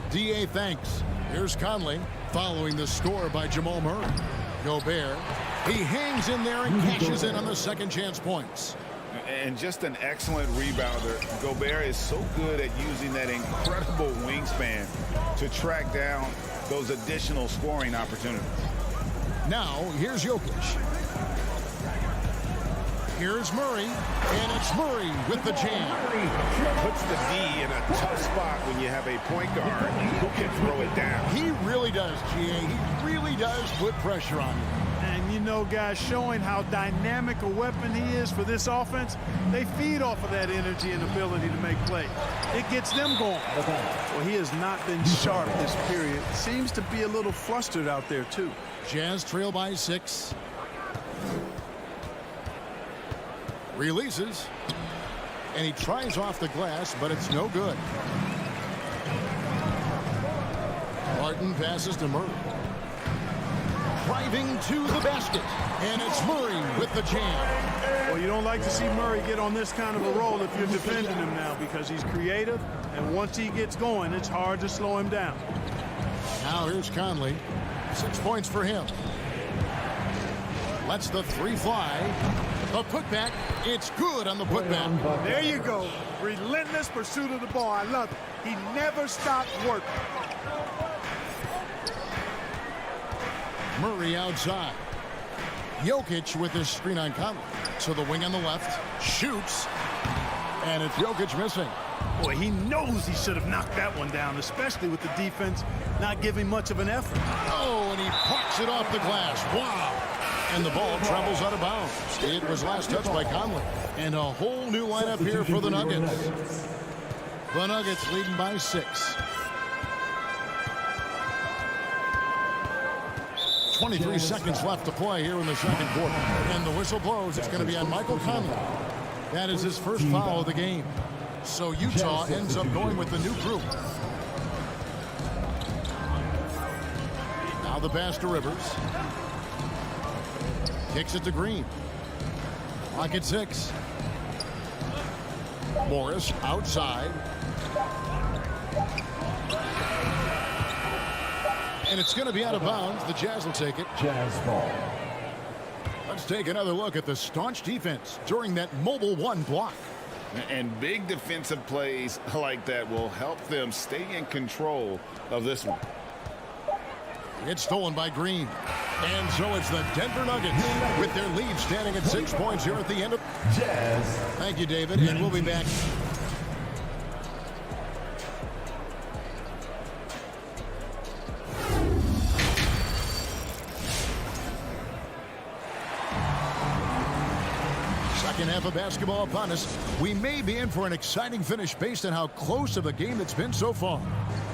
DA thanks. Here's Conley following the score by Jamal Murray. Gobert. He hangs in there and cashes in on the second chance points. And just an excellent rebounder. Gobert is so good at using that incredible wingspan to track down those additional scoring opportunities. Now, here's Jokic. Here's Murray, and it's Murray with the jam. Puts the D in a tough spot when you have a point guard who can throw it down. He really does, GA. He really does put pressure on you. And you know, guys, showing how dynamic a weapon he is for this offense, they feed off of that energy and ability to make plays. It gets them going. Well, he has not been sharp this period. Seems to be a little flustered out there, too. Jazz trail by 6. Releases. And he tries off the glass, but it's no good. Martin passes to Murray. Driving to the basket. And it's Murray with the jam. Well, you don't like to see Murray get on this kind of a roll if you're defending him now, because he's creative, and once he gets going, it's hard to slow him down. Now here's Conley. 6 points for him. Lets the 3 fly. A putback. It's good on the putback. There you go. Relentless pursuit of the ball. I love it. He never stopped working. Murray outside. Jokic with his screen on Conley. To the wing on the left. Shoots. And it's Jokic missing. Boy, he knows he should have knocked that one down, especially with the defense not giving much of an effort. Oh, and he pucks it off the glass. Wow. And the ball travels out of bounds. It was last touched by Conley. And a whole new lineup here for the Nuggets. The Nuggets leading by 6. 23 seconds left to play here in the second quarter. And the whistle blows. It's going to be on Michael Conley. That is his first foul of the game. So Utah ends up going with the new group. Now the pass to Rivers. Kicks it to Green. Clock at 6. Morris outside. And it's going to be out of bounds. The Jazz will take it. Jazz ball. Let's take another look at the staunch defense during that mobile 1 block. And big defensive plays like that will help them stay in control of this one. It's stolen by Green. And so it's the Denver Nuggets with their lead standing at 6 points here at the end of Jazz. Thank you, David, and we'll be back. Second half of basketball upon us. We may be in for an exciting finish based on how close of a game it's been so far.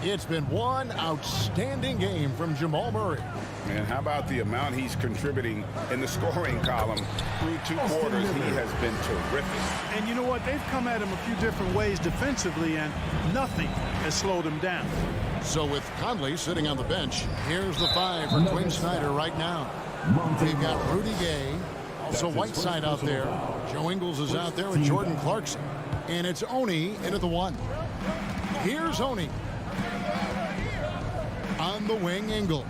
It's been one outstanding game from Jamal Murray. And how about the amount he's contributing in the scoring column through 2 quarters? He has been terrific. And you know what? They've come at him a few different ways defensively, and nothing has slowed him down. So with Conley sitting on the bench, here's the 5 for Quinn Snyder right now. We've got Rudy Gay, also Whiteside out there. Joe Ingles is out there with Jordan Clarkson. And it's Oni into the 1. Here's Oni. On the wing, Ingles.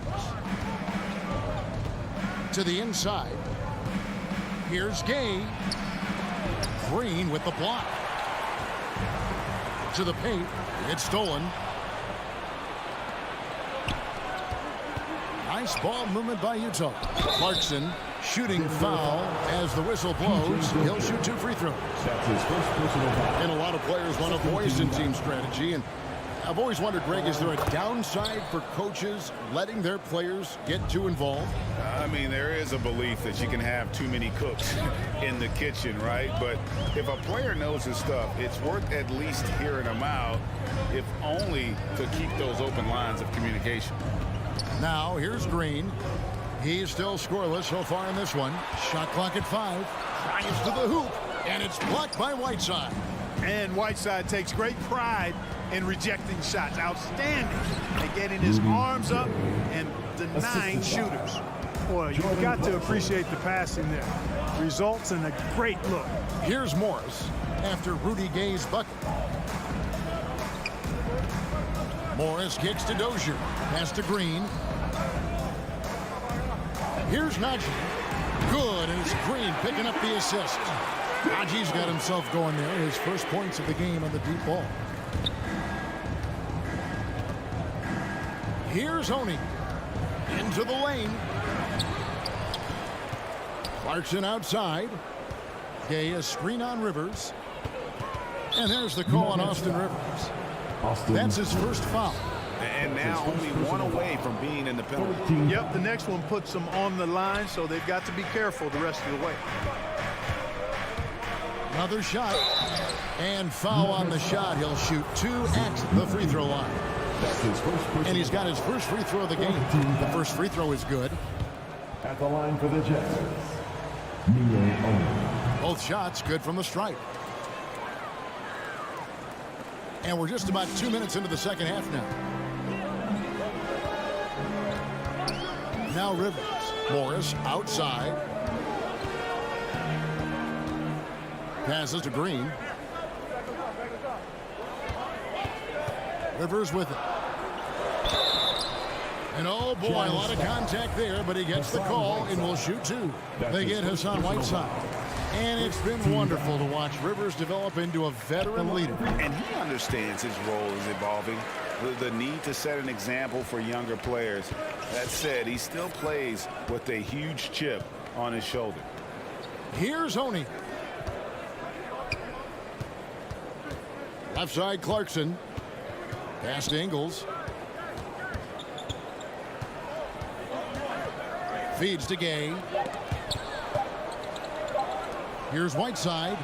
To the inside. Here's Gay. Green with the block. To the paint. It's stolen. Nice ball movement by Utah. Clarkson shooting foul as the whistle blows. He'll shoot 2 free throws. That's his first personal foul. And a lot of players want a voice in team strategy. And I've always wondered, Greg, is there a downside for coaches letting their players get too involved? I mean, there is a belief that you can have too many cooks in the kitchen, right? But if a player knows his stuff, it's worth at least hearing them out, if only to keep those open lines of communication. Now, here's Green. He's still scoreless so far in this one. Shot clock at 5. Drives to the hoop, and it's blocked by Whiteside. And Whiteside takes great pride in rejecting shots. Outstanding at getting his arms up and denying shooters. Boy, you've got to appreciate the passing there. Results in a great look. Here's Morris after Rudy Gay's bucket. Morris kicks to Dozier. Pass to Green. Here's Najee. Good, and it's Green picking up the assist. Najee's got himself going there. His first points of the game on the deep ball. Here's Oney. Into the lane. Clarkson outside. Gay a screen on Rivers. And there's the call on Austin Rivers. That's his first foul. And now only one away from being in the penalty. Yep, the next one puts them on the line, so they've got to be careful the rest of the way. Another shot. And foul on the shot. He'll shoot 2 at the free throw line. And he's got his first free throw of the game. The first free throw is good. At the line for the Jazz, Miye Oney. Both shots good from the stripe. And we're just about 2 minutes into the second half now. Now Rivers. Morris outside. Passes to Green. Rivers with it. And oh boy, a lot of contact there, but he gets the call and will shoot 2. They get Hassan Whiteside. And it's been wonderful to watch Rivers develop into a veteran leader. And he understands his role is evolving. The need to set an example for younger players. That said, he still plays with a huge chip on his shoulder. Here's Oney. Left side Clarkson. Pass to Ingles. Feeds to Gay. Here's Whiteside.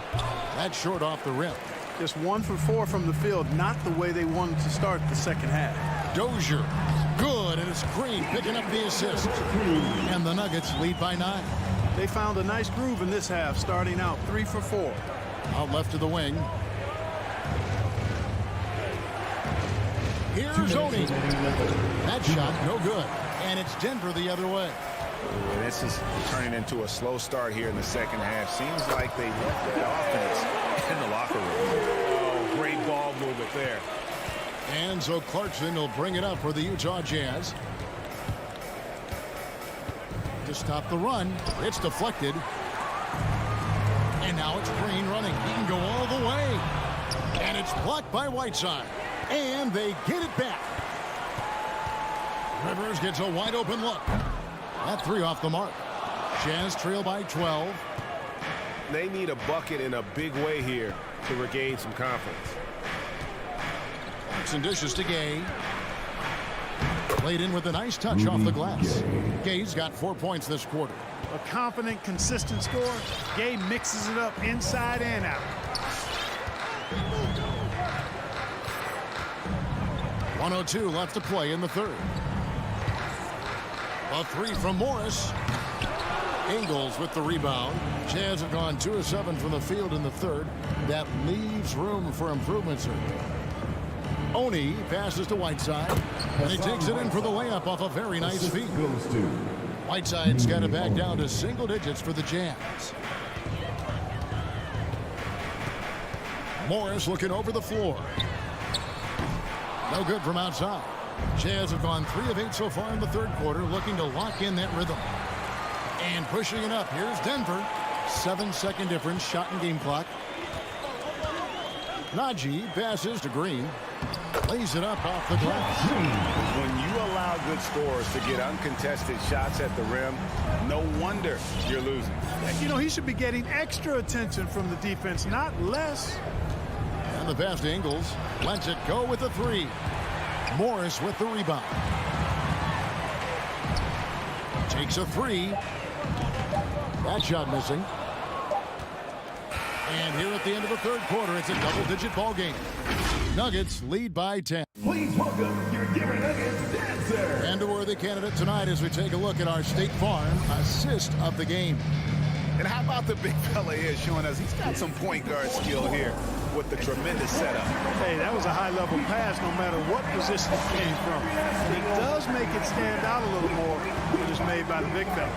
That's short off the rim. Just 1 for 4 from the field, not the way they wanted to start the second half. Dozier. Good, and it's Green picking up the assist. And the Nuggets lead by 9. They found a nice groove in this half, starting out 3 for 4. Out left to the wing. Here's Oney. That shot no good. And it's Denver the other way. This is turning into a slow start here in the second half. Seems like they left that offense in the locker room. Oh, great ball movement there. And so Clarkson will bring it up for the Utah Jazz. To stop the run, it's deflected. And now it's Green running. He can go all the way. And it's blocked by Whiteside. And they get it back. Rivers gets a wide open look. That 3 off the mark. Jazz trail by 12. They need a bucket in a big way here to regain some confidence. Some dishes to Gay. Played in with a nice touch off the glass. Gay's got 4 points this quarter. A confident, consistent score. Gay mixes it up inside and out. 1:02 left to play in the third. A 3 from Morris. Ingles with the rebound. Jazz have gone 2 of 7 from the field in the third. That leaves room for improvement, sir. Oney passes to Whiteside. And he takes it in for the layup off a very nice feed. Whiteside's got it back down to single digits for the Jazz. Morris looking over the floor. No good from outside. Jazz have gone 3 of 8 so far in the third quarter, looking to lock in that rhythm. And pushing it up, here's Denver. 7-second difference, shot and game clock. Najee passes to Green. Lays it up off the glass. When you allow good scorers to get uncontested shots at the rim, no wonder you're losing. You know, he should be getting extra attention from the defense, not less. And the pass to Ingles. Lets it go with the 3. Morris with the rebound. Takes a 3. That shot missing. And here at the end of the third quarter, it's a double-digit ball game. Nuggets lead by 10. Please welcome your Denver Nuggets dancer. And a worthy candidate tonight as we take a look at our State Farm assist of the game. And how about the big fella here showing us he's got some point guard skill here with the tremendous setup. Hey, that was a high-level pass no matter what position it came from. It does make it stand out a little more when it's made by the big fella.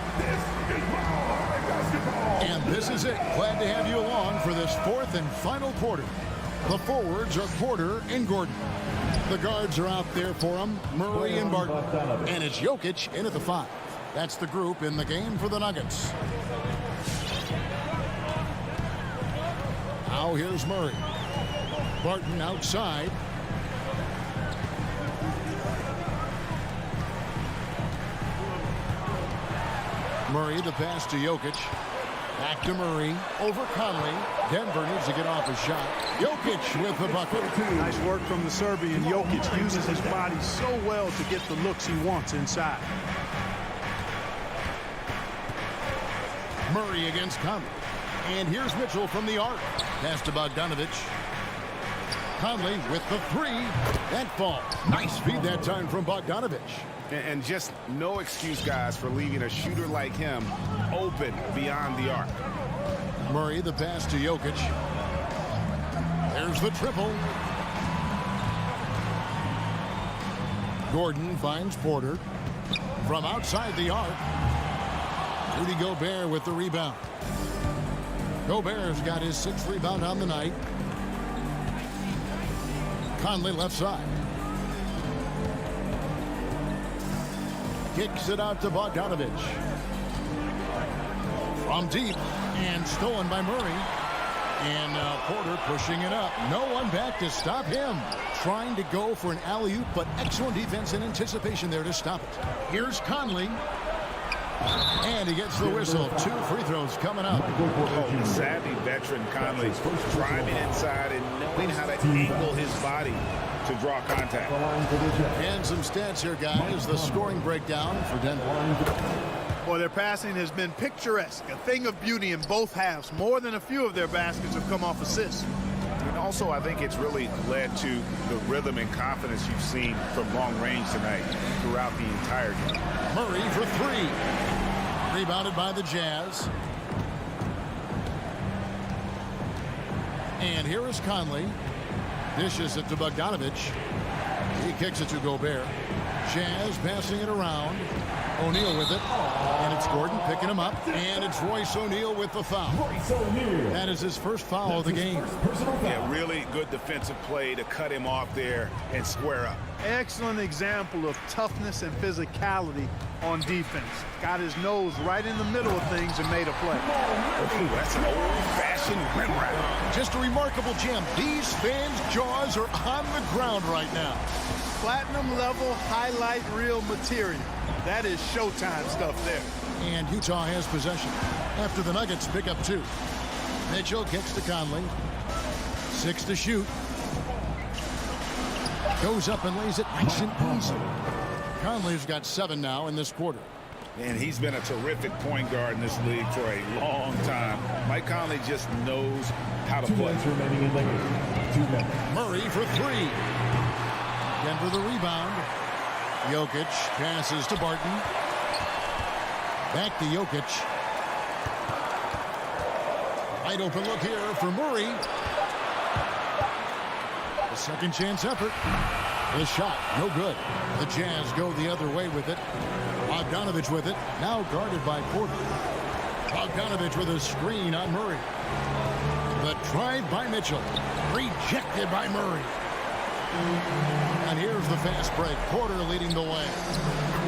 And this is it. Glad to have you along for this fourth and final quarter. The forwards are Porter and Gordon. The guards are out there for them, Murray and Barton. And it's Jokic in at the 5. That's the group in the game for the Nuggets. Now here's Murray. Barton outside. Murray, the pass to Jokic. Back to Murray. Over Conley. Denver needs to get off a shot. Jokic with the bucket. Nice work from the Serbian. Jokic uses his body so well to get the looks he wants inside. Murray against Conley. And here's Mitchell from the arc. Pass to Bogdanovic. Conley with the three. That falls. Nice feed that time from Bogdanovic. And just no excuse, guys, for leaving a shooter like him open beyond the arc. Murray, the pass to Jokic. There's the triple. Gordon finds Porter. From outside the arc. Rudy Gobert with the rebound. Gobert's got his 6th rebound on the night. Conley left side. Kicks it out to Bogdanovic. From deep and stolen by Murray. And Porter pushing it up. No one back to stop him. Trying to go for an alley-oop, but excellent defense and anticipation there to stop it. Here's Conley. And he gets the whistle. 2 free throws coming up. Oh, savvy veteran Conley driving inside and knowing how to angle his body to draw contact. And some stats here, guys. The scoring breakdown for Denver. Boy, their passing has been picturesque. A thing of beauty in both halves. More than a few of their baskets have come off assists. And also, I think it's really led to the rhythm and confidence you've seen from long range tonight throughout the entire game. Murray for 3. Rebounded by the Jazz. And here is Conley. Dishes it to Bogdanovic. He kicks it to Gobert. Jazz passing it around. O'Neal with it. And it's Gordon picking him up. And it's Royce O'Neal with the foul. That is his first foul of the game. Yeah, really good defensive play to cut him off there and square up. Excellent example of toughness and physicality on defense. Got his nose right in the middle of things and made a play. Ooh, that's an old-fashioned rim wrap. Just a remarkable jam. These fans' jaws are on the ground right now. Platinum level highlight reel material. That is Showtime stuff there. And Utah has possession after the Nuggets pick up 2. Mitchell kicks to Conley. 6 to shoot. Goes up and lays it nice and easy. Conley's got 7 now in this quarter. And he's been a terrific point guard in this league for a long time. Mike Conley just knows how to play. Murray for 3. Denver the rebound. Jokic passes to Barton. Back to Jokic. Wide open look here for Murray. A second chance effort. The shot, no good. The Jazz go the other way with it. Bogdanovic with it. Now guarded by Porter. Bogdanovic with a screen on Murray. The drive by Mitchell. Rejected by Murray. And here's the fast break. Porter leading the way.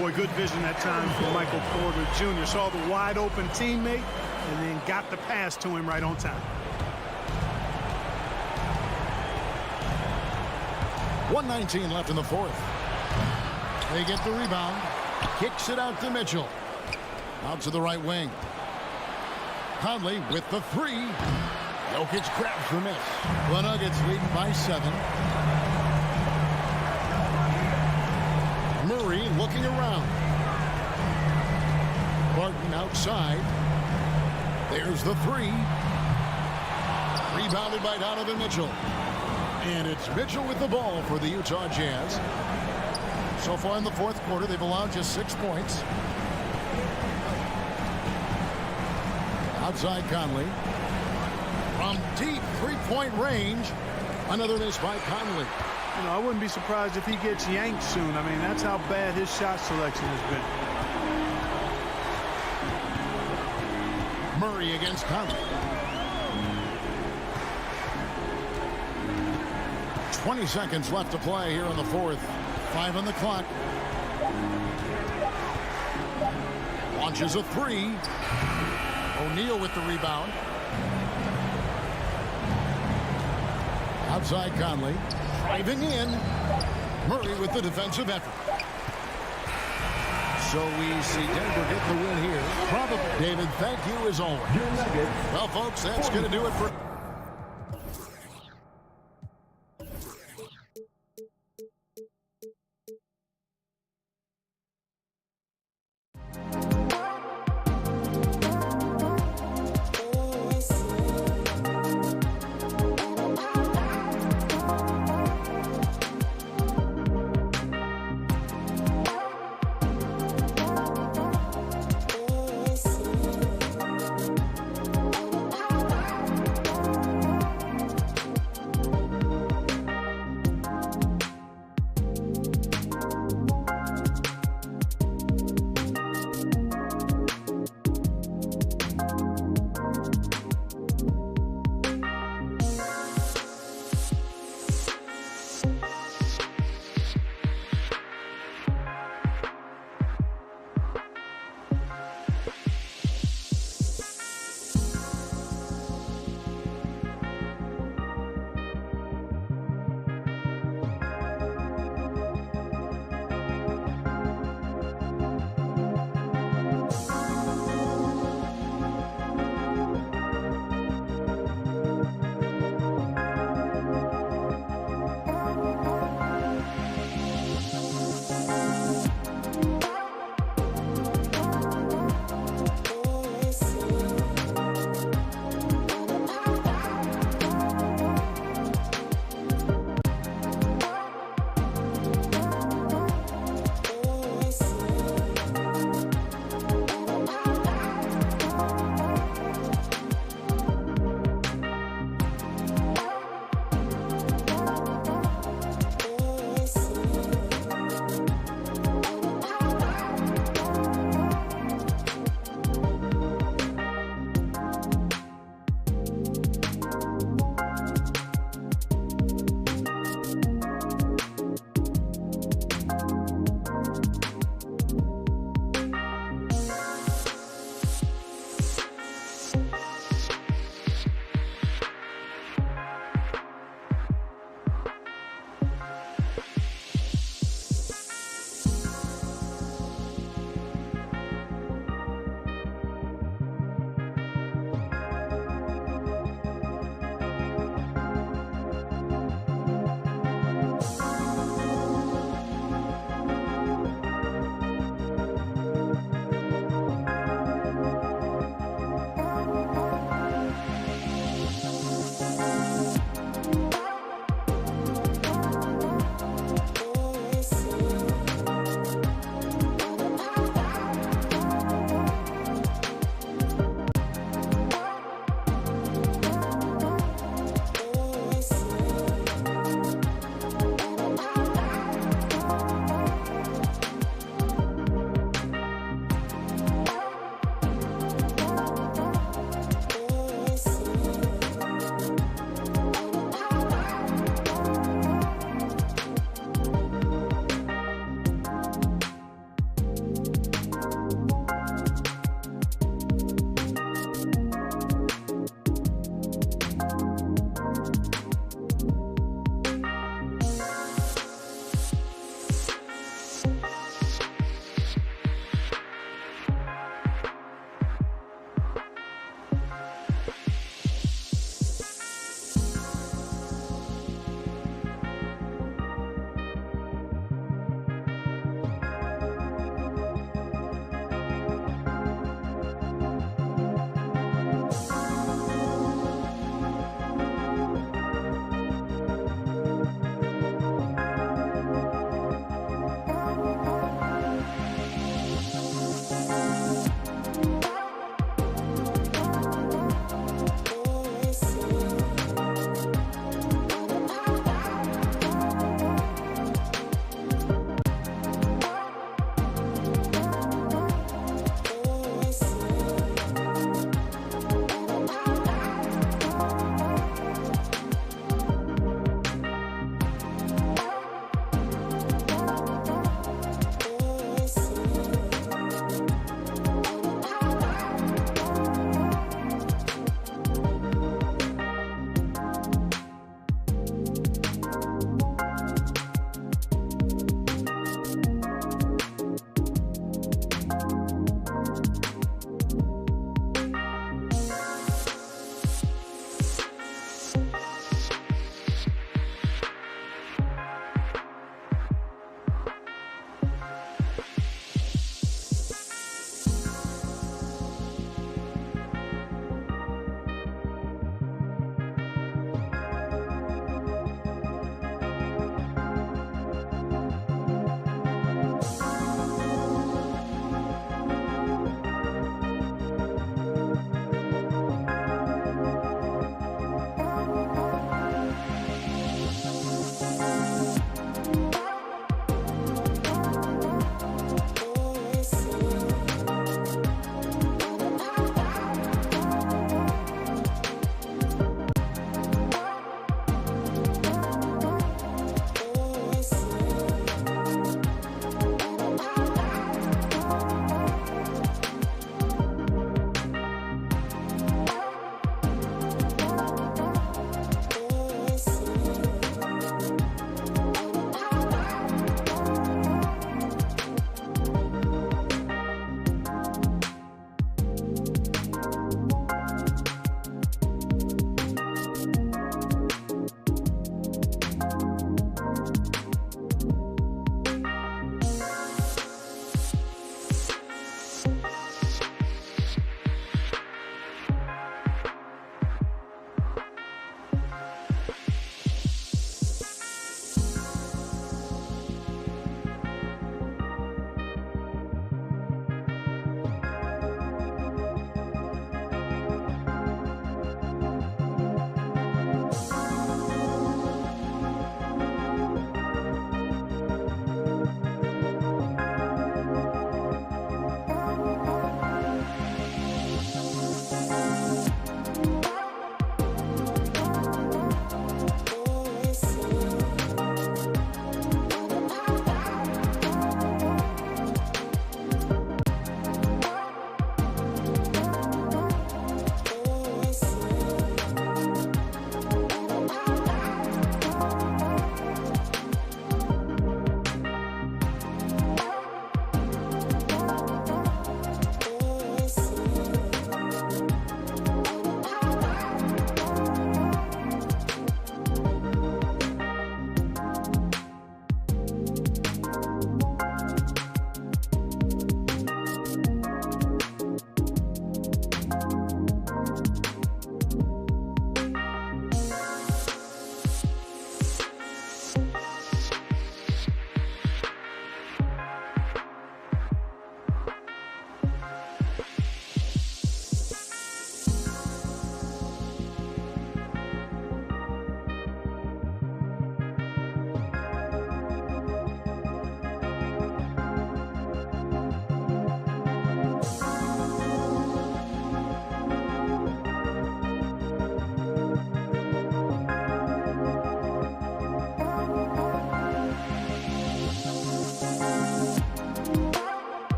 Boy, good vision that time from Michael Porter Jr. Saw the wide open teammate and then got the pass to him right on time. 1:19 left in the 4th. They get the rebound. Kicks it out to Mitchell. Out to the right wing. Conley with the 3. Jokic grabs the miss. The Nuggets leading by 7. Murray looking around. Barton outside. There's the 3. Rebounded by Donovan Mitchell. And it's Mitchell with the ball for the Utah Jazz. So far in the 4th quarter, they've allowed just 6 points. Outside Conley. From deep 3-point range. Another miss by Conley. You know, I wouldn't be surprised if he gets yanked soon. I mean, that's how bad his shot selection has been. Murray against Conley. 20 seconds left to play here in the 4th. 5 on the clock. Launches a 3. O'Neal with the rebound. Outside Conley. Driving in. Murray with the defensive effort. So we see Denver get the win here. Probably. David, thank you as always. Well, folks, that's going to do it for...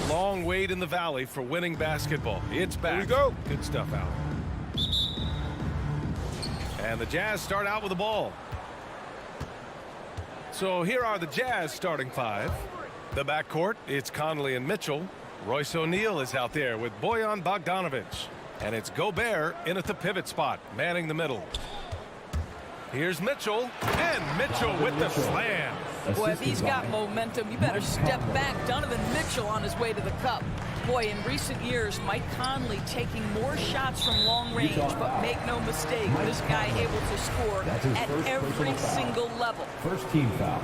long wait in the valley for winning basketball. It's back. Here we go. Good stuff, Al. And the Jazz start out with the ball. So here are the Jazz starting five. The backcourt, it's Conley and Mitchell. Royce O'Neal is out there with Bojan Bogdanovic. And it's Gobert in at the pivot spot, manning the middle. Here's Mitchell, and Mitchell with the slam. Boy, if he's got momentum, you better step back. Donovan Mitchell on his way to the cup. Boy, in recent years, Mike Conley taking more shots from long range, but make no mistake, this guy able to score at every single level. First team foul.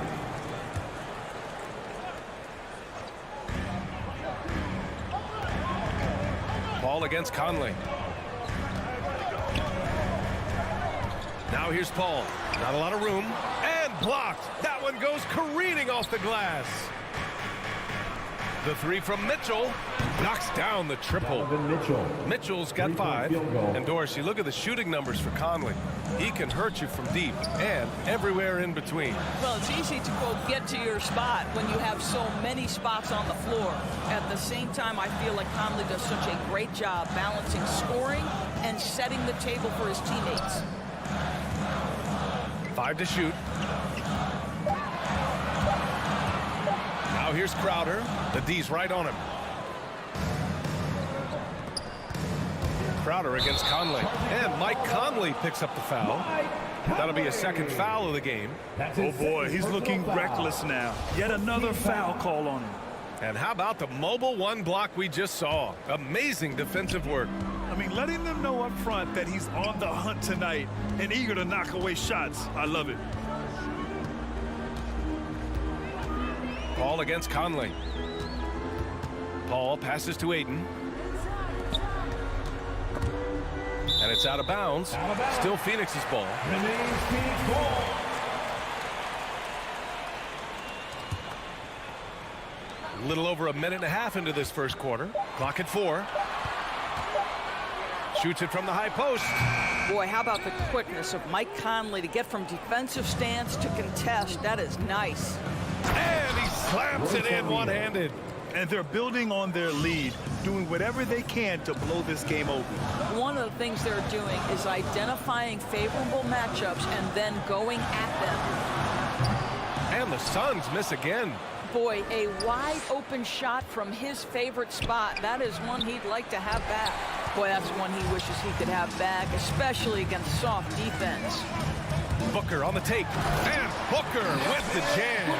Ball against Conley. Now here's Paul. Not a lot of room. And blocked. That one goes careening off the glass. The three from Mitchell knocks down the triple. Mitchell's got 5. And Doris, you look at the shooting numbers for Conley. He can hurt you from deep and everywhere in between. Well, it's easy to go get to your spot when you have so many spots on the floor. At the same time, I feel like Conley does such a great job balancing scoring and setting the table for his teammates. 5 to shoot. Now here's Crowder. The D's right on him. Crowder against Conley. And Mike Conley picks up the foul. That'll be a second foul of the game. Oh, boy, he's looking reckless now. Yet another foul call on him. And how about the mobile one block we just saw? Amazing defensive work. I mean, letting them know up front that he's on the hunt tonight and eager to knock away shots. I love it. Paul against Conley. Paul passes to Ayton. And it's out of bounds. Still Phoenix's ball. A little over a minute and a half into this first quarter. Clock at 4. Shoots it from the high post. Boy, how about the quickness of Mike Conley to get from defensive stance to contest. That is nice. And he slams it in one-handed. And they're building on their lead, doing whatever they can to blow this game open. One of the things they're doing is identifying favorable matchups and then going at them. And the Suns miss again. Boy, a wide open shot from his favorite spot. That is one he'd like to have back. Boy, that's one he wishes he could have back, especially against soft defense. Booker on the take. And Booker with the jam.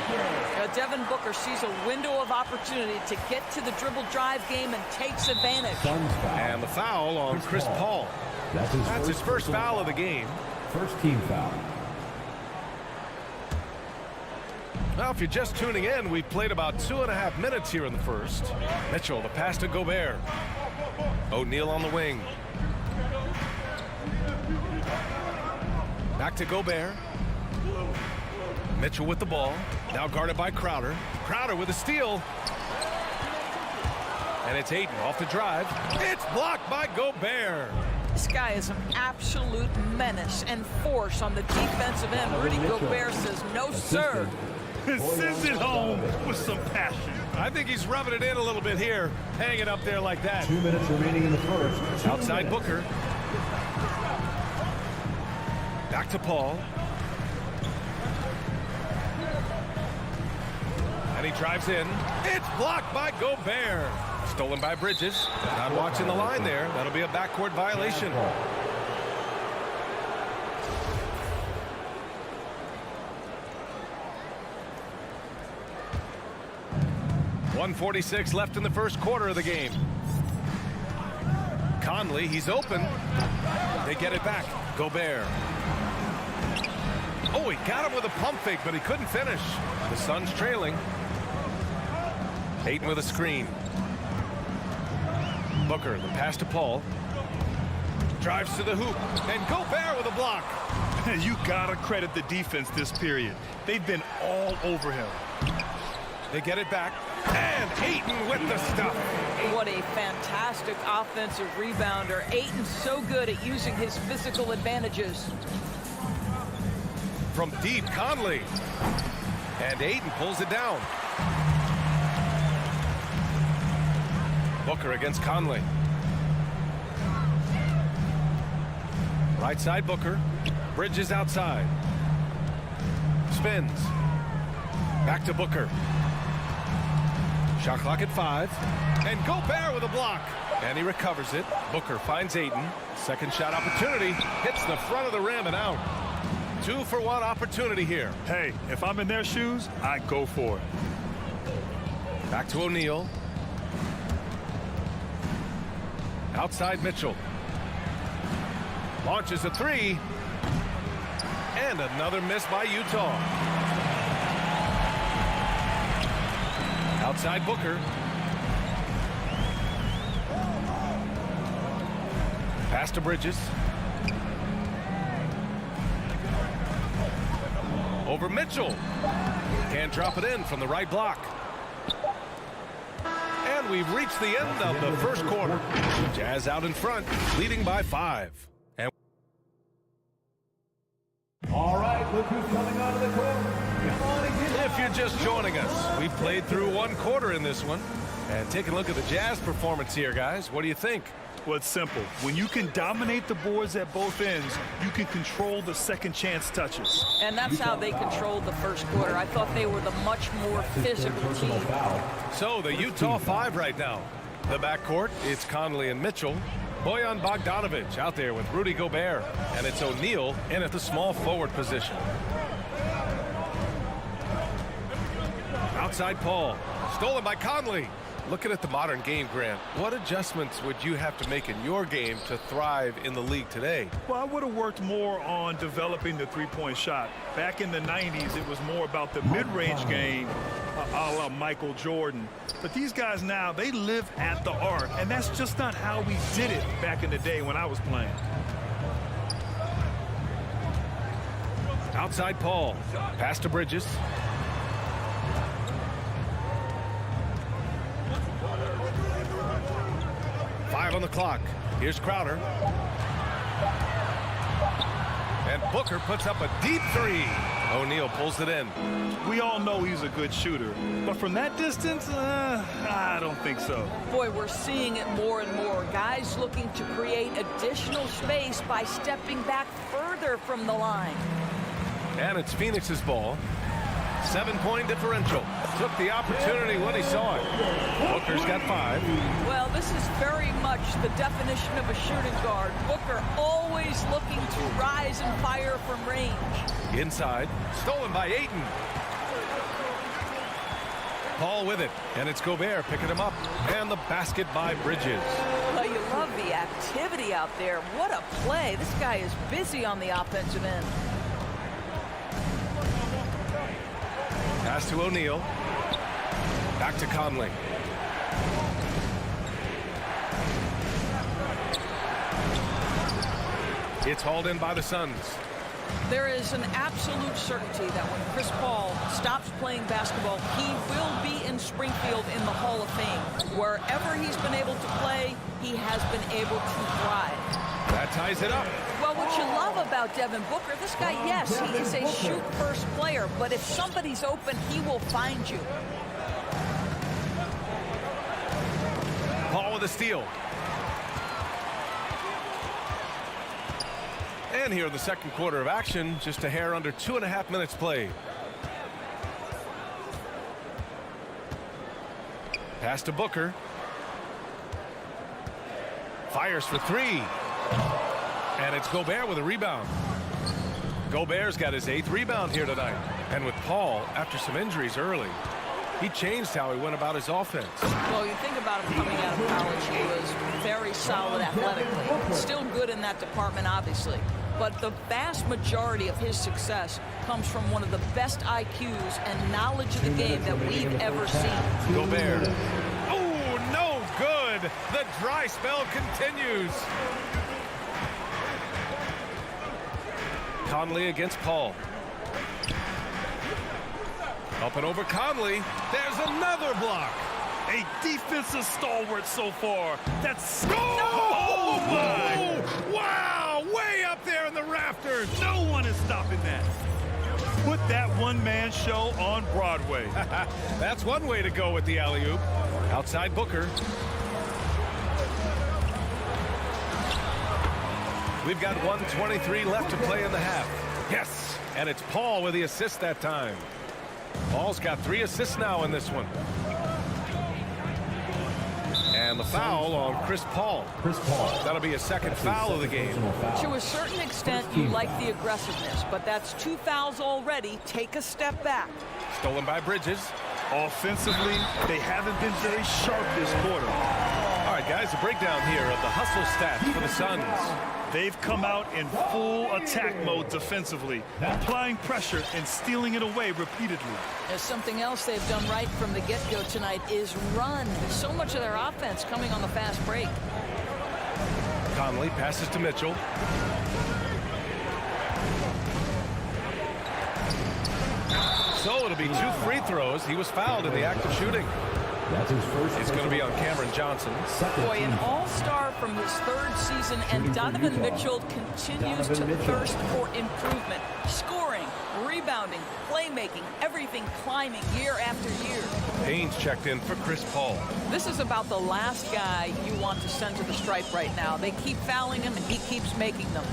Devin Booker sees a window of opportunity to get to the dribble drive game and takes advantage. And the foul on Chris Paul. That's his first foul of the game. First team foul. Now, if you're just tuning in, we've played about 2.5 minutes here in the first. Mitchell, the pass to Gobert. O'Neal on the wing. Back to Gobert. Mitchell with the ball. Now guarded by Crowder. Crowder with a steal. And it's Ayton off the drive. It's blocked by Gobert. This guy is an absolute menace and force on the defensive end. Rudy Gobert says, no, sir. Sends it home with some passion. I think he's rubbing it in a little bit here. Hanging up there like that. 2 minutes remaining in the first. Outside Booker. Back to Paul. And he drives in. It's blocked by Gobert. Stolen by Bridges. Not watching the line there. That'll be a backcourt violation. .146 left in the first quarter of the game. Conley, he's open. They get it back. Gobert. Oh, he got him with a pump fake, but he couldn't finish. The Suns trailing. Ayton with a screen. Booker, the pass to Paul. Drives to the hoop. And Gobert with a block. You gotta credit the defense this period. They've been all over him. They get it back. And Ayton with the stuff. What a fantastic offensive rebounder. Ayton's so good at using his physical advantages. From deep, Conley. And Ayton pulls it down. Booker against Conley. Right side Booker. Bridges outside. Spins. Back to Booker. Shot clock at 5. And Gobert with a block. And he recovers it. Booker finds Ayton. Second shot opportunity. Hits the front of the rim and out. 2-for-1 opportunity here. Hey, if I'm in their shoes, I go for it. Back to O'Neal. Outside Mitchell. Launches a 3. And another miss by Utah. Outside Booker. Pass to Bridges. Over Mitchell. Can't drop it in from the right block. And we've reached the end of the first quarter. Jazz out in front, leading by 5. And All right, look who's coming onto the court. Come on and get if you're just joining us, we've played through 1 quarter in this one. And take a look at the Jazz performance here, guys. What do you think? Well, it's simple. When you can dominate the boards at both ends, you can control the second chance touches. And that's how they controlled the first quarter. I thought they were the much more physical team. So the Utah 5 right now. The backcourt, it's Conley and Mitchell. Bojan Bogdanovic out there with Rudy Gobert. And it's O'Neal in at the small forward position. Outside Paul. Stolen by Conley. Looking at the modern game, Grant, what adjustments would you have to make in your game to thrive in the league today? Well, I would have worked more on developing the three-point shot. Back in the 90s, it was more about the mid-range game, a la Michael Jordan. But these guys now, they live at the arc, and that's just not how we did it back in the day when I was playing. Outside Paul. Pass to Bridges. On the clock. Here's Crowder. And Booker puts up a deep 3. O'Neal pulls it in. We all know he's a good shooter, but from that distance, I don't think so. Boy, we're seeing it more and more. Guys looking to create additional space by stepping back further from the line. And it's Phoenix's ball. 7-point differential. Took the opportunity when he saw it. Booker's got 5. Well, this is very much the definition of a shooting guard. Booker always looking to rise and fire from range. Inside. Stolen by Ayton. Paul with it. And it's Gobert picking him up. And the basket by Bridges. Well, you love the activity out there. What a play. This guy is busy on the offensive end. Pass to O'Neal. Back to Conley. It's hauled in by the Suns. There is an absolute certainty that when Chris Paul stops playing basketball, he will be in Springfield in the Hall of Fame. Wherever he's been able to play, he has been able to thrive. That ties it up. Well, what you love about Devin Booker, this guy, yes, he is a shoot-first player, but if somebody's open, he will find you. Paul with a steal. And here in the second quarter of action, just a hair under 2.5 minutes played. Pass to Booker. Fires for 3. And it's Gobert with a rebound. Gobert's got his 8th rebound here tonight. And with Paul, after some injuries early, he changed how he went about his offense. Well, you think about him coming out of college, he was very solid athletically. Still good in that department, obviously. But the vast majority of his success comes from one of the best IQs and knowledge of the game that we've ever seen. Gobert. Oh, no good. The dry spell continues. Conley against Paul. Up and over Conley. There's another block. A defensive stalwart so far. That's goal! Oh, my! Wow! Way up there in the rafters. No one is stopping that. Put that one-man show on Broadway. That's one way to go with the alley-oop. Outside Booker. We've got 1:23 left to play in the half. Yes, and it's Paul with the assist that time. Paul's got 3 assists now in this one. And the foul on Chris Paul. That'll be a second foul of the game. To a certain extent, you like the aggressiveness, but that's 2 fouls already. Take a step back. Stolen by Bridges. Offensively, they haven't been very sharp this quarter. All right, guys, a breakdown here of the hustle stats for the Suns. They've come out in full attack mode defensively, applying pressure and stealing it away repeatedly. There's something else they've done right from the get-go tonight is run. So much of their offense coming on the fast break. Conley passes to Mitchell. So it'll be 2 free throws. He was fouled in the act of shooting. That's his first. It's going to be on Cameron Johnson. Boy, an all-star from his 3rd season, and Donovan Mitchell continues to thirst for improvement. Scoring, rebounding, playmaking, everything climbing year after year. Haynes checked in for Chris Paul. This is about the last guy you want to send to the stripe right now. They keep fouling him, and he keeps making them.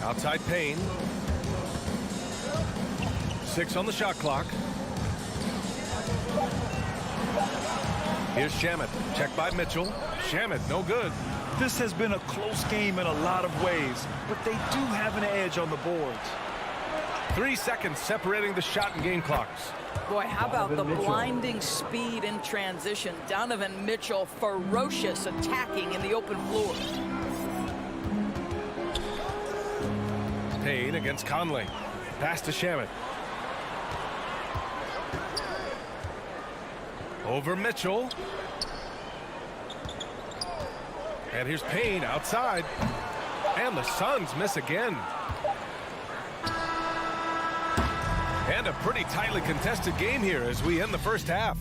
Outside Payne. 6 on the shot clock. Here's Shamet. Checked by Mitchell. Shamet, no good. This has been a close game in a lot of ways, but they do have an edge on the boards. 3 seconds separating the shot and game clocks. Boy, how about the blinding speed in transition? Donovan Mitchell, ferocious attacking in the open floor. Payne against Conley. Pass to Shamet. Over Mitchell. And here's Payne outside. And the Suns miss again. And a pretty tightly contested game here as we end the first half.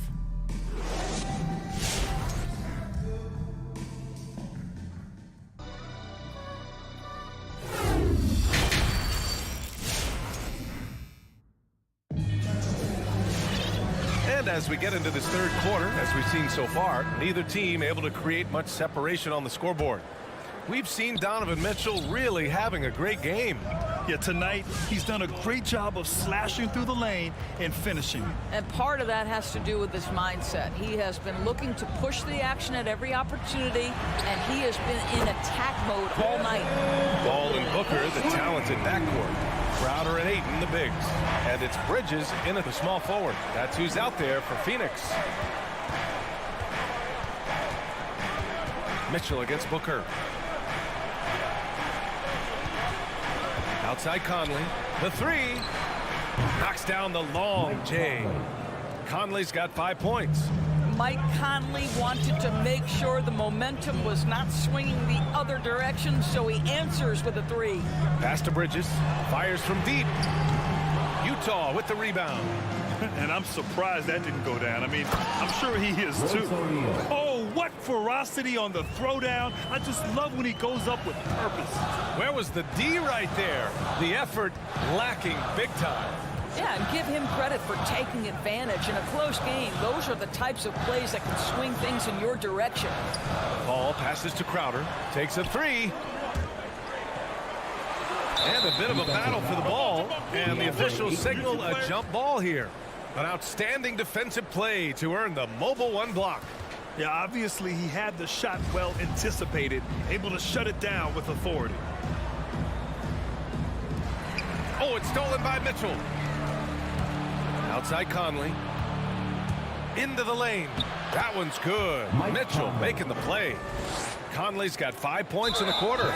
And as we get into this 3rd quarter, as we've seen so far, neither team able to create much separation on the scoreboard. We've seen Donovan Mitchell really having a great game. Yeah, tonight he's done a great job of slashing through the lane and finishing. And part of that has to do with his mindset. He has been looking to push the action at every opportunity, and he has been in attack mode all night. Ball and Booker, the talented backcourt. Crowder and Ayton, the bigs. And it's Bridges in at the small forward. That's who's out there for Phoenix. Mitchell against Booker. Outside Conley. The 3. Knocks down the long J. Conley's got 5 points. Mike Conley wanted to make sure the momentum was not swinging the other direction, so he answers with a 3. Pass to Bridges. Fires from deep. Utah with the rebound. And I'm surprised that didn't go down. I mean, I'm sure he is too. Oh, what ferocity on the throwdown. I just love when he goes up with purpose. Where was the D right there? The effort lacking big time. Yeah, and give him credit for taking advantage in a close game. Those are the types of plays that can swing things in your direction. Paul passes to Crowder. Takes a 3. And a bit of a battle for the ball. And the officials signal a jump ball here. An outstanding defensive play to earn the mobile 1 block. Yeah, obviously he had the shot well anticipated, able to shut it down with authority. Oh, it's stolen by Mitchell. Outside Conley. Into the lane. That one's good. Mitchell making the play. Conley's got 5 points in the quarter.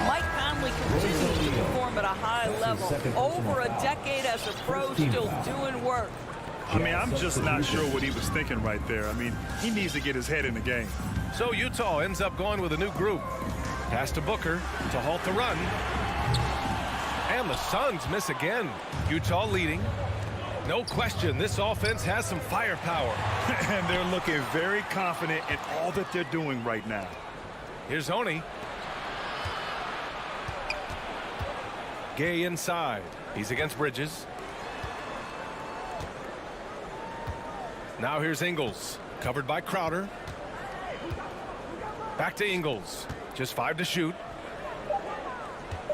Mike Conley continues to perform at a high level. Over a decade as a pro, still doing work. I mean, I'm just not sure what he was thinking right there. I mean, he needs to get his head in the game. So Utah ends up going with a new group. Pass to Booker to halt the run. And the Suns miss again. Utah leading. No question, this offense has some firepower. And they're looking very confident in all that they're doing right now. Here's Oni. Gay inside. He's against Bridges. Now here's Ingles. Covered by Crowder. Back to Ingles. Just 5 to shoot.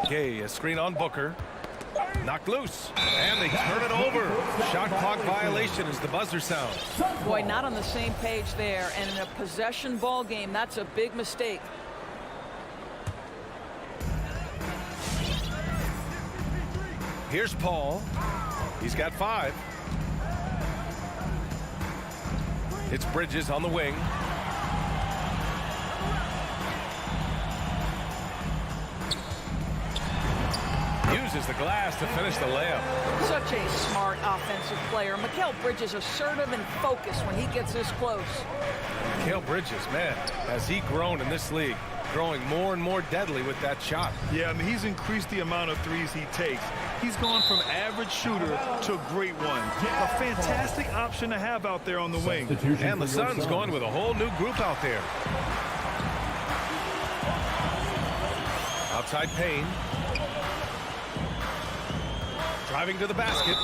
Gay, a screen on Booker. Knocked loose. And they turn it over. Shot clock violation as the buzzer sounds. Boy, not on the same page there. And in a possession ball game, that's a big mistake. Here's Paul. He's got 5. It's Bridges on the wing. Uses the glass to finish the layup. Such a smart offensive player. Mikal Bridges assertive and focused when he gets this close. Mikal Bridges, man, has he grown in this league? Growing more and more deadly with that shot. Yeah, I mean, he's increased the amount of threes he takes. He's gone from average shooter to a great one. A fantastic option to have out there on the wing. And the Suns going with a whole new group out there. Outside Payne. Driving to the basket.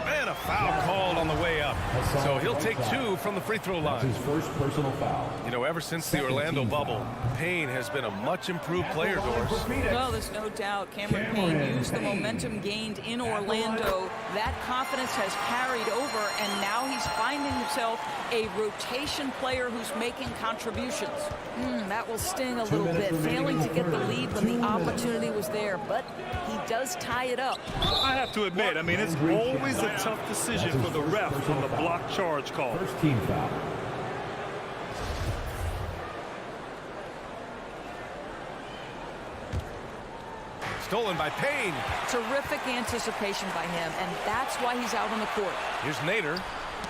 And a foul called on the way up. So he'll take 2 from the free throw line. His first personal foul. You know, ever since the Orlando bubble, Payne has been a much improved player, Doris. Well, there's no doubt Cameron Payne used the momentum gained in Orlando. That confidence has carried over, and now he's finding himself a rotation player who's making contributions. That will sting a little bit, failing to get the lead when the opportunity was there, but he does tie it up. I have to admit, I mean, it's always a tough decision for the ref on the block charge call. First team foul. Stolen by Payne. Terrific anticipation by him, and that's why he's out on the court. Here's Nader.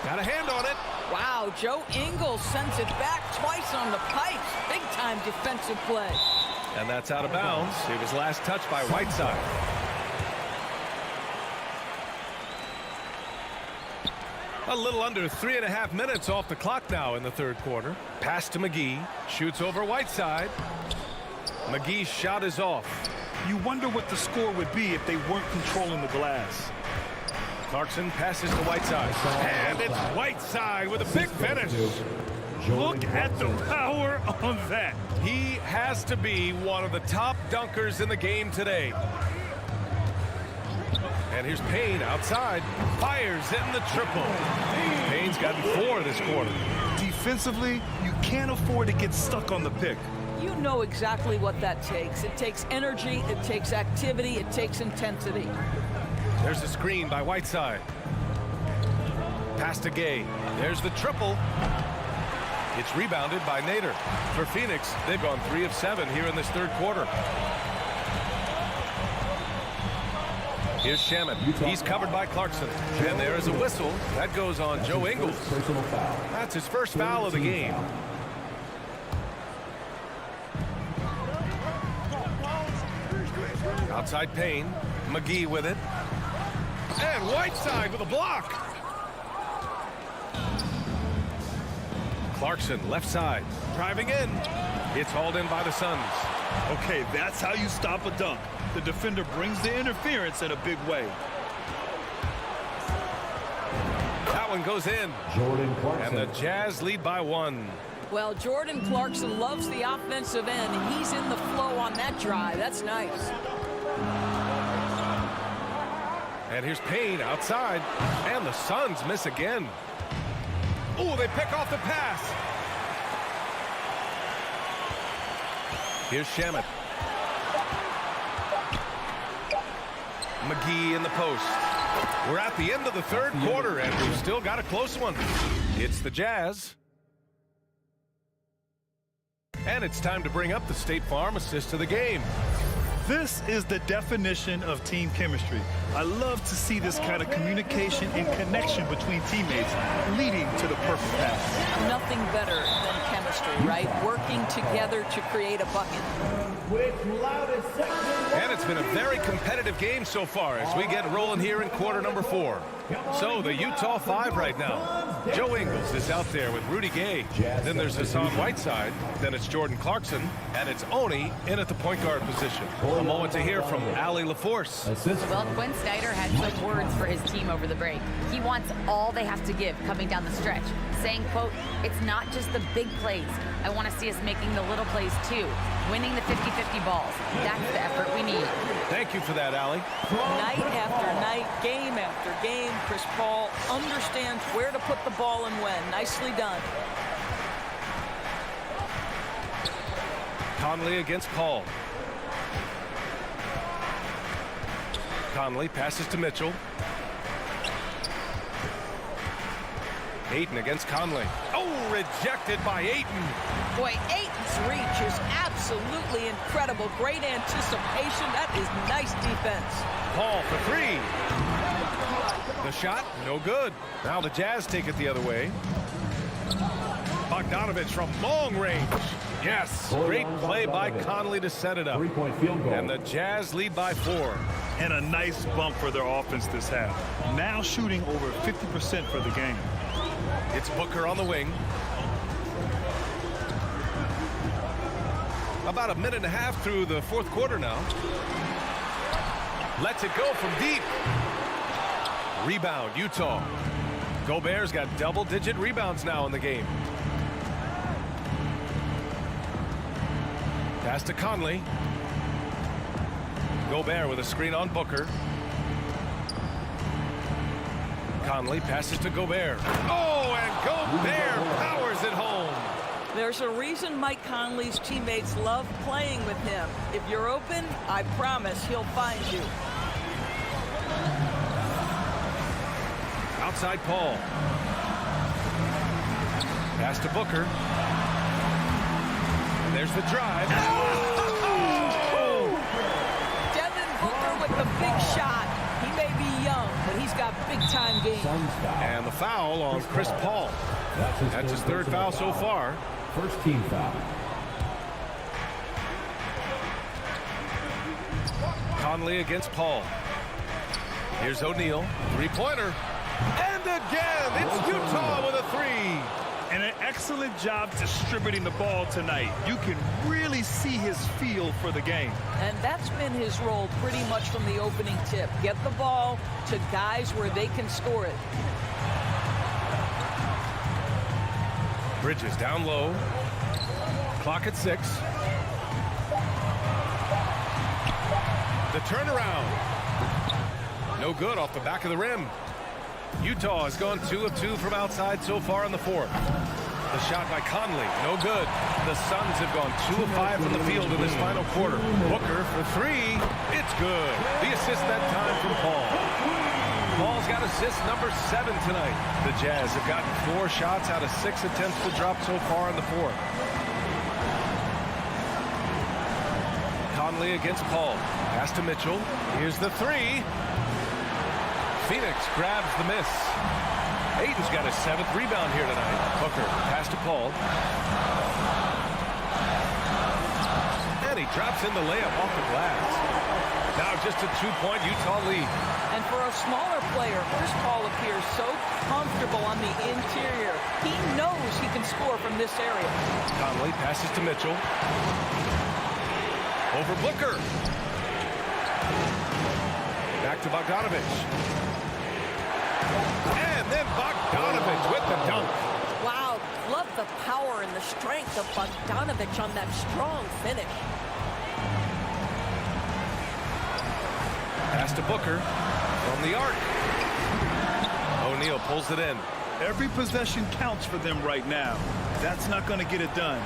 Got a hand on it. Wow, Joe Ingles sends it back twice on the pipes. Big-time defensive play. And that's out of bounds. It was last touched by Whiteside. A little under 3.5 minutes off the clock now in the third quarter. Pass to McGee. Shoots over Whiteside. McGee's shot is off. You wonder what the score would be if they weren't controlling the glass. Clarkson passes to Whiteside. And it's Whiteside with a big finish. Look at the power on that. He has to be one of the top dunkers in the game today. And here's Payne outside. Fires in the triple. Payne's gotten 4 this quarter. Defensively, you can't afford to get stuck on the pick. You know exactly what that takes. It takes energy, it takes activity, it takes intensity. There's a screen by Whiteside. Pass to Gay. There's the triple. It's rebounded by Nader. For Phoenix, they've gone 3 of 7 here in this third quarter. Here's Shaman. He's covered by Clarkson. And there is a whistle. That goes on Joe Ingles. That's his first foul of the game. Outside Payne. McGee with it. And Whiteside with a block. Clarkson left side. Driving in. It's hauled in by the Suns. Okay, that's how you stop a dunk. The defender brings the interference in a big way. That one goes in. Jordan Clarkson. And the Jazz lead by 1. Well, Jordan Clarkson loves the offensive end, and he's in the flow on that drive. That's nice. And here's Payne outside. And the Suns miss again. Oh, they pick off the pass. Here's Shamet. McGee in the post. We're at the end of the third quarter, and we've still got a close one. It's the Jazz. And it's time to bring up the State Farm assist to the game. This is the definition of team chemistry. I love to see this kind of communication and connection between teammates leading to the perfect pass. Nothing better than chemistry, right? Working together to create a bucket. With loudest section And it's been a very competitive game so far as we get rolling here in quarter number 4. So the Utah 5 right now. Joe Ingles is out there with Rudy Gay. Then there's Hassan Whiteside. Then it's Jordan Clarkson. And it's Oni in at the point guard position. A moment to hear from Allie LaForce. Well, Quinn Snyder had some words for his team over the break. He wants all they have to give coming down the stretch, saying, quote, "It's not just the big plays. I want to see us making the little plays too, winning the 50-50 balls. That's the effort we need." Thank you for that, Allie. Night after night, game after game, Chris Paul understands where to put the ball and when. Nicely done. Conley against Paul. Conley passes to Mitchell. Ayton against Conley. Oh, rejected by Ayton. Boy, Ayton's reach is absolutely incredible. Great anticipation. That is nice defense. Paul for 3. The shot, no good. Now the Jazz take it the other way. Bogdanovich from long range. Yes, great play by Conley to set it up. 3-point field goal. And the Jazz lead by 4. And a nice bump for their offense this half. Now shooting over 50% for the game. It's Booker on the wing. About a minute and a half through the 4th quarter now. Lets it go from deep. Rebound, Utah. Gobert's got double-digit rebounds now in the game. Pass to Conley. Gobert with a screen on Booker. Conley passes to Gobert. Oh, and Gobert powers it home. There's a reason Mike Conley's teammates love playing with him. If you're open, I promise he'll find you. Outside Paul. Pass to Booker. There's the drive. Oh! Devin Booker with the big shot. He may be young, but he's got big-time game. And the foul on Chris Paul. That's his 3rd foul so far. First team foul. Conley against Paul. Here's O'Neal. 3-pointer. And again, it's Utah with a 3. And an excellent job distributing the ball tonight. You can really see his feel for the game. And that's been his role pretty much from the opening tip. Get the ball to guys where they can score it. Bridges down low. Clock at 6. The turnaround. No good off the back of the rim. Utah has gone 2 of 2 from outside so far in the 4th. The shot by Conley, no good. The Suns have gone 2 of 5 from the field in this final quarter. Booker for 3. It's good. The assist that time from Paul. Paul's got assist number 7 tonight. The Jazz have gotten 4 shots out of 6 attempts to drop so far in the 4th. Conley against Paul. Pass to Mitchell. Here's the 3. Phoenix grabs the miss. Ayton's got his 7th rebound here tonight. Booker, pass to Paul. And he drops in the layup off the glass. Now just a 2-point Utah lead. And for a smaller player, Chris Paul appears so comfortable on the interior. He knows he can score from this area. Conley passes to Mitchell. Over Booker. Back to Bogdanovich. And then Bogdanovich with the dunk. Wow, love the power and the strength of Bogdanovich on that strong finish. Pass to Booker from the arc. O'Neal pulls it in. Every possession counts for them right now. That's not going to get it done.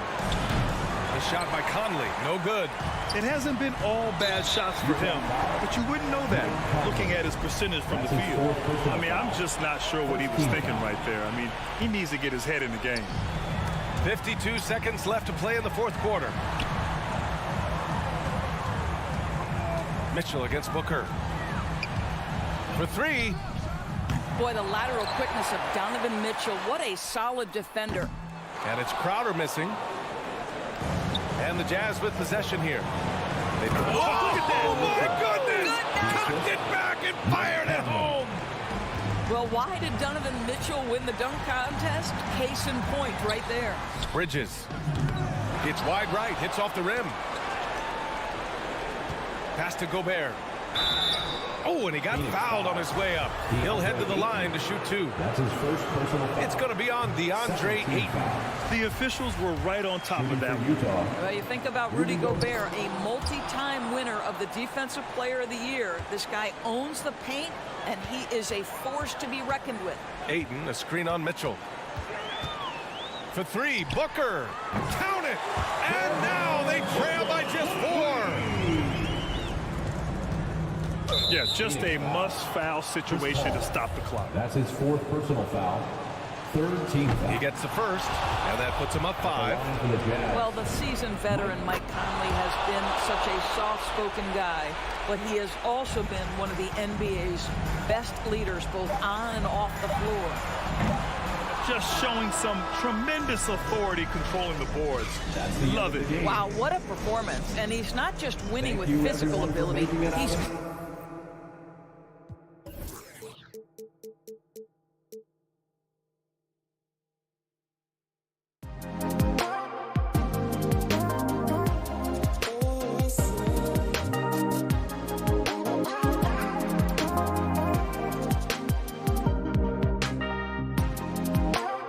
The shot by Conley, no good. It hasn't been all bad shots for him, but you wouldn't know that looking at his percentage from the field. I mean, I'm just not sure what he was thinking right there. I mean, he needs to get his head in the game. 52 seconds left to play in the 4th quarter. Mitchell against Booker. For 3. Boy, the lateral quickness of Donovan Mitchell. What a solid defender. And it's Crowder missing. And the Jazz with possession here. Oh, my goodness! Cocked it back and fired it home. Well, why did Donovan Mitchell win the dunk contest? Case in point right there. Bridges. It's wide right. Hits off the rim. Pass to Gobert. Oh, and he got fouled on his way up. He'll head to the line to shoot 2. That's his first personal foul. It's going to be on DeAndre Ayton. The officials were right on top of that. Utah. Well, you think about Rudy Gobert, a multi-time winner of the Defensive Player of the Year. This guy owns the paint, and he is a force to be reckoned with. Ayton, a screen on Mitchell. For 3, Booker. Count it! And now they trail by just 4. Yeah, just a must-foul situation to stop the clock. That's his 4th personal foul. 3rd team foul. He gets the first, and that puts him up 5. Well, the seasoned veteran Mike Conley has been such a soft-spoken guy, but he has also been one of the NBA's best leaders, both on and off the floor. Just showing some tremendous authority controlling the boards. Love it. Wow, what a performance. And he's not just winning with physical ability. He's